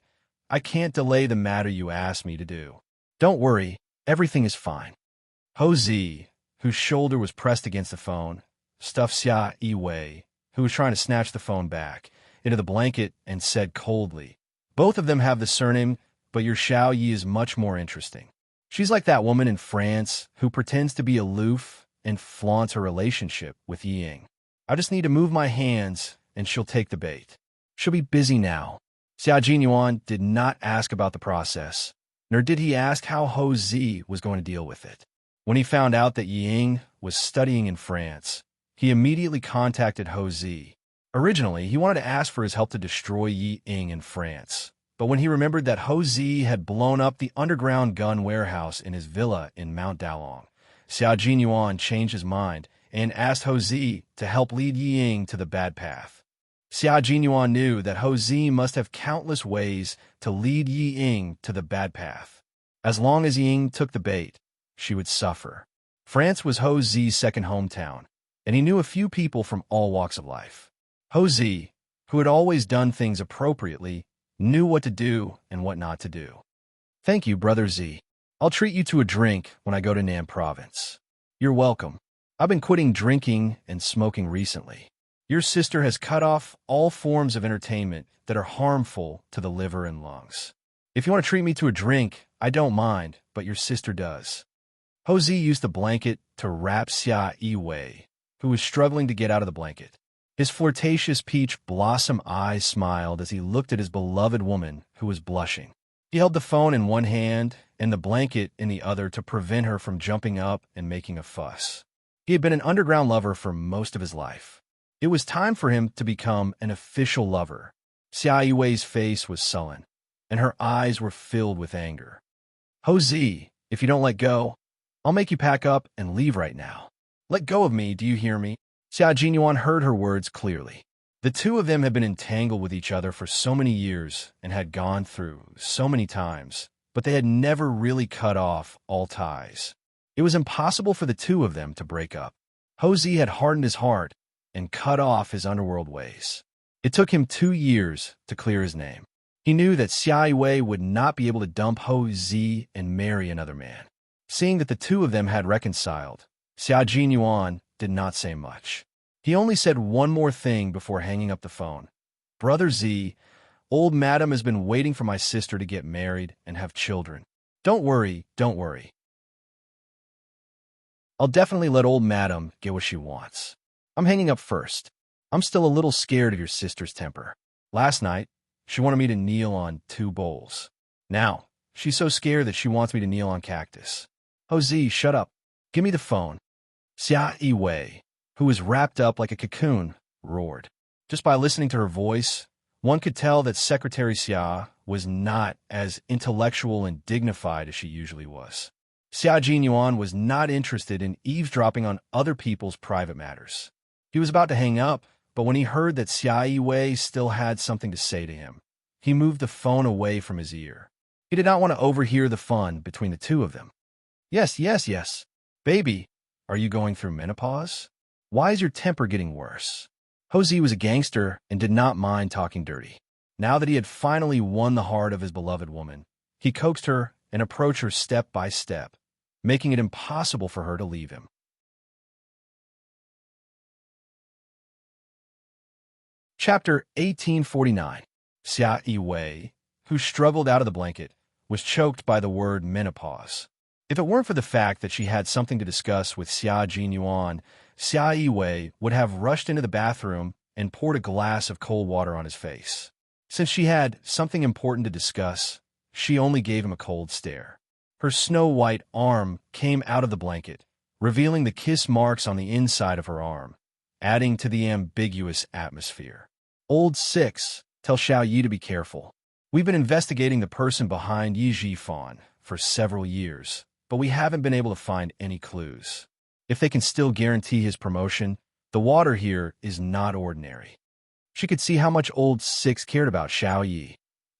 "I can't delay the matter you asked me to do. Don't worry, everything is fine." Hosea, whose shoulder was pressed against the phone, stuffed Xia Yiwei, who was trying to snatch the phone back, into the blanket and said coldly, "Both of them have the surname, but your Xiao Yi is much more interesting. She's like that woman in France who pretends to be aloof and flaunts her relationship with Ying. I just need to move my hands and she'll take the bait. She'll be busy now." Xia Jinyuan did not ask about the process, nor did he ask how Ho Zi was going to deal with it. When he found out that Ying was studying in France, he immediately contacted Ho Zi. Originally, he wanted to ask for his help to destroy Yi Ying in France, but when he remembered that Ho Zi had blown up the underground gun warehouse in his villa in Mount Dalong, Xia Jinyuan changed his mind and asked Ho Zi to help lead Yi Ying to the bad path. Xia Jinyuan knew that Ho Zi must have countless ways to lead Yi Ying to the bad path. As long as Yi Ying took the bait, she would suffer. France was Ho Zi's second hometown, and he knew a few people from all walks of life. Ho Zi, who had always done things appropriately, knew what to do and what not to do. "Thank you, Brother Z. I'll treat you to a drink when I go to Nan Province." "You're welcome. I've been quitting drinking and smoking recently. Your sister has cut off all forms of entertainment that are harmful to the liver and lungs. If you want to treat me to a drink, I don't mind, but your sister does." Ho Zi used the blanket to wrap Xia Yiwei, who was struggling to get out of the blanket. His flirtatious peach blossom eyes smiled as he looked at his beloved woman, who was blushing. He held the phone in one hand and the blanket in the other to prevent her from jumping up and making a fuss. He had been an underground lover for most of his life. It was time for him to become an official lover. Xia Yiwei's face was sullen, and her eyes were filled with anger. "Ho Zi, if you don't let go, I'll make you pack up and leave right now. Let go of me, do you hear me?" Xia Jinyuan heard her words clearly. The two of them had been entangled with each other for so many years and had gone through so many times, but they had never really cut off all ties. It was impossible for the two of them to break up. Ho Zi had hardened his heart and cut off his underworld ways. It took him 2 years to clear his name. He knew that Xia Yiwei would not be able to dump Ho Zi and marry another man. Seeing that the two of them had reconciled, Xia Jinyuan did not say much. He only said one more thing before hanging up the phone. "Brother Z, old madam has been waiting for my sister to get married and have children. Don't worry, don't worry. I'll definitely let old madam get what she wants. I'm hanging up first. I'm still a little scared of your sister's temper. Last night, she wanted me to kneel on 2 bowls. Now, she's so scared that she wants me to kneel on cactus. Oh, Z, shut up. Give me the phone." Xia Yiwei, who was wrapped up like a cocoon, roared. Just by listening to her voice, one could tell that Secretary Xia was not as intellectual and dignified as she usually was. Xia Jinyuan was not interested in eavesdropping on other people's private matters. He was about to hang up, but when he heard that Xia Yiwei still had something to say to him, he moved the phone away from his ear. He did not want to overhear the fun between the two of them. Yes. Baby, are you going through menopause? Why is your temper getting worse?" Hosea was a gangster and did not mind talking dirty. Now that he had finally won the heart of his beloved woman, he coaxed her and approached her step by step, making it impossible for her to leave him. Chapter 1849. Xia Yiwei, who struggled out of the blanket, was choked by the word menopause. If it weren't for the fact that she had something to discuss with Xia Jinyuan, Xia Yiwei would have rushed into the bathroom and poured a glass of cold water on his face. Since she had something important to discuss, she only gave him a cold stare. Her snow-white arm came out of the blanket, revealing the kiss marks on the inside of her arm, adding to the ambiguous atmosphere. "Old 6, tell Xiao Yi to be careful. We've been investigating the person behind Yi Jifan for several years, but we haven't been able to find any clues. If they can still guarantee his promotion, the water here is not ordinary. She could see how much Old Six cared about Xiao Yi,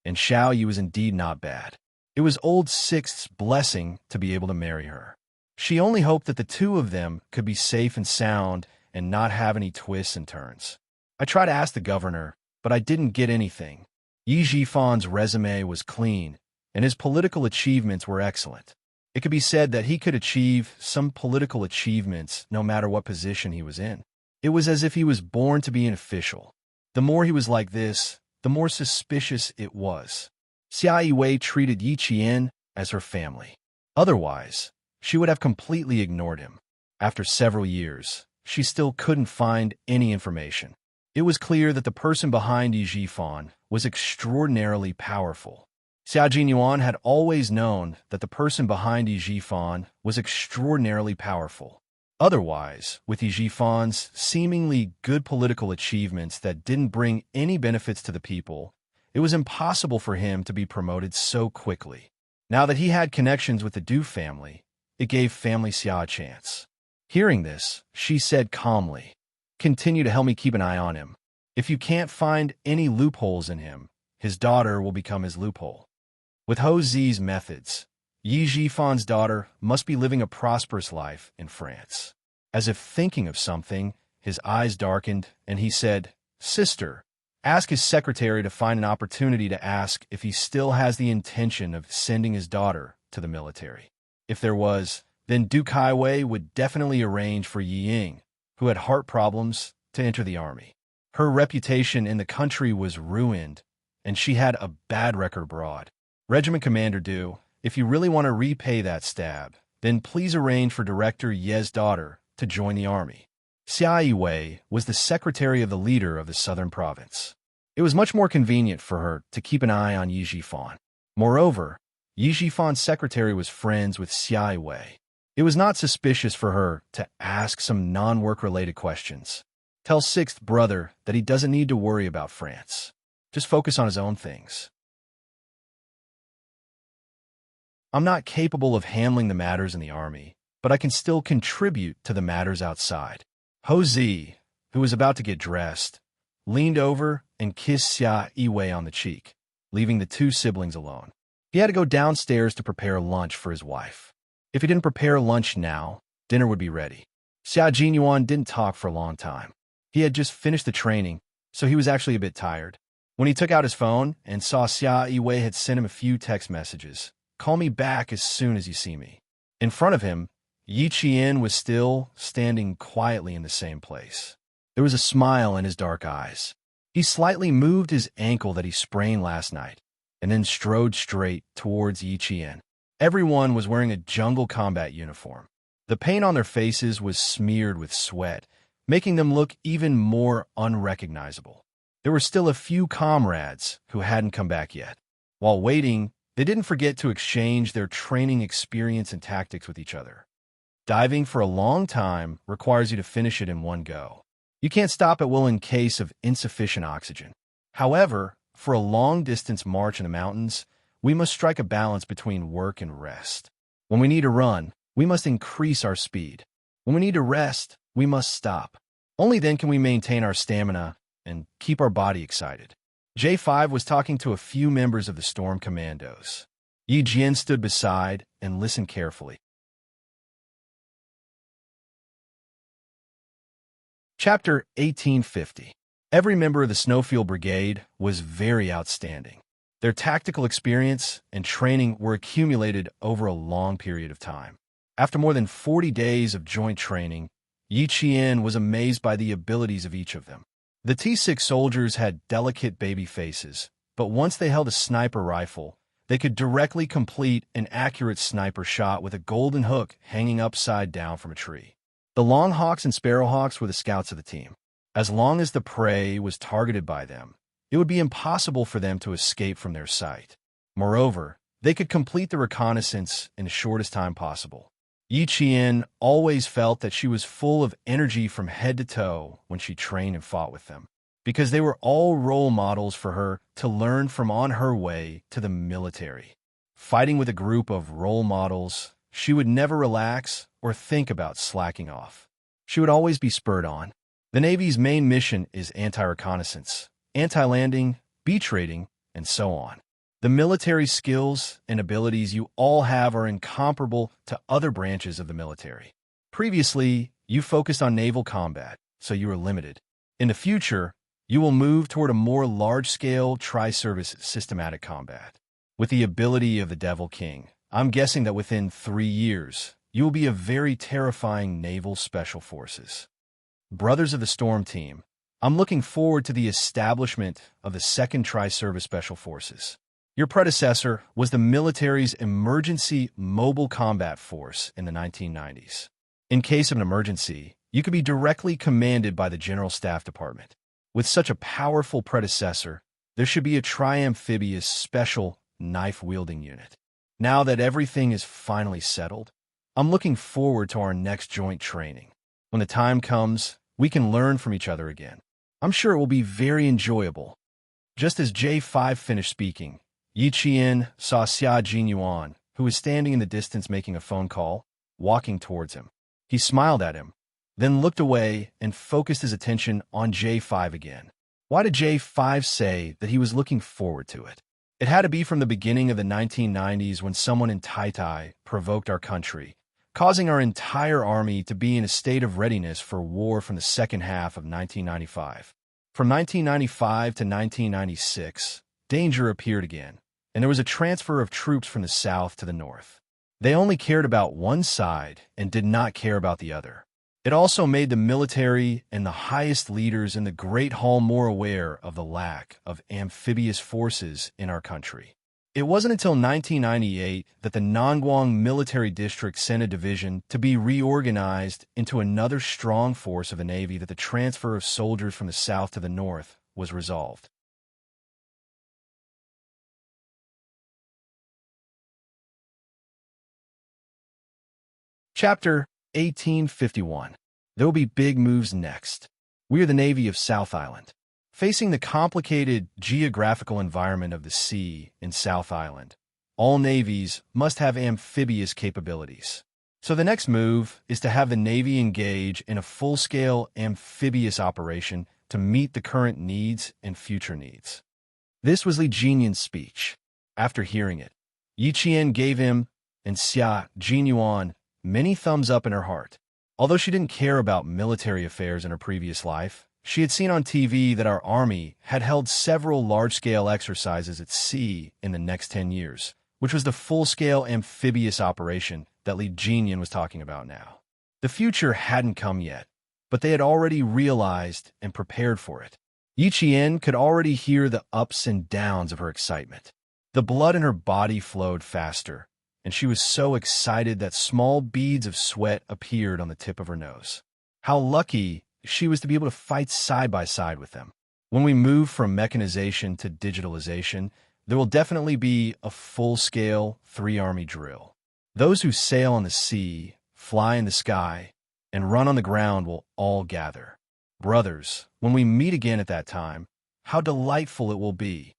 and Xiao Yi was indeed not bad. It was Old Six's blessing to be able to marry her. She only hoped that the two of them could be safe and sound and not have any twists and turns. I tried to ask the governor, but I didn't get anything. Yi Jifan's resume was clean, and his political achievements were excellent. It could be said that he could achieve some political achievements no matter what position he was in. It was as if he was born to be an official. The more he was like this, the more suspicious it was. Xia Yiwei treated Yi Qian as her family. Otherwise, she would have completely ignored him. After several years, she still couldn't find any information. It was clear that the person behind Yi Jifan was extraordinarily powerful. Xia Jinyuan had always known that the person behind Yi Jifan was extraordinarily powerful. Otherwise, with Yi Jifan's seemingly good political achievements that didn't bring any benefits to the people, it was impossible for him to be promoted so quickly. Now that he had connections with the Du family, it gave family Xia a chance. Hearing this, she said calmly, "Continue to help me keep an eye on him. If you can't find any loopholes in him, his daughter will become his loophole." With Ho Zi's methods, Yi Jifan's daughter must be living a prosperous life in France. As if thinking of something, his eyes darkened, and he said, "Sister, ask his secretary to find an opportunity to ask if he still has the intention of sending his daughter to the military. If there was, then Du Kaiwei would definitely arrange for Yi Ying, who had heart problems, to enter the army. Her reputation in the country was ruined, and she had a bad record abroad. Regiment Commander Du, if you really want to repay that stab, then please arrange for Director Ye's daughter to join the army." Xia Yiwei was the secretary of the leader of the southern province. It was much more convenient for her to keep an eye on Yi Jifan. Moreover, Yi Jifan's secretary was friends with Xia Yiwei. It was not suspicious for her to ask some non-work-related questions. Tell Sixth Brother that he doesn't need to worry about France. Just focus on his own things. I'm not capable of handling the matters in the army, but I can still contribute to the matters outside. Ho Zi, who was about to get dressed, leaned over and kissed Xia Yiwei on the cheek, leaving the two siblings alone. He had to go downstairs to prepare lunch for his wife. If he didn't prepare lunch now, dinner would be ready. Xia Jinyuan didn't talk for a long time. He had just finished the training, so he was actually a bit tired. When he took out his phone and saw Xia Yiwei had sent him a few text messages, "Call me back as soon as you see me." In front of him, Yi Qian was still standing quietly in the same place. There was a smile in his dark eyes. He slightly moved his ankle that he sprained last night, and then strode straight towards Yi Qian. Everyone was wearing a jungle combat uniform. The paint on their faces was smeared with sweat, making them look even more unrecognizable. There were still a few comrades who hadn't come back yet. While waiting, they didn't forget to exchange their training experience and tactics with each other. Diving for a long time requires you to finish it in one go. You can't stop at will in case of insufficient oxygen. However, for a long-distance march in the mountains, we must strike a balance between work and rest. When we need to run, we must increase our speed. When we need to rest, we must stop. Only then can we maintain our stamina and keep our body excited. J5 was talking to a few members of the Storm Commandos. Yi Jian stood beside and listened carefully. Chapter 1850. Every member of the Snowfield Brigade was very outstanding. Their tactical experience and training were accumulated over a long period of time. After more than 40 days of joint training, Yi Qian was amazed by the abilities of each of them. The T6 soldiers had delicate baby faces, but once they held a sniper rifle, they could directly complete an accurate sniper shot with a golden hook hanging upside down from a tree. The Longhawks and Sparrowhawks were the scouts of the team. As long as the prey was targeted by them, it would be impossible for them to escape from their sight. Moreover, they could complete the reconnaissance in the shortest time possible. Yi Qian always felt that she was full of energy from head to toe when she trained and fought with them. because they were all role models for her to learn from on her way to the military. Fighting with a group of role models, she would never relax or think about slacking off. She would always be spurred on. The Navy's main mission is anti-reconnaissance, anti-landing, beach raiding, and so on. The military skills and abilities you all have are incomparable to other branches of the military. Previously, you focused on naval combat, so you were limited. In the future, you will move toward a more large-scale tri-service systematic combat. With the ability of the Devil King, I'm guessing that within 3 years, you will be a very terrifying naval special forces. Brothers of the Storm Team, I'm looking forward to the establishment of the 2nd Tri-Service Special Forces. Your predecessor was the military's Emergency Mobile Combat Force in the 1990s. In case of an emergency, you could be directly commanded by the General Staff Department. With such a powerful predecessor, there should be a tri-amphibious special knife-wielding unit. Now that everything is finally settled, I'm looking forward to our next joint training. When the time comes, we can learn from each other again. I'm sure it will be very enjoyable. Just as J5 finished speaking, Yi Qian saw Xia Jinyuan, who was standing in the distance making a phone call, walking towards him. He smiled at him, then looked away and focused his attention on J5 again. Why did J5 say that he was looking forward to it? It had to be from the beginning of the 1990s when someone in Tai provoked our country, causing our entire army to be in a state of readiness for war from the second half of 1995. From 1995 to 1996, danger appeared again, and there was a transfer of troops from the south to the north. They only cared about one side and did not care about the other. It also made the military and the highest leaders in the Great Hall more aware of the lack of amphibious forces in our country. It wasn't until 1998 that the Nangguang Military District sent a division to be reorganized into another strong force of the Navy that the transfer of soldiers from the south to the north was resolved. Chapter 1851. There will be big moves next. We are the Navy of South Island. Facing the complicated geographical environment of the sea in South Island, all navies must have amphibious capabilities. So the next move is to have the Navy engage in a full-scale amphibious operation to meet the current needs and future needs. This was Li Jinyan's speech. After hearing it, Yi Qian gave him and Xia Jinyuan many thumbs up in her heart. Although she didn't care about military affairs in her previous life, she had seen on TV that our army had held several large-scale exercises at sea in the next 10 years, which was the full-scale amphibious operation that Li Jinyan was talking about now. The future hadn't come yet, but they had already realized and prepared for it. Yi Qian could already hear the ups and downs of her excitement. The blood in her body flowed faster, and she was so excited that small beads of sweat appeared on the tip of her nose. How lucky she was to be able to fight side by side with them. When we move from mechanization to digitalization, there will definitely be a full-scale three-army drill. Those who sail on the sea, fly in the sky, and run on the ground will all gather. Brothers, when we meet again at that time, how delightful it will be.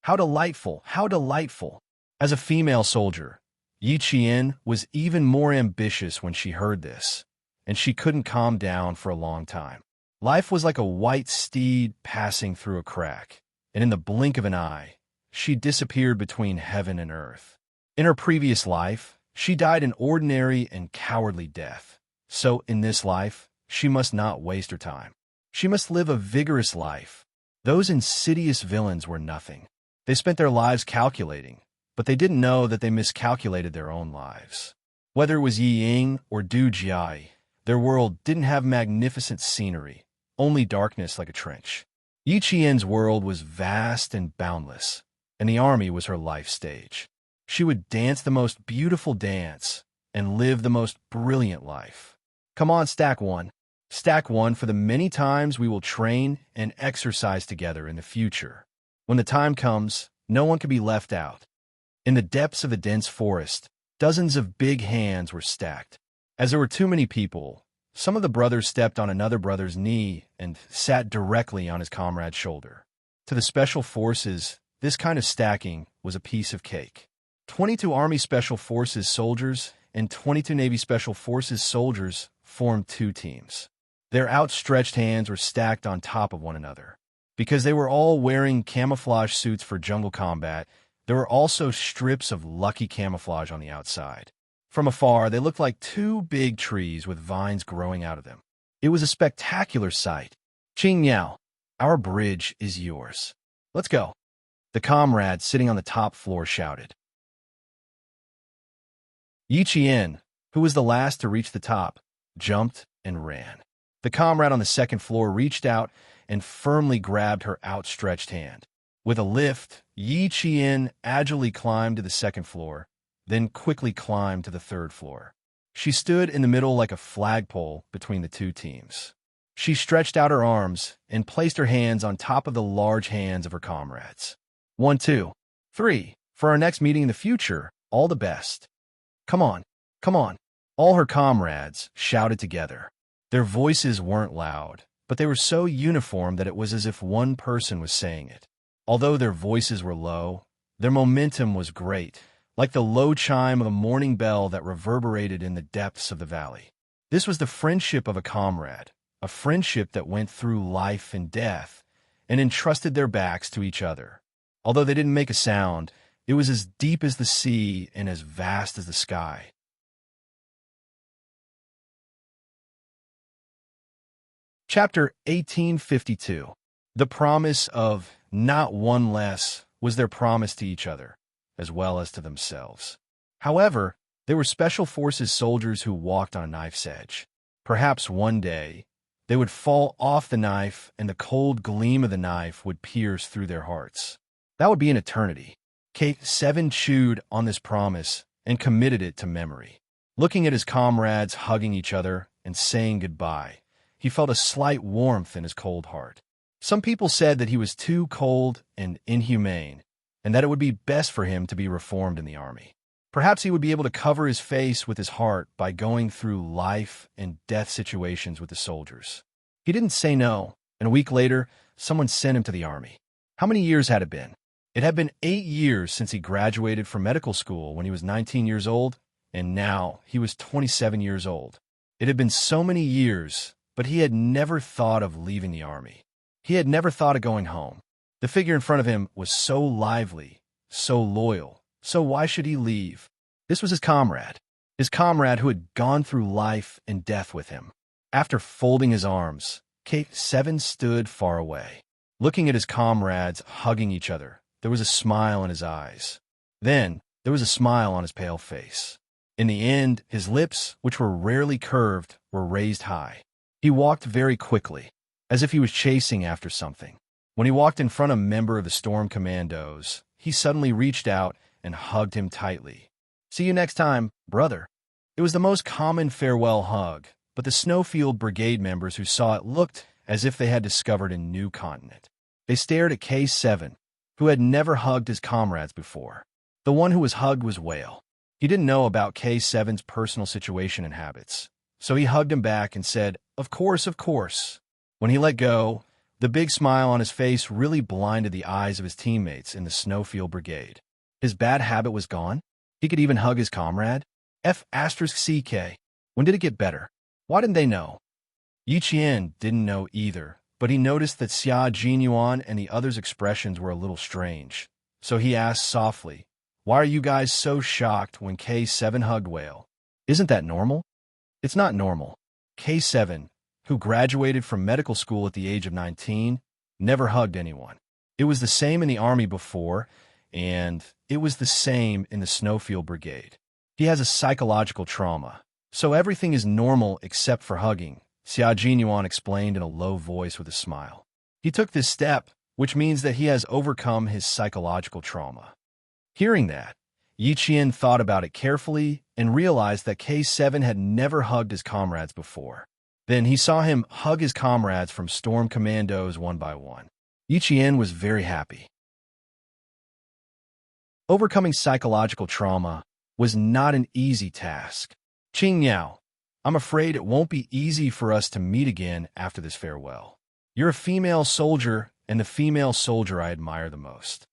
How delightful, how delightful. As a female soldier, Yi Qian was even more ambitious when she heard this, and she couldn't calm down for a long time. Life was like a white steed passing through a crack, and in the blink of an eye, she disappeared between heaven and earth. In her previous life, she died an ordinary and cowardly death. So in this life, she must not waste her time. She must live a vigorous life. Those insidious villains were nothing. They spent their lives calculating, but they didn't know that they miscalculated their own lives. Whether it was Yi Ying or Du Jiai, their world didn't have magnificent scenery, only darkness like a trench. Yi Qian's world was vast and boundless, and the army was her life stage. She would dance the most beautiful dance and live the most brilliant life. Come on, Stack 1. Stack 1 for the many times we will train and exercise together in the future. When the time comes, no one can be left out. In the depths of a dense forest, dozens of big hands were stacked. As there were too many people, Some of the brothers stepped on another brother's knee and sat directly on his comrade's shoulder. To the Special Forces, this kind of stacking was a piece of cake. 22 Army Special Forces soldiers and 22 Navy Special Forces soldiers formed two teams. Their outstretched hands were stacked on top of one another. Because they were all wearing camouflage suits for jungle combat, there were also strips of lucky camouflage on the outside. From afar, they looked like two big trees with vines growing out of them. It was a spectacular sight. Qing Yao, our bridge is yours. Let's go. The comrade sitting on the top floor shouted. Yi Qian, who was the last to reach the top, jumped and ran. The comrade on the second floor reached out and firmly grabbed her outstretched hand. With a lift, Yi Qian agilely climbed to the second floor, then quickly climbed to the third floor. She stood in the middle like a flagpole between the two teams. She stretched out her arms and placed her hands on top of the large hands of her comrades. 1, 2, 3. For our next meeting in the future, all the best. Come on, come on. All her comrades shouted together. Their voices weren't loud, but they were so uniform that it was as if one person was saying it. Although their voices were low, their momentum was great, like the low chime of a morning bell that reverberated in the depths of the valley. This was the friendship of a comrade, a friendship that went through life and death and entrusted their backs to each other. Although they didn't make a sound, it was as deep as the sea and as vast as the sky. Chapter 1852. The promise of not one less was their promise to each other, as well as to themselves. However, they were Special Forces soldiers who walked on a knife's edge. Perhaps one day, they would fall off the knife and the cold gleam of the knife would pierce through their hearts. That would be an eternity. K7 chewed on this promise and committed it to memory. Looking at his comrades hugging each other and saying goodbye, he felt a slight warmth in his cold heart. Some people said that he was too cold and inhumane, and that it would be best for him to be reformed in the army. Perhaps he would be able to cover his face with his heart by going through life and death situations with the soldiers. He didn't say no, and a week later, someone sent him to the army. How many years had it been? It had been 8 years since he graduated from medical school when he was 19 years old, and now he was 27 years old. It had been so many years, but he had never thought of leaving the army. He had never thought of going home. The figure in front of him was so lively, so loyal, so why should he leave? This was his comrade who had gone through life and death with him. After folding his arms, K7 stood far away. Looking at his comrades hugging each other, there was a smile in his eyes. Then, there was a smile on his pale face. In the end, his lips, which were rarely curved, were raised high. He walked very quickly, as if he was chasing after something. When he walked in front of a member of the Storm Commandos, he suddenly reached out and hugged him tightly. See you next time, brother. It was the most common farewell hug, but the Snowfield Brigade members who saw it looked as if they had discovered a new continent. They stared at K7, who had never hugged his comrades before. The one who was hugged was Whale. He didn't know about K7's personal situation and habits, so he hugged him back and said, "Of course, of course." When he let go, the big smile on his face really blinded the eyes of his teammates in the Snowfield Brigade. His bad habit was gone. He could even hug his comrade. F***CK. When did it get better? Why didn't they know? Yi Qian didn't know either, but he noticed that Xia Jinyuan and the others' expressions were a little strange. So he asked softly, "Why are you guys so shocked when K7 hugged Whale? Isn't that normal?" It's not normal. K7, who graduated from medical school at the age of 19, never hugged anyone. It was the same in the army before, and it was the same in the Snowfield Brigade. He has a psychological trauma, so everything is normal except for hugging, Xia Jinyuan explained in a low voice with a smile. He took this step, which means that he has overcome his psychological trauma. Hearing that, Yi Qian thought about it carefully and realized that K7 had never hugged his comrades before. Then he saw him hug his comrades from Storm Commandos one by one. Yi Qian was very happy. Overcoming psychological trauma was not an easy task. Qing Yao, I'm afraid it won't be easy for us to meet again after this farewell. You're a female soldier, and the female soldier I admire the most."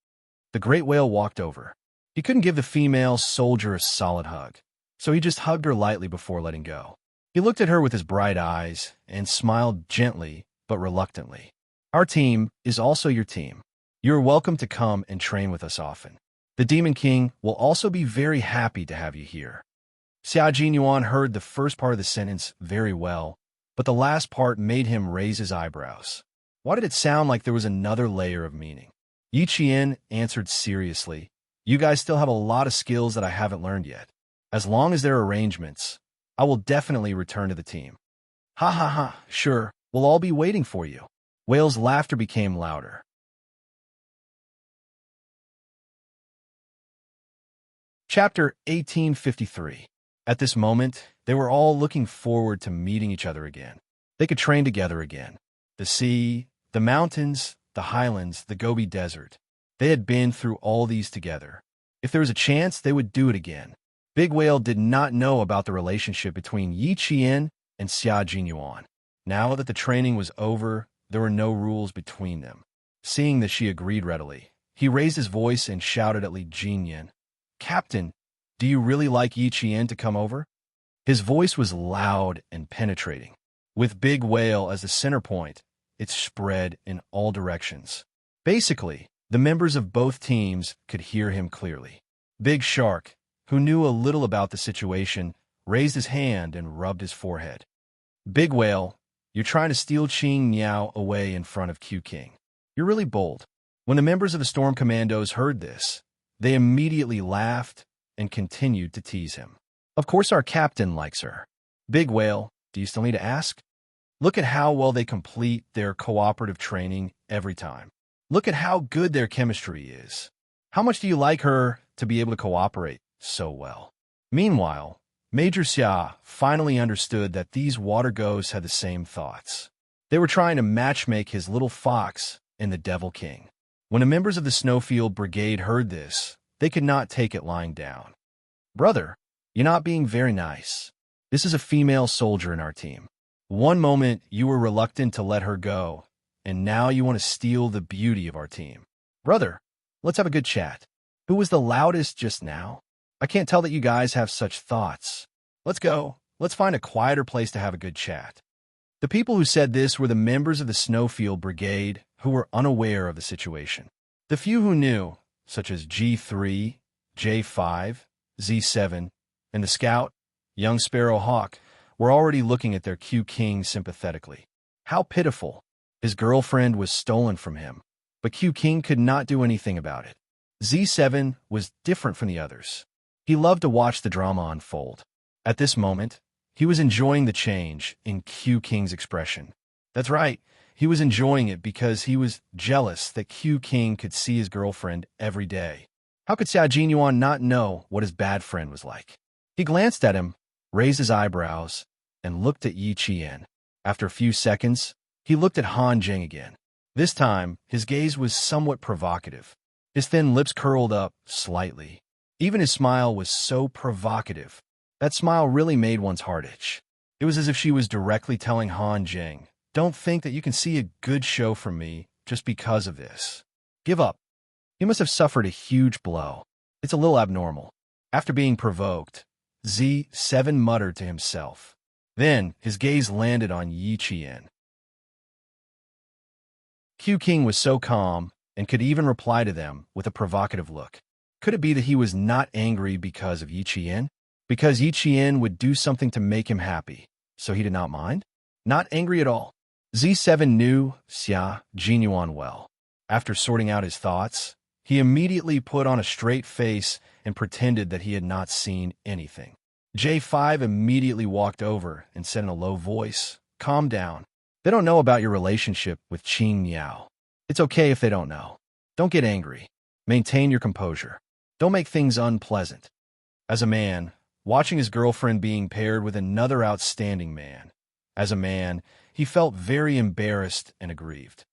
The great whale walked over. He couldn't give the female soldier a solid hug, so he just hugged her lightly before letting go. He looked at her with his bright eyes and smiled gently but reluctantly. "Our team is also your team. You're welcome to come and train with us often. The Demon King will also be very happy to have you here." Xia Jinyuan heard the first part of the sentence very well, but the last part made him raise his eyebrows. Why did it sound like there was another layer of meaning? Yi Qian answered seriously, "You guys still have a lot of skills that I haven't learned yet. As long as there are arrangements, I will definitely return to the team." "Ha ha ha, sure, we'll all be waiting for you." Whale's laughter became louder. Chapter 1853. At this moment, they were all looking forward to meeting each other again. They could train together again. The sea, the mountains, the highlands, the Gobi Desert. They had been through all these together. If there was a chance, they would do it again. Big Whale did not know about the relationship between Yi Qian and Xia Jinyuan. Now that the training was over, there were no rules between them. Seeing that she agreed readily, he raised his voice and shouted at Li Jinyan, "Captain, do you really like Yi Qian to come over?" His voice was loud and penetrating. With Big Whale as the center point, it spread in all directions. Basically, the members of both teams could hear him clearly. Big Shark, who knew a little about the situation, raised his hand and rubbed his forehead. "Big Whale, you're trying to steal Qing Niao away in front of Q King. You're really bold." When the members of the Storm Commandos heard this, they immediately laughed and continued to tease him. "Of course our captain likes her. Big Whale, do you still need to ask? Look at how well they complete their cooperative training every time. Look at how good their chemistry is. How much do you like her to be able to cooperate so well?" Meanwhile, Major Xia finally understood that these water ghosts had the same thoughts. They were trying to matchmake his little fox and the Devil King. When the members of the Snowfield Brigade heard this, they could not take it lying down. "Brother, you're not being very nice. This is a female soldier in our team. One moment you were reluctant to let her go, and now you want to steal the beauty of our team. Brother, let's have a good chat. Who was the loudest just now? I can't tell that you guys have such thoughts. Let's go. Let's find a quieter place to have a good chat." The people who said this were the members of the Snowfield Brigade who were unaware of the situation. The few who knew, such as G3, J5, Z7, and the Scout, young Sparrow Hawk, were already looking at their Q King sympathetically. How pitiful. His girlfriend was stolen from him, but Q King could not do anything about it. Z7 was different from the others. He loved to watch the drama unfold. At this moment, he was enjoying the change in Q King's expression. That's right, he was enjoying it because he was jealous that Q King could see his girlfriend every day. How could Xia Jinyuan not know what his bad friend was like? He glanced at him, raised his eyebrows, and looked at Yi Qian. After a few seconds, he looked at Han Jing again. This time, his gaze was somewhat provocative. His thin lips curled up slightly. Even his smile was so provocative. That smile really made one's heart itch. It was as if she was directly telling Han Jing, "Don't think that you can see a good show from me just because of this. Give up." He must have suffered a huge blow. It's a little abnormal. After being provoked, Z7 muttered to himself. Then his gaze landed on Yi Qian. Q King was so calm and could even reply to them with a provocative look. Could it be that he was not angry because of Yi Qian? Because Yi Qian would do something to make him happy, so he did not mind? Not angry at all. Z7 knew Xia Jinyuan well. After sorting out his thoughts, he immediately put on a straight face and pretended that he had not seen anything. J5 immediately walked over and said in a low voice, "Calm down. They don't know about your relationship with Qing Niao. It's okay if they don't know. Don't get angry. Maintain your composure. Don't make things unpleasant." As a man, watching his girlfriend being paired with another outstanding man, as a man, he felt very embarrassed and aggrieved.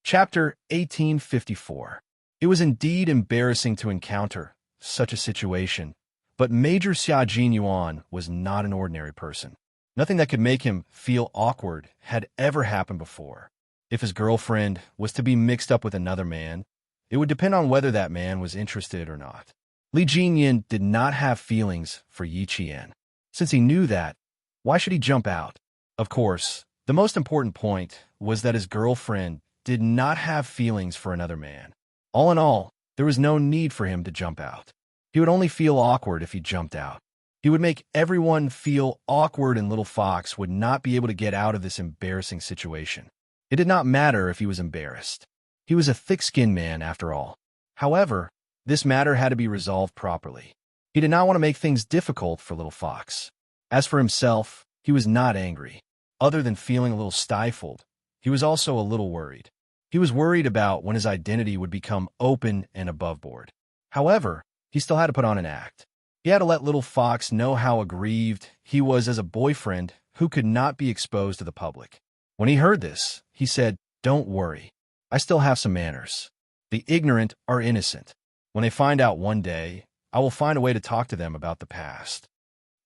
Chapter 1854. It was indeed embarrassing to encounter such a situation, but Major Xia Jinyuan was not an ordinary person. Nothing that could make him feel awkward had ever happened before. If his girlfriend was to be mixed up with another man, it would depend on whether that man was interested or not. Li Jinyan did not have feelings for Yi Qian. Since he knew that, why should he jump out? Of course, the most important point was that his girlfriend did not have feelings for another man. All in all, there was no need for him to jump out. He would only feel awkward if he jumped out. He would make everyone feel awkward, and Little Fox would not be able to get out of this embarrassing situation. It did not matter if he was embarrassed. He was a thick-skinned man, after all. However, this matter had to be resolved properly. He did not want to make things difficult for Little Fox. As for himself, he was not angry. Other than feeling a little stifled, he was also a little worried. He was worried about when his identity would become open and above board. However, he still had to put on an act. He had to let Little Fox know how aggrieved he was as a boyfriend who could not be exposed to the public. When he heard this, he said, "Don't worry. I still have some manners. The ignorant are innocent. When they find out one day, I will find a way to talk to them about the past.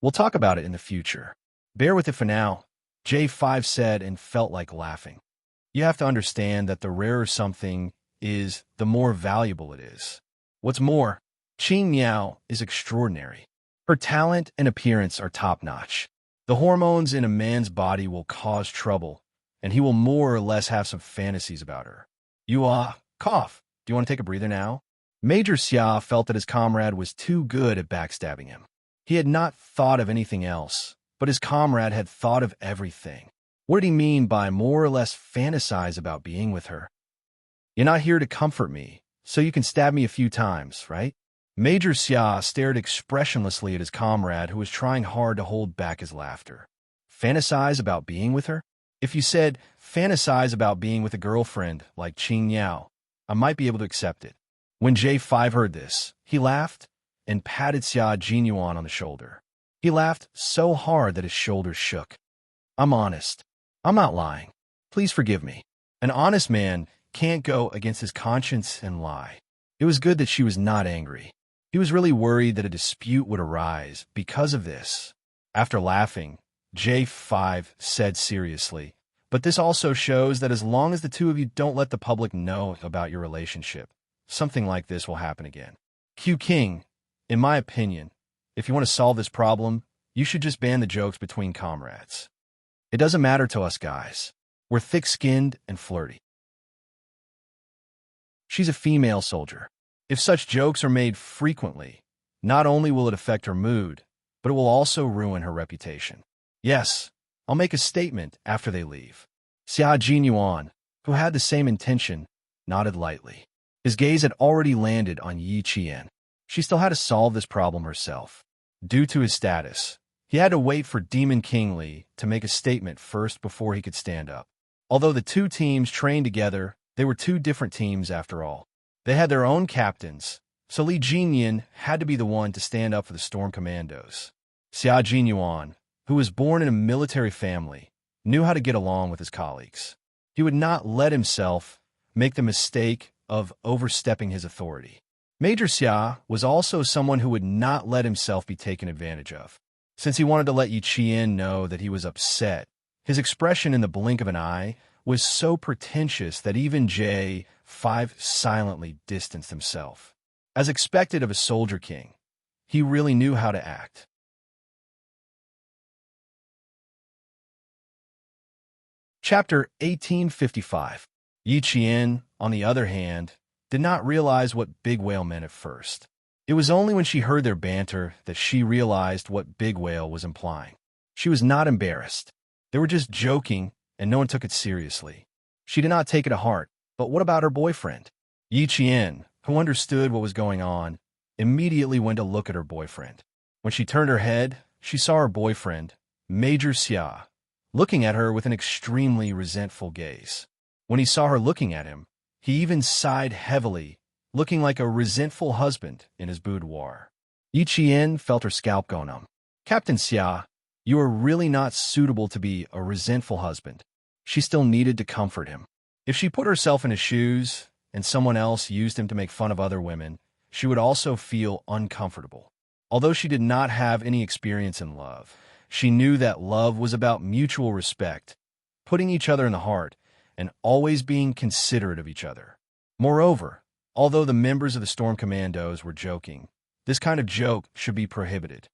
We'll talk about it in the future. Bear with it for now," J5 said, and felt like laughing. You have to understand that the rarer something is, the more valuable it is. What's more, Qing Miao is extraordinary. Her talent and appearance are top-notch. The hormones in a man's body will cause trouble, and he will more or less have some fantasies about her. Cough. Do you want to take a breather now? Major Xia felt that his comrade was too good at backstabbing him. He had not thought of anything else, but his comrade had thought of everything. What did he mean by more or less fantasize about being with her? You're not here to comfort me, so you can stab me a few times, right? Major Xia stared expressionlessly at his comrade, who was trying hard to hold back his laughter. Fantasize about being with her? If you said, fantasize about being with a girlfriend like Qing Yao, I might be able to accept it. When J5 heard this, he laughed and patted Xia Jinyuan on the shoulder. He laughed so hard that his shoulders shook. I'm honest. I'm not lying. Please forgive me. An honest man can't go against his conscience and lie. It was good that she was not angry. He was really worried that a dispute would arise because of this. After laughing, J5 said seriously, but this also shows that as long as the two of you don't let the public know about your relationship, something like this will happen again. Q King, in my opinion, if you want to solve this problem, you should just ban the jokes between comrades. It doesn't matter to us guys. We're thick-skinned and flirty. She's a female soldier. If such jokes are made frequently, not only will it affect her mood, but it will also ruin her reputation. Yes, I'll make a statement after they leave. Xia Jinyuan, who had the same intention, nodded lightly. His gaze had already landed on Yi Qian. She still had to solve this problem herself. Due to his status, he had to wait for Demon King Li to make a statement first before he could stand up. Although the two teams trained together, they were two different teams after all. They had their own captains, so Li Jinyan had to be the one to stand up for the Storm Commandos. Xia Jinyuan, who was born in a military family, knew how to get along with his colleagues. He would not let himself make the mistake of overstepping his authority. Major Xia was also someone who would not let himself be taken advantage of. Since he wanted to let Yi Qian know that he was upset, his expression in the blink of an eye was so pretentious that even J5 silently distanced himself. As expected of a soldier king, he really knew how to act. Chapter 1855. Yi Qian, on the other hand, did not realize what big whale meant at first. It was only when she heard their banter that she realized what big whale was implying. She was not embarrassed. They were just joking, and no one took it seriously. She did not take it to heart, but what about her boyfriend? Yi Qian, who understood what was going on, immediately went to look at her boyfriend. When she turned her head, she saw her boyfriend, Major Xia, looking at her with an extremely resentful gaze. When he saw her looking at him, he even sighed heavily, looking like a resentful husband in his boudoir. Yi Qian felt her scalp go numb. Captain Xia, you are really not suitable to be a resentful husband. She still needed to comfort him. If she put herself in his shoes, and someone else used him to make fun of other women, she would also feel uncomfortable. Although she did not have any experience in love, she knew that love was about mutual respect, putting each other in the heart, and always being considerate of each other. Moreover, although the members of the Storm Commandos were joking, this kind of joke should be prohibited.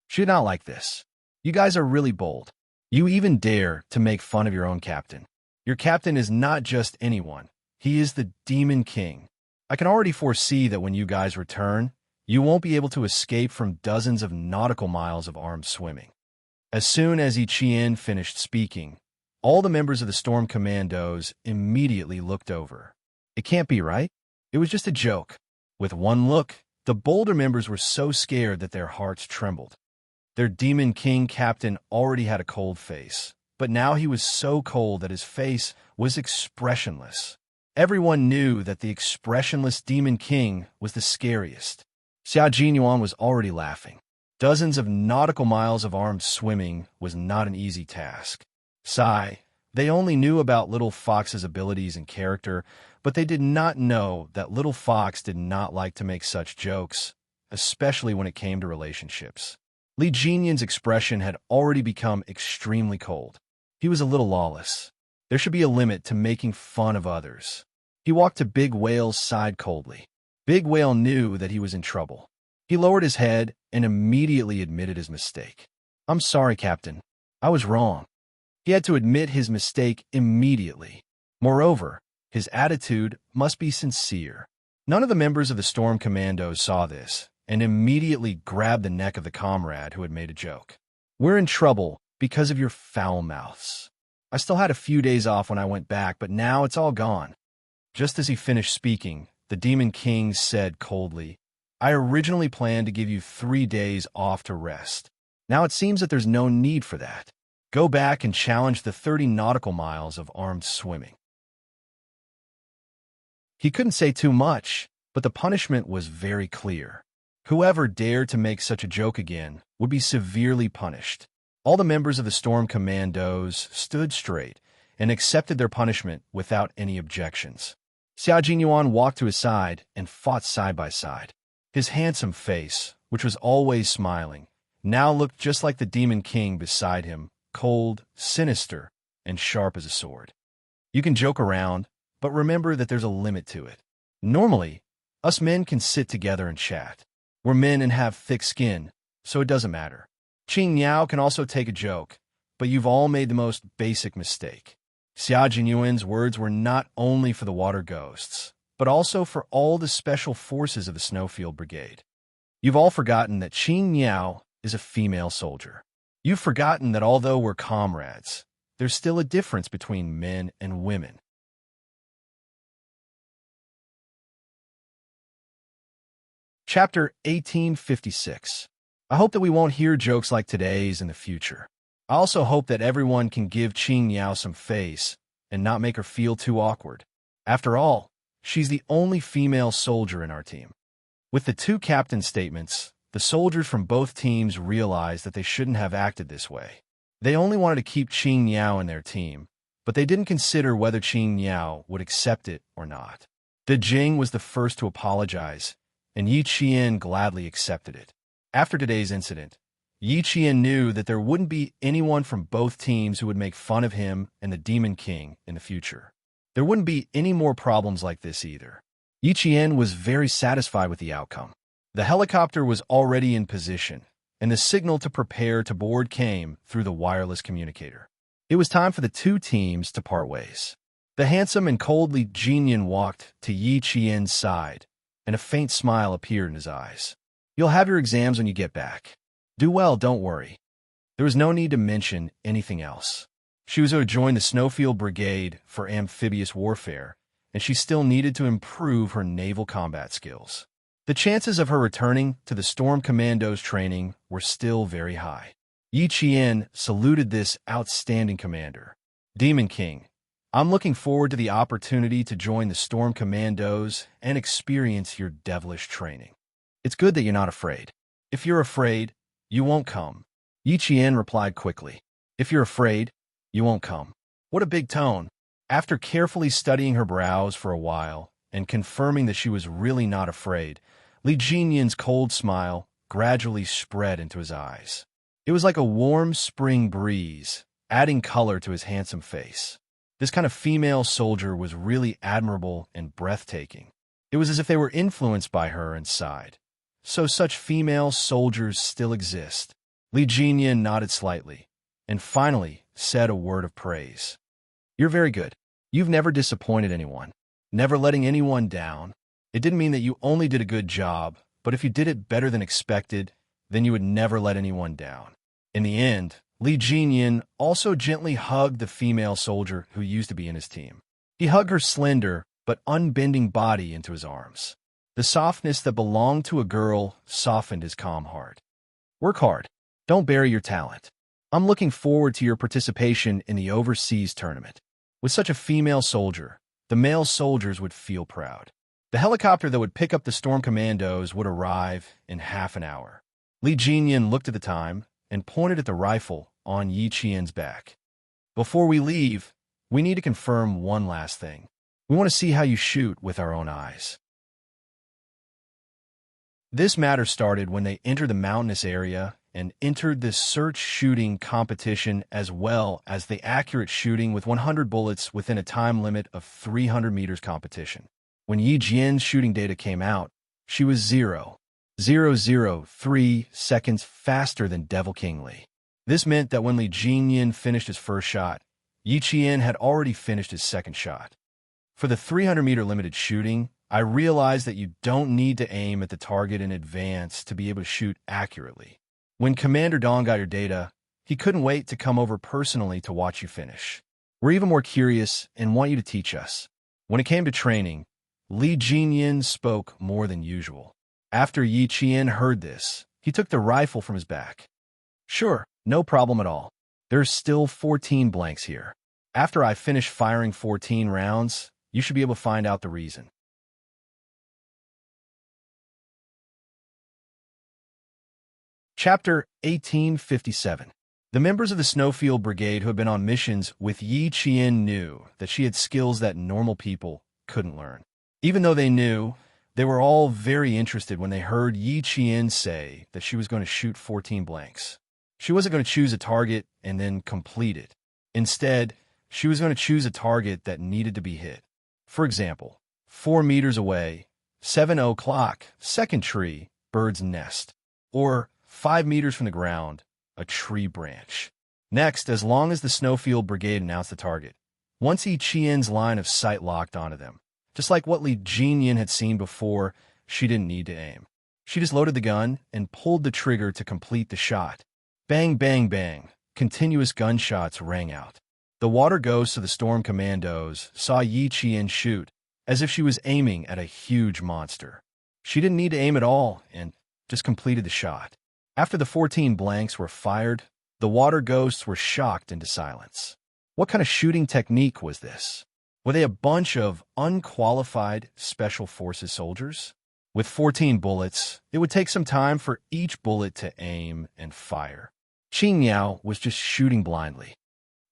She did not like this. You guys are really bold. You even dare to make fun of your own captain. Your captain is not just anyone. He is the Demon King. I can already foresee that when you guys return, you won't be able to escape from dozens of nautical miles of armed swimming. As soon as Yi Qian finished speaking, all the members of the Storm Commandos immediately looked over. It can't be right. It was just a joke. With one look, the bolder members were so scared that their hearts trembled. Their Demon King captain already had a cold face, but now he was so cold that his face was expressionless. Everyone knew that the expressionless Demon King was the scariest. Xiao Jinyuan was already laughing. Dozens of nautical miles of armed swimming was not an easy task. Sigh, they only knew about Little Fox's abilities and character, but they did not know that Little Fox did not like to make such jokes, especially when it came to relationships. Li Jinyan's expression had already become extremely cold. He was a little lawless. There should be a limit to making fun of others. He walked to Big Whale's side coldly. Big Whale knew that he was in trouble. He lowered his head and immediately admitted his mistake. I'm sorry, Captain. I was wrong. He had to admit his mistake immediately. Moreover, his attitude must be sincere. None of the members of the Storm Commandos saw this and immediately grabbed the neck of the comrade who had made a joke. We're in trouble because of your foul mouths. I still had a few days off when I went back, but now it's all gone. Just as he finished speaking, the Demon King said coldly, I originally planned to give you 3 days off to rest. Now it seems that there's no need for that. Go back and challenge the 30 nautical miles of armed swimming. He couldn't say too much, but the punishment was very clear. Whoever dared to make such a joke again would be severely punished. All the members of the Storm Commandos stood straight and accepted their punishment without any objections. Xiao Jinyuan walked to his side and fought side by side. His handsome face, which was always smiling, now looked just like the Demon King beside him, cold, sinister, and sharp as a sword. You can joke around, but remember that there's a limit to it. Normally, us men can sit together and chat. We're men and have thick skin, so it doesn't matter. Qing Niao can also take a joke, but you've all made the most basic mistake. Xiao Jinyuan's words were not only for the water ghosts, but also for all the special forces of the Snowfield Brigade. You've all forgotten that Qing Niao is a female soldier. You've forgotten that although we're comrades, there's still a difference between men and women. Chapter 1856. I hope that we won't hear jokes like today's in the future. I also hope that everyone can give Qing Niao some face and not make her feel too awkward. After all, she's the only female soldier in our team. With the 2 captain statements, the soldiers from both teams realized that they shouldn't have acted this way. They only wanted to keep Qing Niao in their team, but they didn't consider whether Qing Niao would accept it or not. De Jing was the first to apologize, and Yi Qian gladly accepted it. After today's incident, Yi Qian knew that there wouldn't be anyone from both teams who would make fun of him and the Demon King in the future. There wouldn't be any more problems like this either. Yi Qian was very satisfied with the outcome. The helicopter was already in position, and the signal to prepare to board came through the wireless communicator. It was time for the 2 teams to part ways. The handsome and coldly Jinyan walked to Yi Qian's side, and a faint smile appeared in his eyes. You'll have your exams when you get back. Do well, don't worry. There was no need to mention anything else. She was to join the Snowfield Brigade for amphibious warfare, and she still needed to improve her naval combat skills. The chances of her returning to the Storm Commandos training were still very high. Yi Qian saluted this outstanding commander. Demon King, I'm looking forward to the opportunity to join the Storm Commandos and experience your devilish training. It's good that you're not afraid. If you're afraid, you won't come. Yi Qian replied quickly. If you're afraid, you won't come. What a big tone. After carefully studying her brows for a while and confirming that she was really not afraid, Li Jinyan's cold smile gradually spread into his eyes. It was like a warm spring breeze, adding color to his handsome face. This kind of female soldier was really admirable and breathtaking. It was as if they were influenced by her and sighed. So such female soldiers still exist. Li Jinyan nodded slightly, and finally said a word of praise. You're very good. You've never disappointed anyone, never letting anyone down. It didn't mean that you only did a good job, but if you did it better than expected, then you would never let anyone down. In the end, Li Jinyan also gently hugged the female soldier who used to be in his team. He hugged her slender but unbending body into his arms. The softness that belonged to a girl softened his calm heart. Work hard. Don't bury your talent. I'm looking forward to your participation in the overseas tournament. With such a female soldier, the male soldiers would feel proud. The helicopter that would pick up the storm commandos would arrive in half an hour. Li Jinyan looked at the time and pointed at the rifle on Yi Qian's back. Before we leave, we need to confirm one last thing. We want to see how you shoot with our own eyes. This matter started when they entered the mountainous area and entered the search shooting competition as well as the accurate shooting with 100 bullets within a time limit of 300 meters competition. When Yi Jian's shooting data came out, she was 0.003 seconds faster than Devil King Li. This meant that when Li Jinyan finished his first shot, Yi Qian had already finished his second shot. For the 300-meter limited shooting, I realized that you don't need to aim at the target in advance to be able to shoot accurately. When Commander Dong got your data, he couldn't wait to come over personally to watch you finish. We're even more curious and want you to teach us. When it came to training, Li Jinyan spoke more than usual. After Yi Qian heard this, he took the rifle from his back. Sure, no problem at all. There's still 14 blanks here. After I finish firing 14 rounds, you should be able to find out the reason. Chapter 1857. The members of the Snowfield Brigade who had been on missions with Yi Qian knew that she had skills that normal people couldn't learn. Even though they knew, they were all very interested when they heard Yi Qian say that she was going to shoot 14 blanks. She wasn't going to choose a target and then complete it. Instead, she was going to choose a target that needed to be hit. For example, 4 meters away, 7 o'clock, second tree, bird's nest. Or 5 meters from the ground, a tree branch. Next, as long as the Snowfield Brigade announced the target, once Yi Qian's line of sight locked onto them, just like what Li Jinyan had seen before, she didn't need to aim. She just loaded the gun and pulled the trigger to complete the shot. Bang, bang, bang. Continuous gunshots rang out. The water ghosts of the storm commandos saw Yi Qian shoot as if she was aiming at a huge monster. She didn't need to aim at all and just completed the shot. After the 14 blanks were fired, the water ghosts were shocked into silence. What kind of shooting technique was this? Were they a bunch of unqualified Special Forces soldiers? With 14 bullets, it would take some time for each bullet to aim and fire. Qing Yao was just shooting blindly.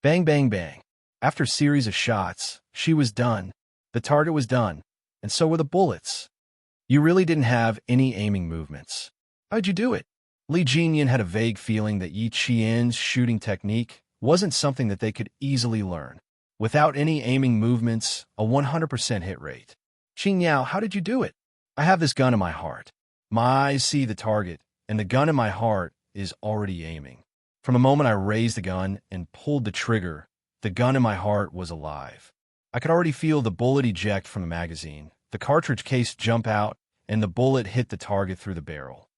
Bang, bang, bang. After a series of shots, she was done. The target was done, and so were the bullets. You really didn't have any aiming movements. How'd you do it? Li Jinyan had a vague feeling that Yi Qian's shooting technique wasn't something that they could easily learn. Without any aiming movements, a 100% hit rate. Qing Yao, how did you do it? I have this gun in my heart. My eyes see the target, and the gun in my heart is already aiming. From the moment I raised the gun and pulled the trigger, the gun in my heart was alive. I could already feel the bullet eject from the magazine, the cartridge case jump out, and the bullet hit the target through the barrel.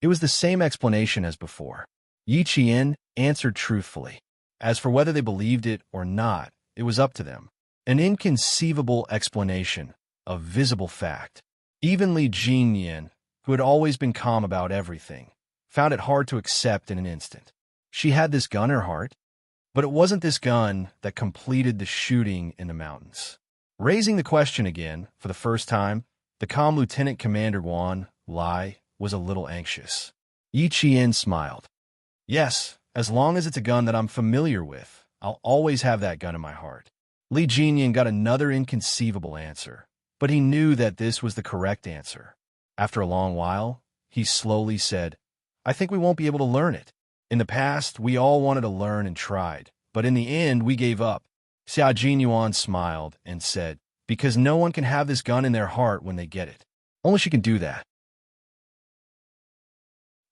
It was the same explanation as before. Yi Qian answered truthfully. As for whether they believed it or not, it was up to them. An inconceivable explanation, a visible fact. Even Li Jinyan, who had always been calm about everything, found it hard to accept in an instant. She had this gun in her heart, but it wasn't this gun that completed the shooting in the mountains. Raising the question again, for the first time, the calm Lieutenant Commander Guan Lai was a little anxious. Yi Qian smiled. Yes, as long as it's a gun that I'm familiar with, I'll always have that gun in my heart. Li Jinyan got another inconceivable answer. but he knew that this was the correct answer. After a long while, he slowly said, "I think we won't be able to learn it. In the past, we all wanted to learn and tried, but in the end, we gave up." Xia Jinyuan smiled and said, "Because no one can have this gun in their heart when they get it. Only she can do that."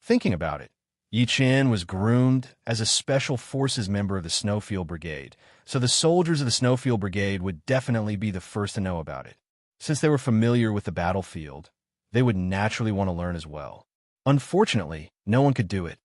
Thinking about it, Yi Qian was groomed as a Special Forces member of the Snowfield Brigade, so the soldiers of the Snowfield Brigade would definitely be the first to know about it. Since they were familiar with the battlefield, they would naturally want to learn as well. Unfortunately, no one could do it.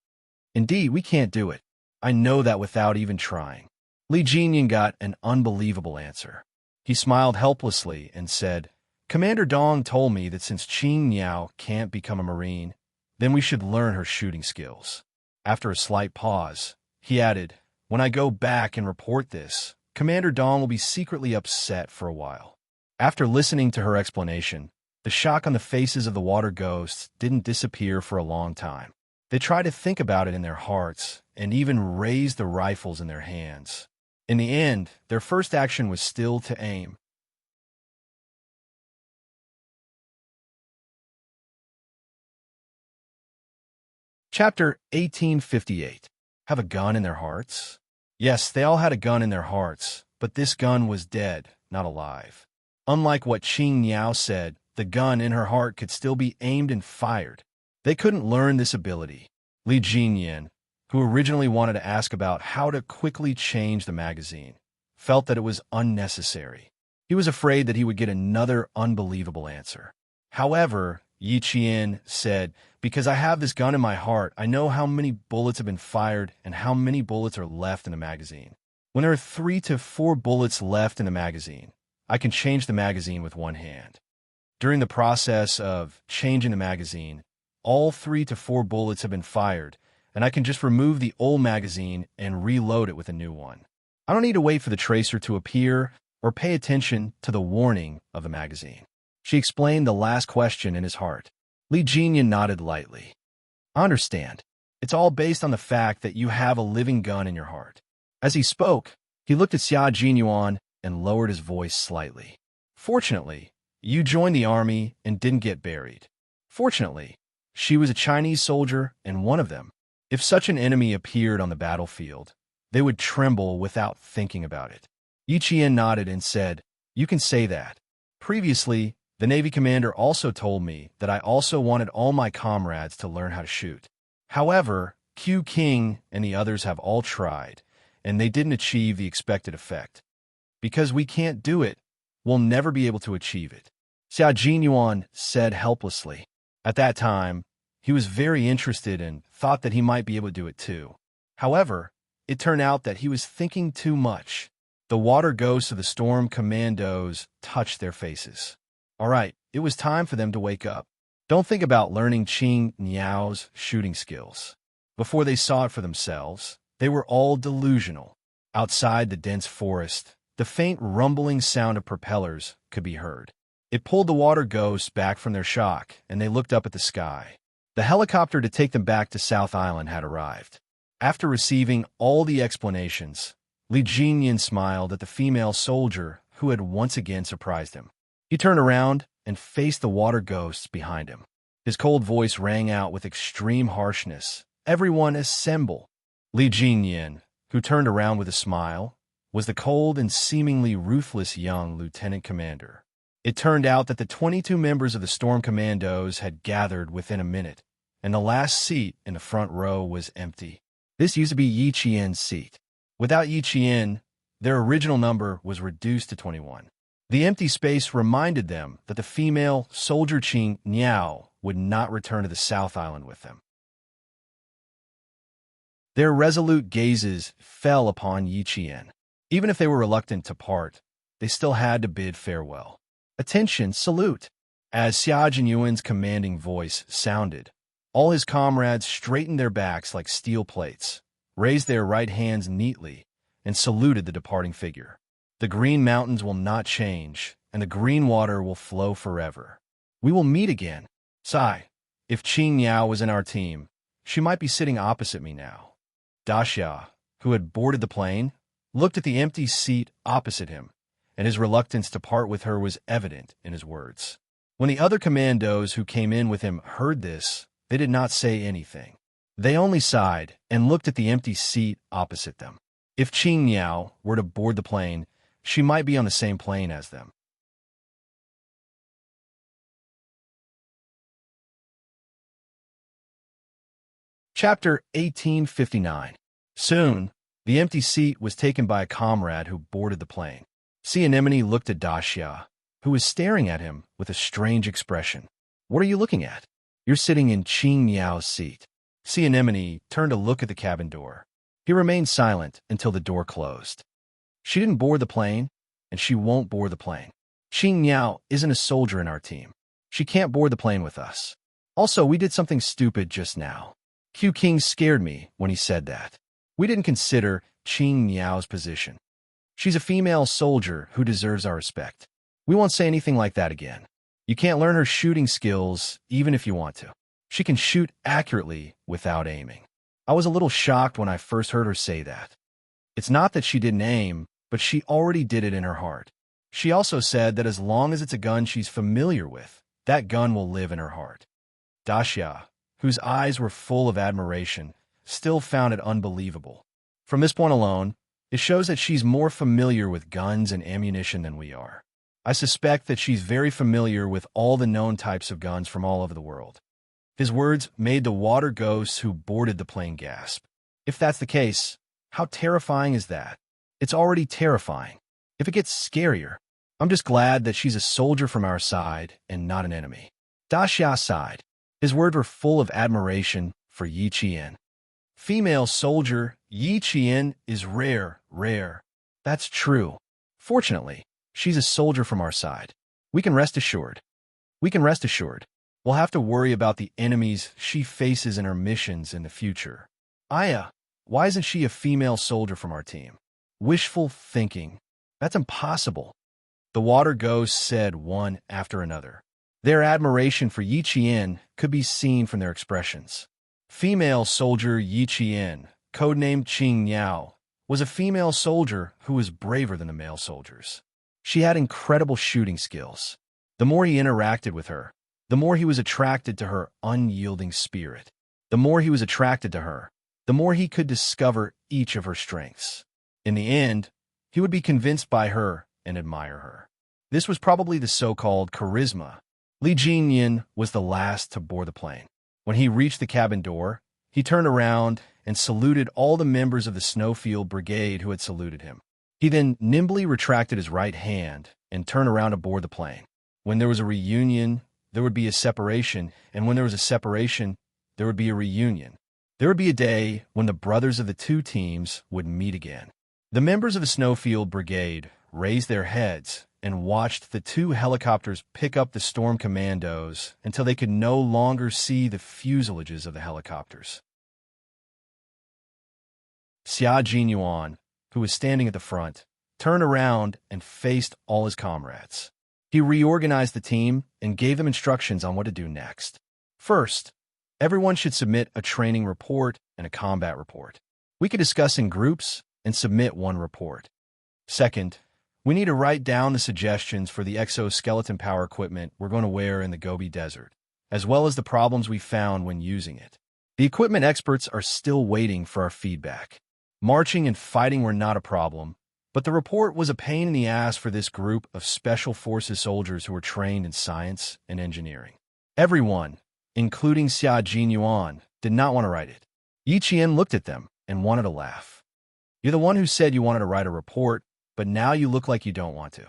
Indeed, we can't do it. I know that without even trying. Li Jinyan got an unbelievable answer. He smiled helplessly and said, "Commander Dong told me that since Qing Niao can't become a Marine, then we should learn her shooting skills." After a slight pause, he added, "When I go back and report this, Commander Dong will be secretly upset for a while." After listening to her explanation, the shock on the faces of the water ghosts didn't disappear for a long time. They tried to think about it in their hearts and even raised the rifles in their hands. In the end, their first action was still to aim. Chapter 1858. Have a gun in their hearts? Yes, they all had a gun in their hearts, but this gun was dead, not alive. Unlike what Qing Niao said, the gun in her heart could still be aimed and fired. They couldn't learn this ability. Li Jinyan, who originally wanted to ask about how to quickly change the magazine, felt that it was unnecessary. He was afraid that he would get another unbelievable answer. However, Yi Qian said, "Because I have this gun in my heart, I know how many bullets have been fired and how many bullets are left in the magazine. When there are 3 to 4 bullets left in the magazine, I can change the magazine with one hand. During the process of changing the magazine, all 3 to 4 bullets have been fired, and I can just remove the old magazine and reload it with a new one. I don't need to wait for the tracer to appear or pay attention to the warning of the magazine." She explained the last question in his heart. Li Jinyan nodded lightly. "I understand. It's all based on the fact that you have a living gun in your heart." As he spoke, he looked at Xia Jinyuan and lowered his voice slightly. "Fortunately, you joined the army and didn't get buried. Fortunately, she was a Chinese soldier and one of them. If such an enemy appeared on the battlefield, they would tremble without thinking about it." Yi Qian nodded and said, "You can say that. Previously, the Navy commander also told me that I also wanted all my comrades to learn how to shoot. However, Q King and the others have all tried, and they didn't achieve the expected effect. Because we can't do it, we'll never be able to achieve it." Xia Jinyuan said helplessly. At that time, he was very interested and thought that he might be able to do it too. However, it turned out that he was thinking too much. The water ghosts of the storm commandos touched their faces. All right, it was time for them to wake up. Don't think about learning Qing Niao's shooting skills. Before they saw it for themselves, they were all delusional. Outside the dense forest, the faint rumbling sound of propellers could be heard. It pulled the water ghosts back from their shock, and they looked up at the sky. The helicopter to take them back to South Island had arrived. After receiving all the explanations, Li Jinyan smiled at the female soldier who had once again surprised him. He turned around and faced the water ghosts behind him. His cold voice rang out with extreme harshness. "Everyone assemble." Li Jinyan, who turned around with a smile, was the cold and seemingly ruthless young lieutenant commander. It turned out that the 22 members of the Storm Commandos had gathered within a minute, and the last seat in the front row was empty. This used to be Yi Qian's seat. Without Yi Qian, their original number was reduced to 21. The empty space reminded them that the female soldier Qing Niao would not return to the South Island with them. Their resolute gazes fell upon Yi Qian. Even if they were reluctant to part, they still had to bid farewell. "Attention, salute!" As Xia Jinyuan's commanding voice sounded, all his comrades straightened their backs like steel plates, raised their right hands neatly, and saluted the departing figure. "The green mountains will not change, and the green water will flow forever. We will meet again. Sigh, if Qing Niao was in our team, she might be sitting opposite me now." Daxia, who had boarded the plane, looked at the empty seat opposite him, and his reluctance to part with her was evident in his words. When the other commandos who came in with him heard this, they did not say anything. They only sighed and looked at the empty seat opposite them. If Qing Niao were to board the plane, she might be on the same plane as them. Chapter 1859. Soon, the empty seat was taken by a comrade who boarded the plane. Anemone looked at Daxia, who was staring at him with a strange expression. "What are you looking at? You're sitting in Qing Niao's seat." Anemone turned to look at the cabin door. He remained silent until the door closed. "She didn't board the plane, and she won't board the plane. Qing Niao isn't a soldier in our team. She can't board the plane with us. Also, we did something stupid just now. Q King scared me when he said that. We didn't consider Qing Niao's position. She's a female soldier who deserves our respect. We won't say anything like that again. You can't learn her shooting skills even if you want to. She can shoot accurately without aiming." I was a little shocked when I first heard her say that. It's not that she didn't aim, but she already did it in her heart. She also said that as long as it's a gun she's familiar with, that gun will live in her heart. Daxia, whose eyes were full of admiration, still found it unbelievable. From this point alone, it shows that she's more familiar with guns and ammunition than we are. I suspect that she's very familiar with all the known types of guns from all over the world. His words made the water ghosts who boarded the plane gasp. If that's the case, how terrifying is that? It's already terrifying. If it gets scarier, I'm just glad that she's a soldier from our side and not an enemy. Daxia sighed. His words were full of admiration for Yi Qian. Female soldier Yi Qian is rare. That's true. Fortunately, she's a soldier from our side. We can rest assured. We'll have to worry about the enemies she faces in her missions in the future. Aya, why isn't she a female soldier from our team? Wishful thinking. That's impossible. The water ghosts said one after another. Their admiration for Yi Qian could be seen from their expressions. Female soldier Yi Qian, codenamed Qing Niao, was a female soldier who was braver than the male soldiers. She had incredible shooting skills. The more he interacted with her, the more he was attracted to her unyielding spirit. The more he was attracted to her, the more he could discover each of her strengths. In the end, he would be convinced by her and admire her. This was probably the so-called charisma. Li Jinyan was the last to board the plane. When he reached the cabin door, he turned around and saluted all the members of the Snowfield Brigade who had saluted him. He then nimbly retracted his right hand and turned around to board the plane. When there was a reunion, there would be a separation, and when there was a separation, there would be a reunion. There would be a day when the brothers of the two teams would meet again. The members of the Snowfield Brigade raised their heads and watched the two helicopters pick up the storm commandos until they could no longer see the fuselages of the helicopters. Xia Jinyuan, who was standing at the front, turned around and faced all his comrades. He reorganized the team and gave them instructions on what to do next. First, everyone should submit a training report and a combat report. We could discuss in groups and submit one report. Second, we need to write down the suggestions for the exoskeleton power equipment we're going to wear in the Gobi Desert, as well as the problems we found when using it. The equipment experts are still waiting for our feedback. Marching and fighting were not a problem, but the report was a pain in the ass for this group of Special Forces soldiers who were trained in science and engineering. Everyone, including Xia Jinyuan, did not want to write it. Yi Qian looked at them and wanted to laugh. "You're the one who said you wanted to write a report, but now you look like you don't want to.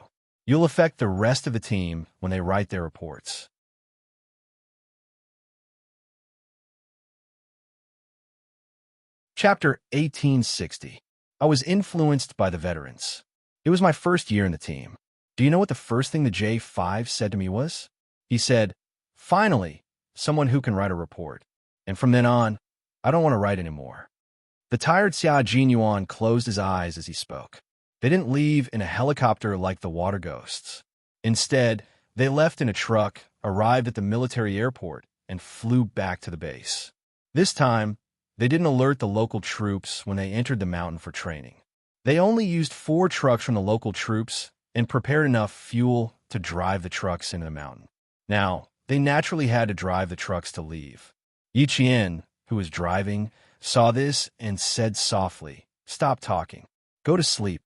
You'll affect the rest of the team when they write their reports." Chapter 1860. I was influenced by the veterans. It was my first year in the team. Do you know what the first thing the J5 said to me was? He said, "Finally, someone who can write a report." And from then on, I don't want to write anymore. The tired Xia Jinyuan closed his eyes as he spoke. They didn't leave in a helicopter like the water ghosts. Instead, they left in a truck, arrived at the military airport, and flew back to the base. This time, they didn't alert the local troops when they entered the mountain for training. They only used 4 trucks from the local troops and prepared enough fuel to drive the trucks into the mountain. Now, they naturally had to drive the trucks to leave. Yi Qian, who was driving, saw this and said softly, "Stop talking. Go to sleep."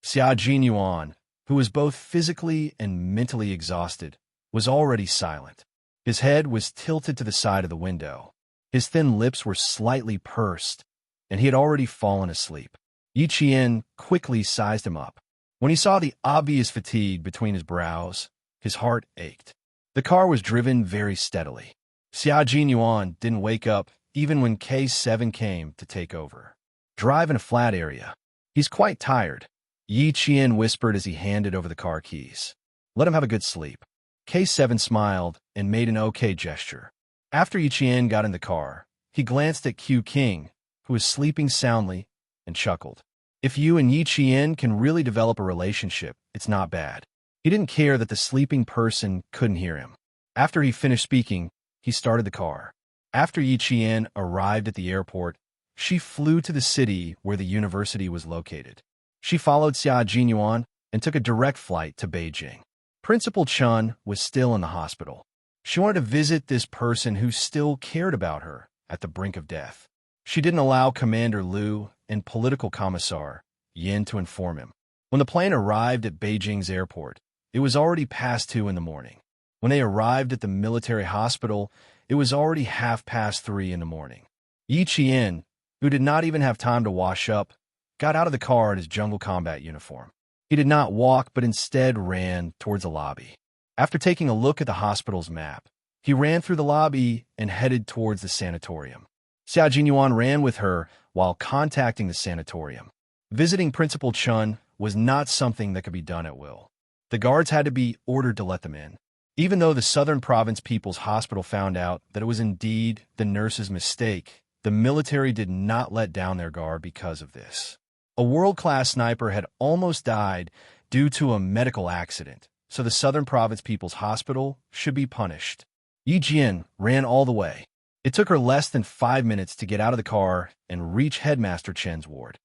Xia Jinyuan, who was both physically and mentally exhausted, was already silent. His head was tilted to the side of the window. His thin lips were slightly pursed, and he had already fallen asleep. Yi Qian quickly sized him up. When he saw the obvious fatigue between his brows, his heart ached. The car was driven very steadily. Xia Jinyuan didn't wake up even when K7 came to take over. "Drive in a flat area. He's quite tired," Yi Qian whispered as he handed over the car keys. "Let him have a good sleep." K7 smiled and made an okay gesture. After Yi Qian got in the car, he glanced at Q King, who was sleeping soundly, and chuckled. If you and Yi Qian can really develop a relationship, it's not bad. He didn't care that the sleeping person couldn't hear him. After he finished speaking, he started the car. After Yi Qian arrived at the airport, she flew to the city where the university was located. She followed Xia Jinyuan and took a direct flight to Beijing. Principal Chun was still in the hospital. She wanted to visit this person who still cared about her at the brink of death. She didn't allow Commander Liu and Political Commissar Yin to inform him. When the plane arrived at Beijing's airport, it was already past 2 in the morning. When they arrived at the military hospital, it was already 3:30 in the morning. Yi Qian, who did not even have time to wash up, got out of the car in his jungle combat uniform. He did not walk, but instead ran towards the lobby. After taking a look at the hospital's map, he ran through the lobby and headed towards the sanatorium. Xia Jinyuan ran with her while contacting the sanatorium. Visiting Principal Chun was not something that could be done at will. The guards had to be ordered to let them in. Even though the Southern Province People's Hospital found out that it was indeed the nurse's mistake, the military did not let down their guard because of this. A world-class sniper had almost died due to a medical accident, so the Southern Province People's Hospital should be punished. Yi Jian ran all the way. It took her less than 5 minutes to get out of the car and reach Headmaster Chen's ward.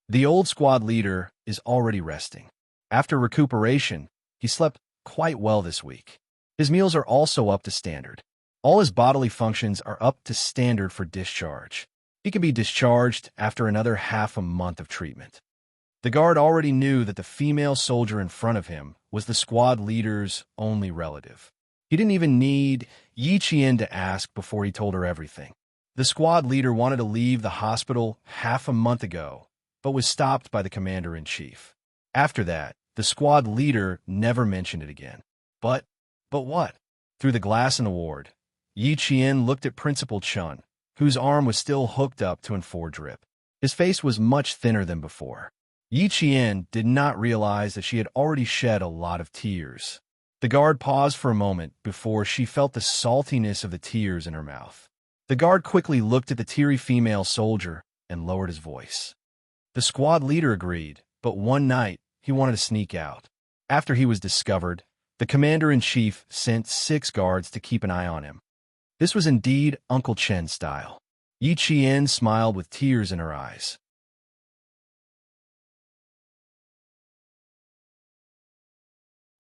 The old squad leader is already resting. After recuperation, he slept quite well this week. His meals are also up to standard. All his bodily functions are up to standard for discharge. He can be discharged after another half a month of treatment. The guard already knew that the female soldier in front of him was the squad leader's only relative. He didn't even need Yi Qian to ask before he told her everything. The squad leader wanted to leave the hospital half a month ago, but was stopped by the commander-in-chief. After that, the squad leader never mentioned it again. But what? Through the glass in the ward, Yi Qian looked at Principal Chun, whose arm was still hooked up to an 4-drip. His face was much thinner than before. Yi Qian did not realize that she had already shed a lot of tears. The guard paused for a moment before she felt the saltiness of the tears in her mouth. The guard quickly looked at the teary female soldier and lowered his voice. The squad leader agreed, but one night he wanted to sneak out. After he was discovered, the commander-in-chief sent 6 guards to keep an eye on him. This was indeed Uncle Chen style. Yi Qian smiled with tears in her eyes.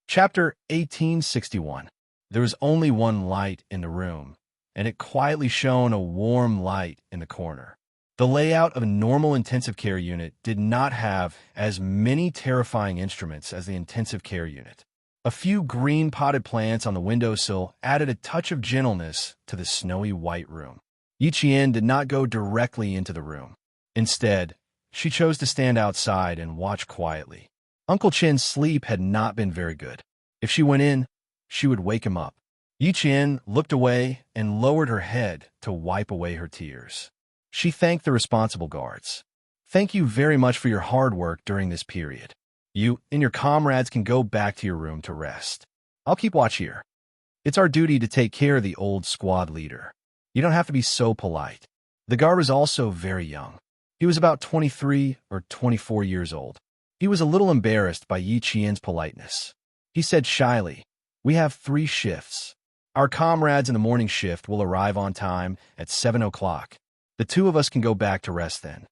Chapter 1861. There was only one light in the room, and it quietly shone a warm light in the corner. The layout of a normal intensive care unit did not have as many terrifying instruments as the intensive care unit. A few green potted plants on the windowsill added a touch of gentleness to the snowy white room. Yi Qian did not go directly into the room. Instead, she chose to stand outside and watch quietly. Uncle Chen's sleep had not been very good. If she went in, she would wake him up. Yi Qian looked away and lowered her head to wipe away her tears. She thanked the responsible guards. "Thank you very much for your hard work during this period. You and your comrades can go back to your room to rest. I'll keep watch here. It's our duty to take care of the old squad leader. You don't have to be so polite." The guard was also very young. He was about 23 or 24 years old. He was a little embarrassed by Yi Qian's politeness. He said shyly, "We have 3 shifts. Our comrades in the morning shift will arrive on time at 7 o'clock. The 2 of us can go back to rest then."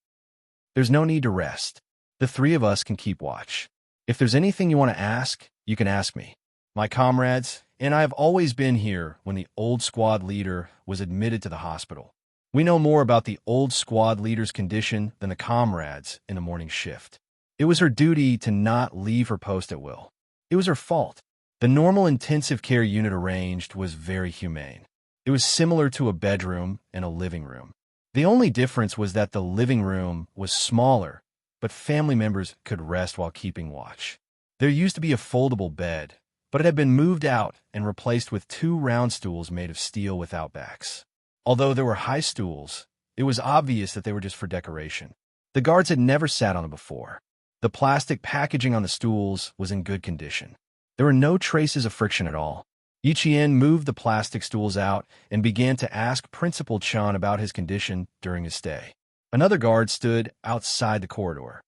"There's no need to rest." The three of us can keep watch. If there's anything you want to ask, you can ask me. My comrades and I have always been here when the old squad leader was admitted to the hospital. We know more about the old squad leader's condition than the comrades in the morning shift. It was her duty to not leave her post at will. It was her fault. The normal intensive care unit arranged was very humane. It was similar to a bedroom and a living room. The only difference was that the living room was smaller, but family members could rest while keeping watch. There used to be a foldable bed, but it had been moved out and replaced with 2 round stools made of steel without backs. Although there were high stools, it was obvious that they were just for decoration. The guards had never sat on them before. The plastic packaging on the stools was in good condition. There were no traces of friction at all. Yichien moved the plastic stools out and began to ask Principal Chan about his condition during his stay. Another guard stood outside the corridor.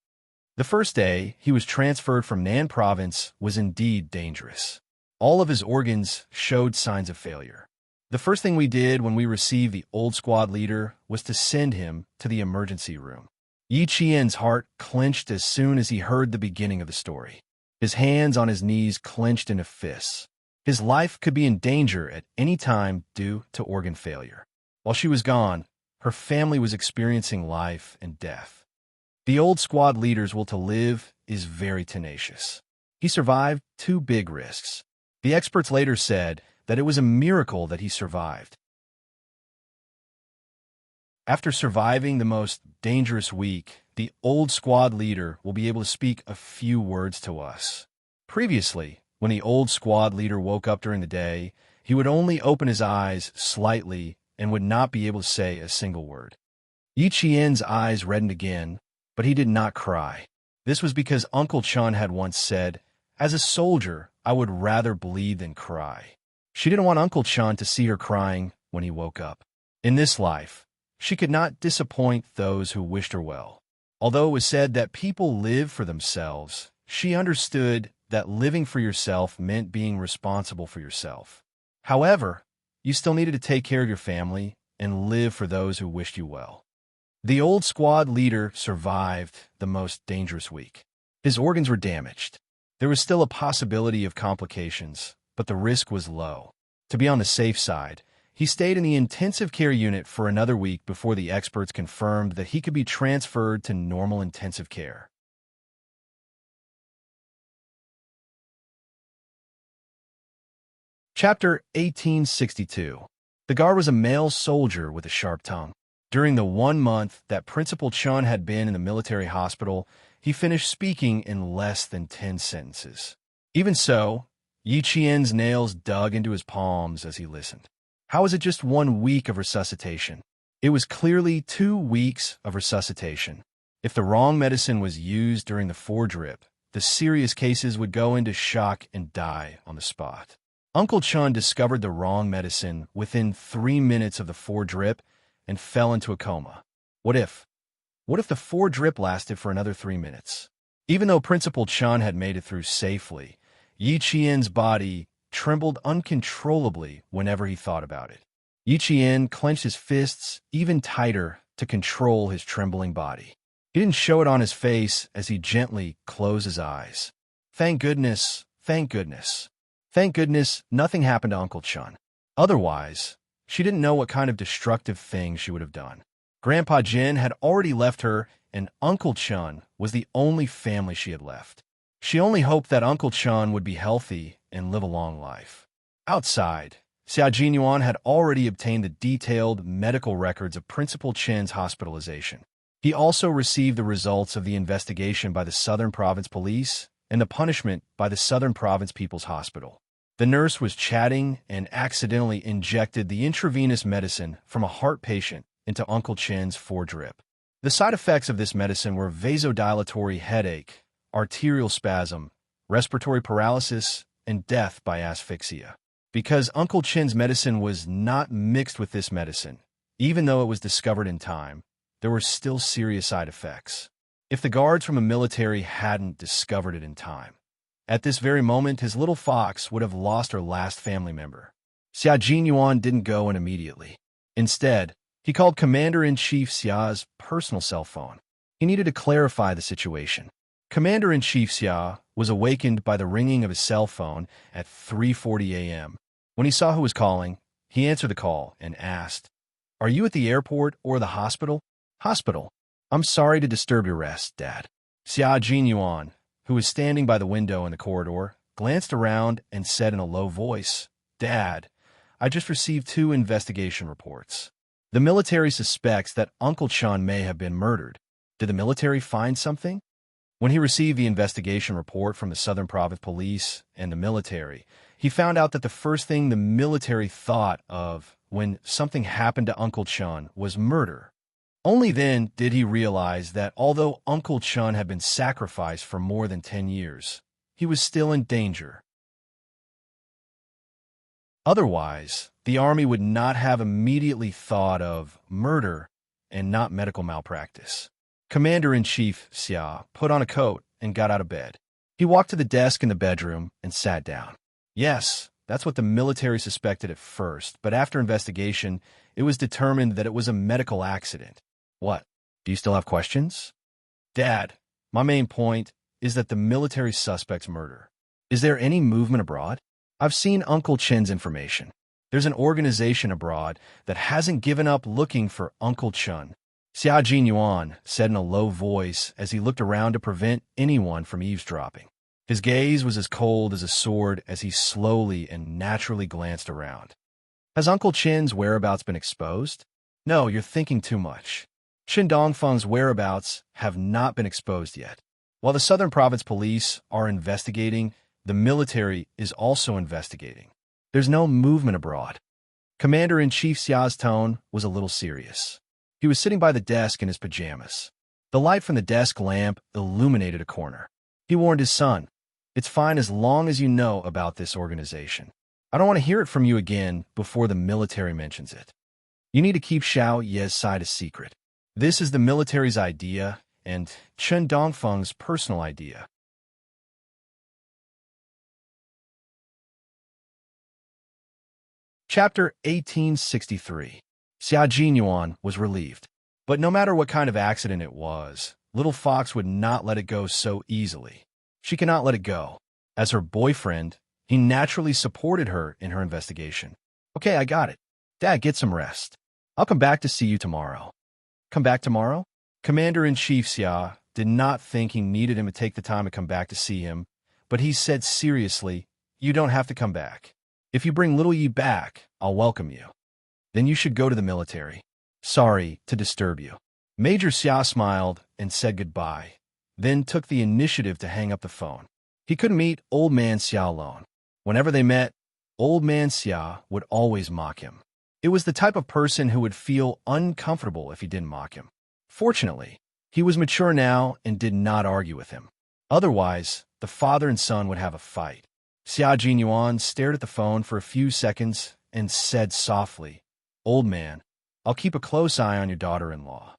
The first day he was transferred from Nan Province was indeed dangerous. All of his organs showed signs of failure. The first thing we did when we received the old squad leader was to send him to the emergency room. Yi Qian's heart clenched as soon as he heard the beginning of the story. His hands on his knees clenched into fists. His life could be in danger at any time due to organ failure. While she was gone, her family was experiencing life and death. The old squad leader's will to live is very tenacious. He survived 2 big risks. The experts later said that it was a miracle that he survived. After surviving the most dangerous week, the old squad leader will be able to speak a few words to us. Previously, when the old squad leader woke up during the day, he would only open his eyes slightly and would not be able to say a single word. Yi Qian's eyes reddened again, but he did not cry. This was because Uncle Chan had once said, "As a soldier, I would rather bleed than cry." She didn't want Uncle Chan to see her crying when he woke up. In this life, she could not disappoint those who wished her well. Although it was said that people live for themselves, she understood that living for yourself meant being responsible for yourself. However, you still needed to take care of your family and live for those who wished you well. The old squad leader survived the most dangerous week. His organs were damaged. There was still a possibility of complications, but the risk was low. To be on the safe side, he stayed in the intensive care unit for another week before the experts confirmed that he could be transferred to normal intensive care. Chapter 1862. The guard was a male soldier with a sharp tongue. During the 1 month that Principal Chun had been in the military hospital, he finished speaking in less than 10 sentences. Even so, Yi Qian's nails dug into his palms as he listened. How was it just 1 week of resuscitation? It was clearly 2 weeks of resuscitation. If the wrong medicine was used during the foredrip, the serious cases would go into shock and die on the spot. Uncle Chun discovered the wrong medicine within 3 minutes of the foredrip and fell into a coma. What if? What if the foredrip lasted for another 3 minutes? Even though Principal Chun had made it through safely, Yi Qian's body trembled uncontrollably whenever he thought about it. Yi Qian clenched his fists even tighter to control his trembling body. He didn't show it on his face as he gently closed his eyes. Thank goodness, thank goodness. Thank goodness nothing happened to Uncle Chun. Otherwise, she didn't know what kind of destructive thing she would have done. Grandpa Jin had already left her, and Uncle Chun was the only family she had left. She only hoped that Uncle Chun would be healthy and live a long life. Outside, Xia Jinyuan had already obtained the detailed medical records of Principal Chen's hospitalization. He also received the results of the investigation by the Southern Province Police and the punishment by the Southern Province People's Hospital. The nurse was chatting and accidentally injected the intravenous medicine from a heart patient into Uncle Chen's foredrip. The side effects of this medicine were vasodilatory headache, arterial spasm, respiratory paralysis, and death by asphyxia. Because Uncle Chen's medicine was not mixed with this medicine, even though it was discovered in time, there were still serious side effects. If the guards from the military hadn't discovered it in time, at this very moment, his little fox would have lost her last family member. Xia Jinyuan didn't go in immediately. Instead, he called Commander-in-Chief Xia's personal cell phone. He needed to clarify the situation. Commander-in-Chief Xia was awakened by the ringing of his cell phone at 3:40 a.m. When he saw who was calling, he answered the call and asked, "Are you at the airport or the hospital?" "Hospital. I'm sorry to disturb your rest, Dad." Xia Jinyuan, who was standing by the window in the corridor, glanced around and said in a low voice, "Dad, I just received 2 investigation reports. The military suspects that Uncle Chun may have been murdered. Did the military find something?" When he received the investigation report from the Southern Province Police and the military, he found out that the first thing the military thought of when something happened to Uncle Chun was murder. Only then did he realize that although Uncle Chun had been sacrificed for more than 10 years, he was still in danger. Otherwise, the army would not have immediately thought of murder and not medical malpractice. Commander-in-Chief Xia put on a coat and got out of bed. He walked to the desk in the bedroom and sat down. Yes, that's what the military suspected at first, but after investigation, it was determined that it was a medical accident. What? Do you still have questions? Dad, my main point is that the military suspects murder. Is there any movement abroad? I've seen Uncle Chen's information. There's an organization abroad that hasn't given up looking for Uncle Chun. Xia Jinyuan said in a low voice as he looked around to prevent anyone from eavesdropping. His gaze was as cold as a sword as he slowly and naturally glanced around. Has Uncle Chen's whereabouts been exposed? No, you're thinking too much. Qin Dongfeng's whereabouts have not been exposed yet. While the Southern Province Police are investigating, the military is also investigating. There's no movement abroad. Commander-in-Chief Xia's tone was a little serious. He was sitting by the desk in his pajamas. The light from the desk lamp illuminated a corner. He warned his son, "It's fine as long as you know about this organization. I don't want to hear it from you again before the military mentions it. You need to keep Xiao Ye's side a secret. This is the military's idea and Chen Dongfeng's personal idea." Chapter 1863. Xia Jinyuan was relieved. But no matter what kind of accident it was, Little Fox would not let it go so easily. She cannot let it go. As her boyfriend, he naturally supported her in her investigation. "Okay, I got it. Dad, get some rest. I'll come back to see you tomorrow." Come back tomorrow? Commander-in-Chief Xia did not think he needed him to take the time to come back to see him, but he said seriously, "You don't have to come back. If you bring Little Yi back, I'll welcome you. Then you should go to the military. Sorry to disturb you." Major Xia smiled and said goodbye, then took the initiative to hang up the phone. He couldn't meet Old Man Xia alone. Whenever they met, Old Man Xia would always mock him. It was the type of person who would feel uncomfortable if he didn't mock him. Fortunately, he was mature now and did not argue with him. Otherwise, the father and son would have a fight. Xia Jinyuan stared at the phone for a few seconds and said softly, "Old man, I'll keep a close eye on your daughter-in-law."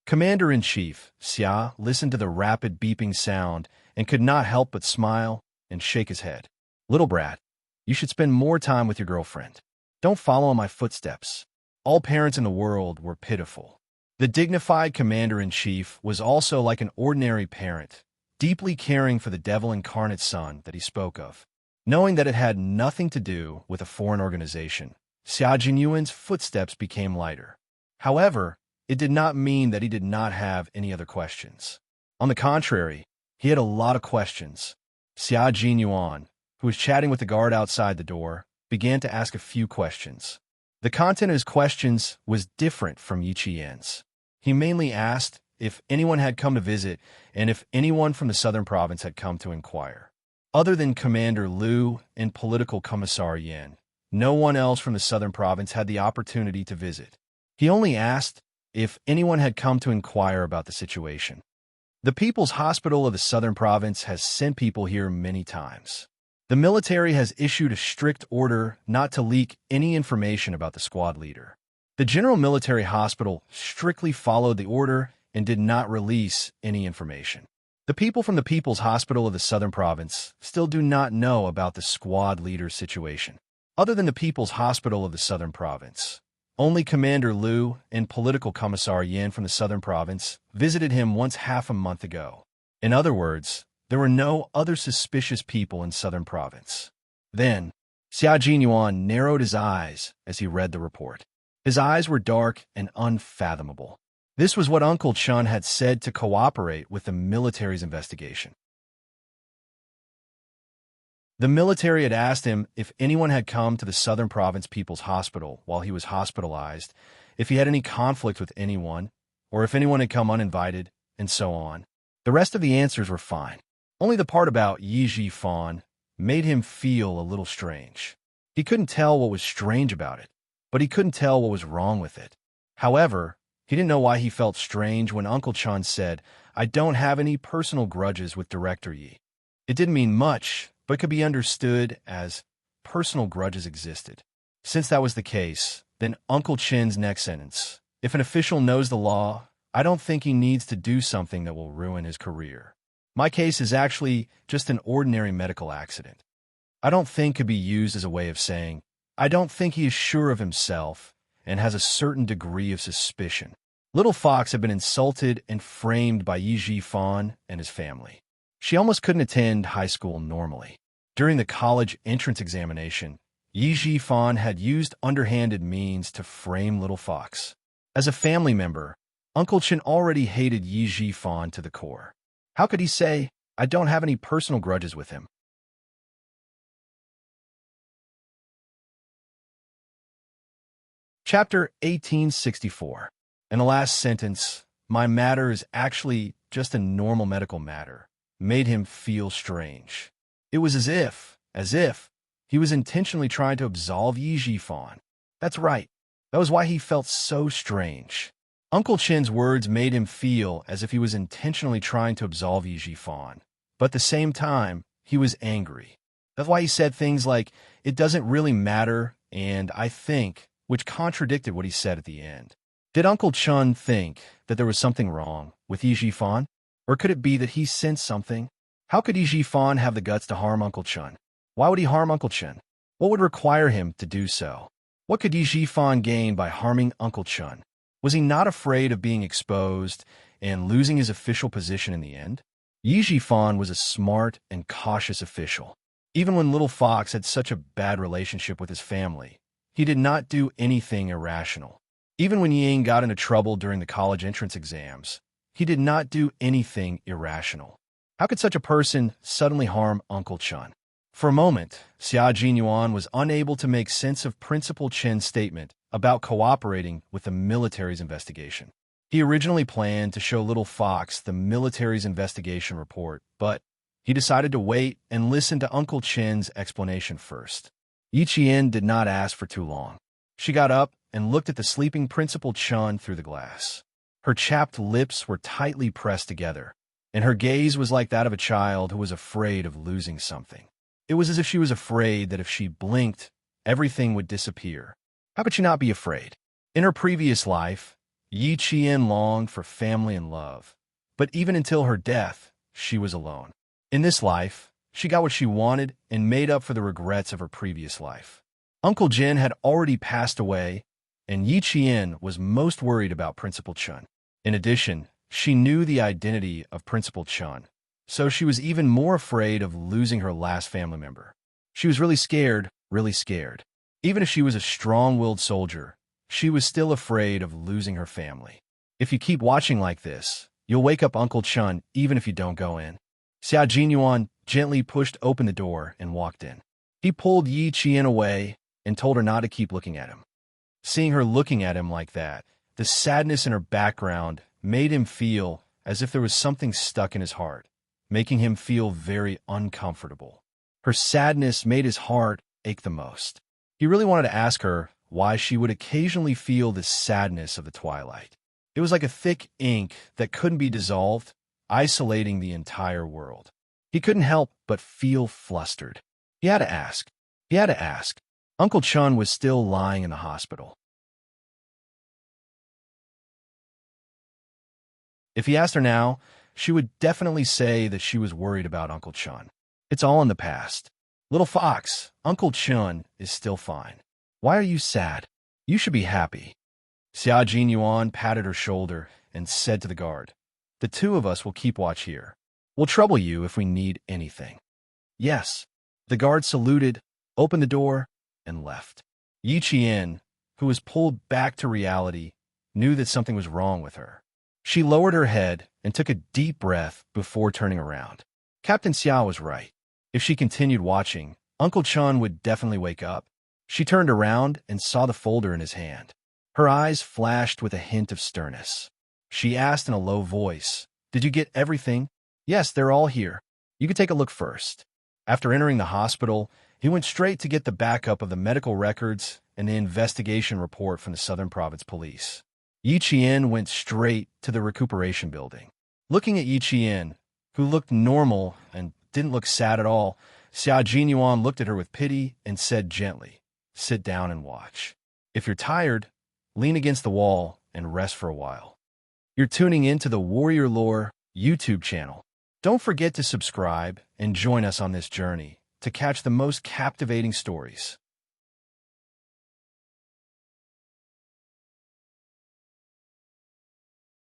Commander-in-Chief Xia listened to the rapid beeping sound and could not help but smile and shake his head. "Little brat, you should spend more time with your girlfriend. Don't follow in my footsteps." All parents in the world were pitiful. The dignified commander-in-chief was also like an ordinary parent, deeply caring for the devil-incarnate son that he spoke of. Knowing that it had nothing to do with a foreign organization, Xia Jinyuan's footsteps became lighter. However, it did not mean that he did not have any other questions. On the contrary, he had a lot of questions. Xia Jinyuan, who was chatting with the guard outside the door, began to ask a few questions. The content of his questions was different from Yi Qian's. He mainly asked if anyone had come to visit and if anyone from the southern province had come to inquire. Other than Commander Liu and Political Commissar Yan, no one else from the southern province had the opportunity to visit. He only asked if anyone had come to inquire about the situation. The People's Hospital of the Southern Province has sent people here many times. The military has issued a strict order not to leak any information about the squad leader. The General Military Hospital strictly followed the order and did not release any information. The people from the People's Hospital of the Southern Province still do not know about the squad leader's situation. Other than the People's Hospital of the Southern Province, only Commander Liu and Political Commissar Yan from the Southern Province visited him once half a month ago. In other words, there were no other suspicious people in Southern Province. Then, Xia Jinyuan narrowed his eyes as he read the report. His eyes were dark and unfathomable. This was what Uncle Chun had said to cooperate with the military's investigation. The military had asked him if anyone had come to the Southern Province People's Hospital while he was hospitalized, if he had any conflict with anyone, or if anyone had come uninvited, and so on. The rest of the answers were fine. Only the part about Yi Ji-fan made him feel a little strange. He couldn't tell what was strange about it, but he couldn't tell what was wrong with it. However, he didn't know why he felt strange when Uncle Chun said, "I don't have any personal grudges with Director Yi." It didn't mean much, but could be understood as personal grudges existed. Since that was the case, then Uncle Chin's next sentence, "If an official knows the law, I don't think he needs to do something that will ruin his career. My case is actually just an ordinary medical accident." I don't think could be used as a way of saying, I don't think he is sure of himself and has a certain degree of suspicion. Little Fox had been insulted and framed by Yi Ji-fan and his family. She almost couldn't attend high school normally. During the college entrance examination, Yi Ji-fan had used underhanded means to frame Little Fox. As a family member, Uncle Chin already hated Yi Ji-fan to the core. How could he say, "I don't have any personal grudges with him"? Chapter 1864. In the last sentence, "My matter is actually just a normal medical matter," made him feel strange. It was as if he was intentionally trying to absolve Yi Ji-fan. That's right. That was why he felt so strange. Uncle Chin's words made him feel as if he was intentionally trying to absolve Yi Ji-fan, but at the same time, he was angry. That's why he said things like, "It doesn't really matter," and "I think," which contradicted what he said at the end. Did Uncle Chun think that there was something wrong with Yi Ji-fan? Or could it be that he sensed something? How could Yi Ji-fan have the guts to harm Uncle Chun? Why would he harm Uncle Chun? What would require him to do so? What could Yi Ji-fan gain by harming Uncle Chun? Was he not afraid of being exposed and losing his official position in the end? Yi Ji-fan was a smart and cautious official. Even when Little Fox had such a bad relationship with his family, he did not do anything irrational. Even when Ying got into trouble during the college entrance exams, he did not do anything irrational. How could such a person suddenly harm Uncle Chun? For a moment, Xia Jinyuan was unable to make sense of Principal Chen's statement about cooperating with the military's investigation. He originally planned to show Little Fox the military's investigation report, but he decided to wait and listen to Uncle Chen's explanation first. Yi Qian did not ask for too long. She got up and looked at the sleeping Principal Chun through the glass. Her chapped lips were tightly pressed together, and her gaze was like that of a child who was afraid of losing something. It was as if she was afraid that if she blinked, everything would disappear. How could she not be afraid? In her previous life, Yi Qian longed for family and love, but even until her death, she was alone. In this life, she got what she wanted and made up for the regrets of her previous life. Uncle Jin had already passed away, and Yi Qian was most worried about Principal Chun. In addition, she knew the identity of Principal Chun, so she was even more afraid of losing her last family member. She was really scared, really scared. Even if she was a strong-willed soldier, she was still afraid of losing her family. If you keep watching like this, you'll wake up Uncle Chun even if you don't go in. Xia Jinyuan gently pushed open the door and walked in. He pulled Yi Qian away and told her not to keep looking at him. Seeing her looking at him like that, the sadness in her background made him feel as if there was something stuck in his heart, making him feel very uncomfortable. Her sadness made his heart ache the most. He really wanted to ask her why she would occasionally feel this sadness of the twilight. It was like a thick ink that couldn't be dissolved, isolating the entire world. He couldn't help but feel flustered. He had to ask. He had to ask. Uncle Chun was still lying in the hospital. If he asked her now, she would definitely say that she was worried about Uncle Chun. It's all in the past. Little Fox, Uncle Chun is still fine. Why are you sad? You should be happy. Xia Jinyuan patted her shoulder and said to the guard, "The two of us will keep watch here. We'll trouble you if we need anything." "Yes." The guard saluted, opened the door, and left. Yi Qian, who was pulled back to reality, knew that something was wrong with her. She lowered her head and took a deep breath before turning around. Captain Xiao was right. If she continued watching, Uncle Chun would definitely wake up. She turned around and saw the folder in his hand. Her eyes flashed with a hint of sternness. She asked in a low voice, "Did you get everything?" "Yes, they're all here. You can take a look first." After entering the hospital, he went straight to get the backup of the medical records and the investigation report from the Southern Province Police. Yi Qian went straight to the recuperation building. Looking at Yi Qian, who looked normal and didn't look sad at all, Xiao Jinyuan looked at her with pity and said gently, "Sit down and watch. If you're tired, lean against the wall and rest for a while." You're tuning in to the Warrior Lore YouTube channel. Don't forget to subscribe and join us on this journey to catch the most captivating stories.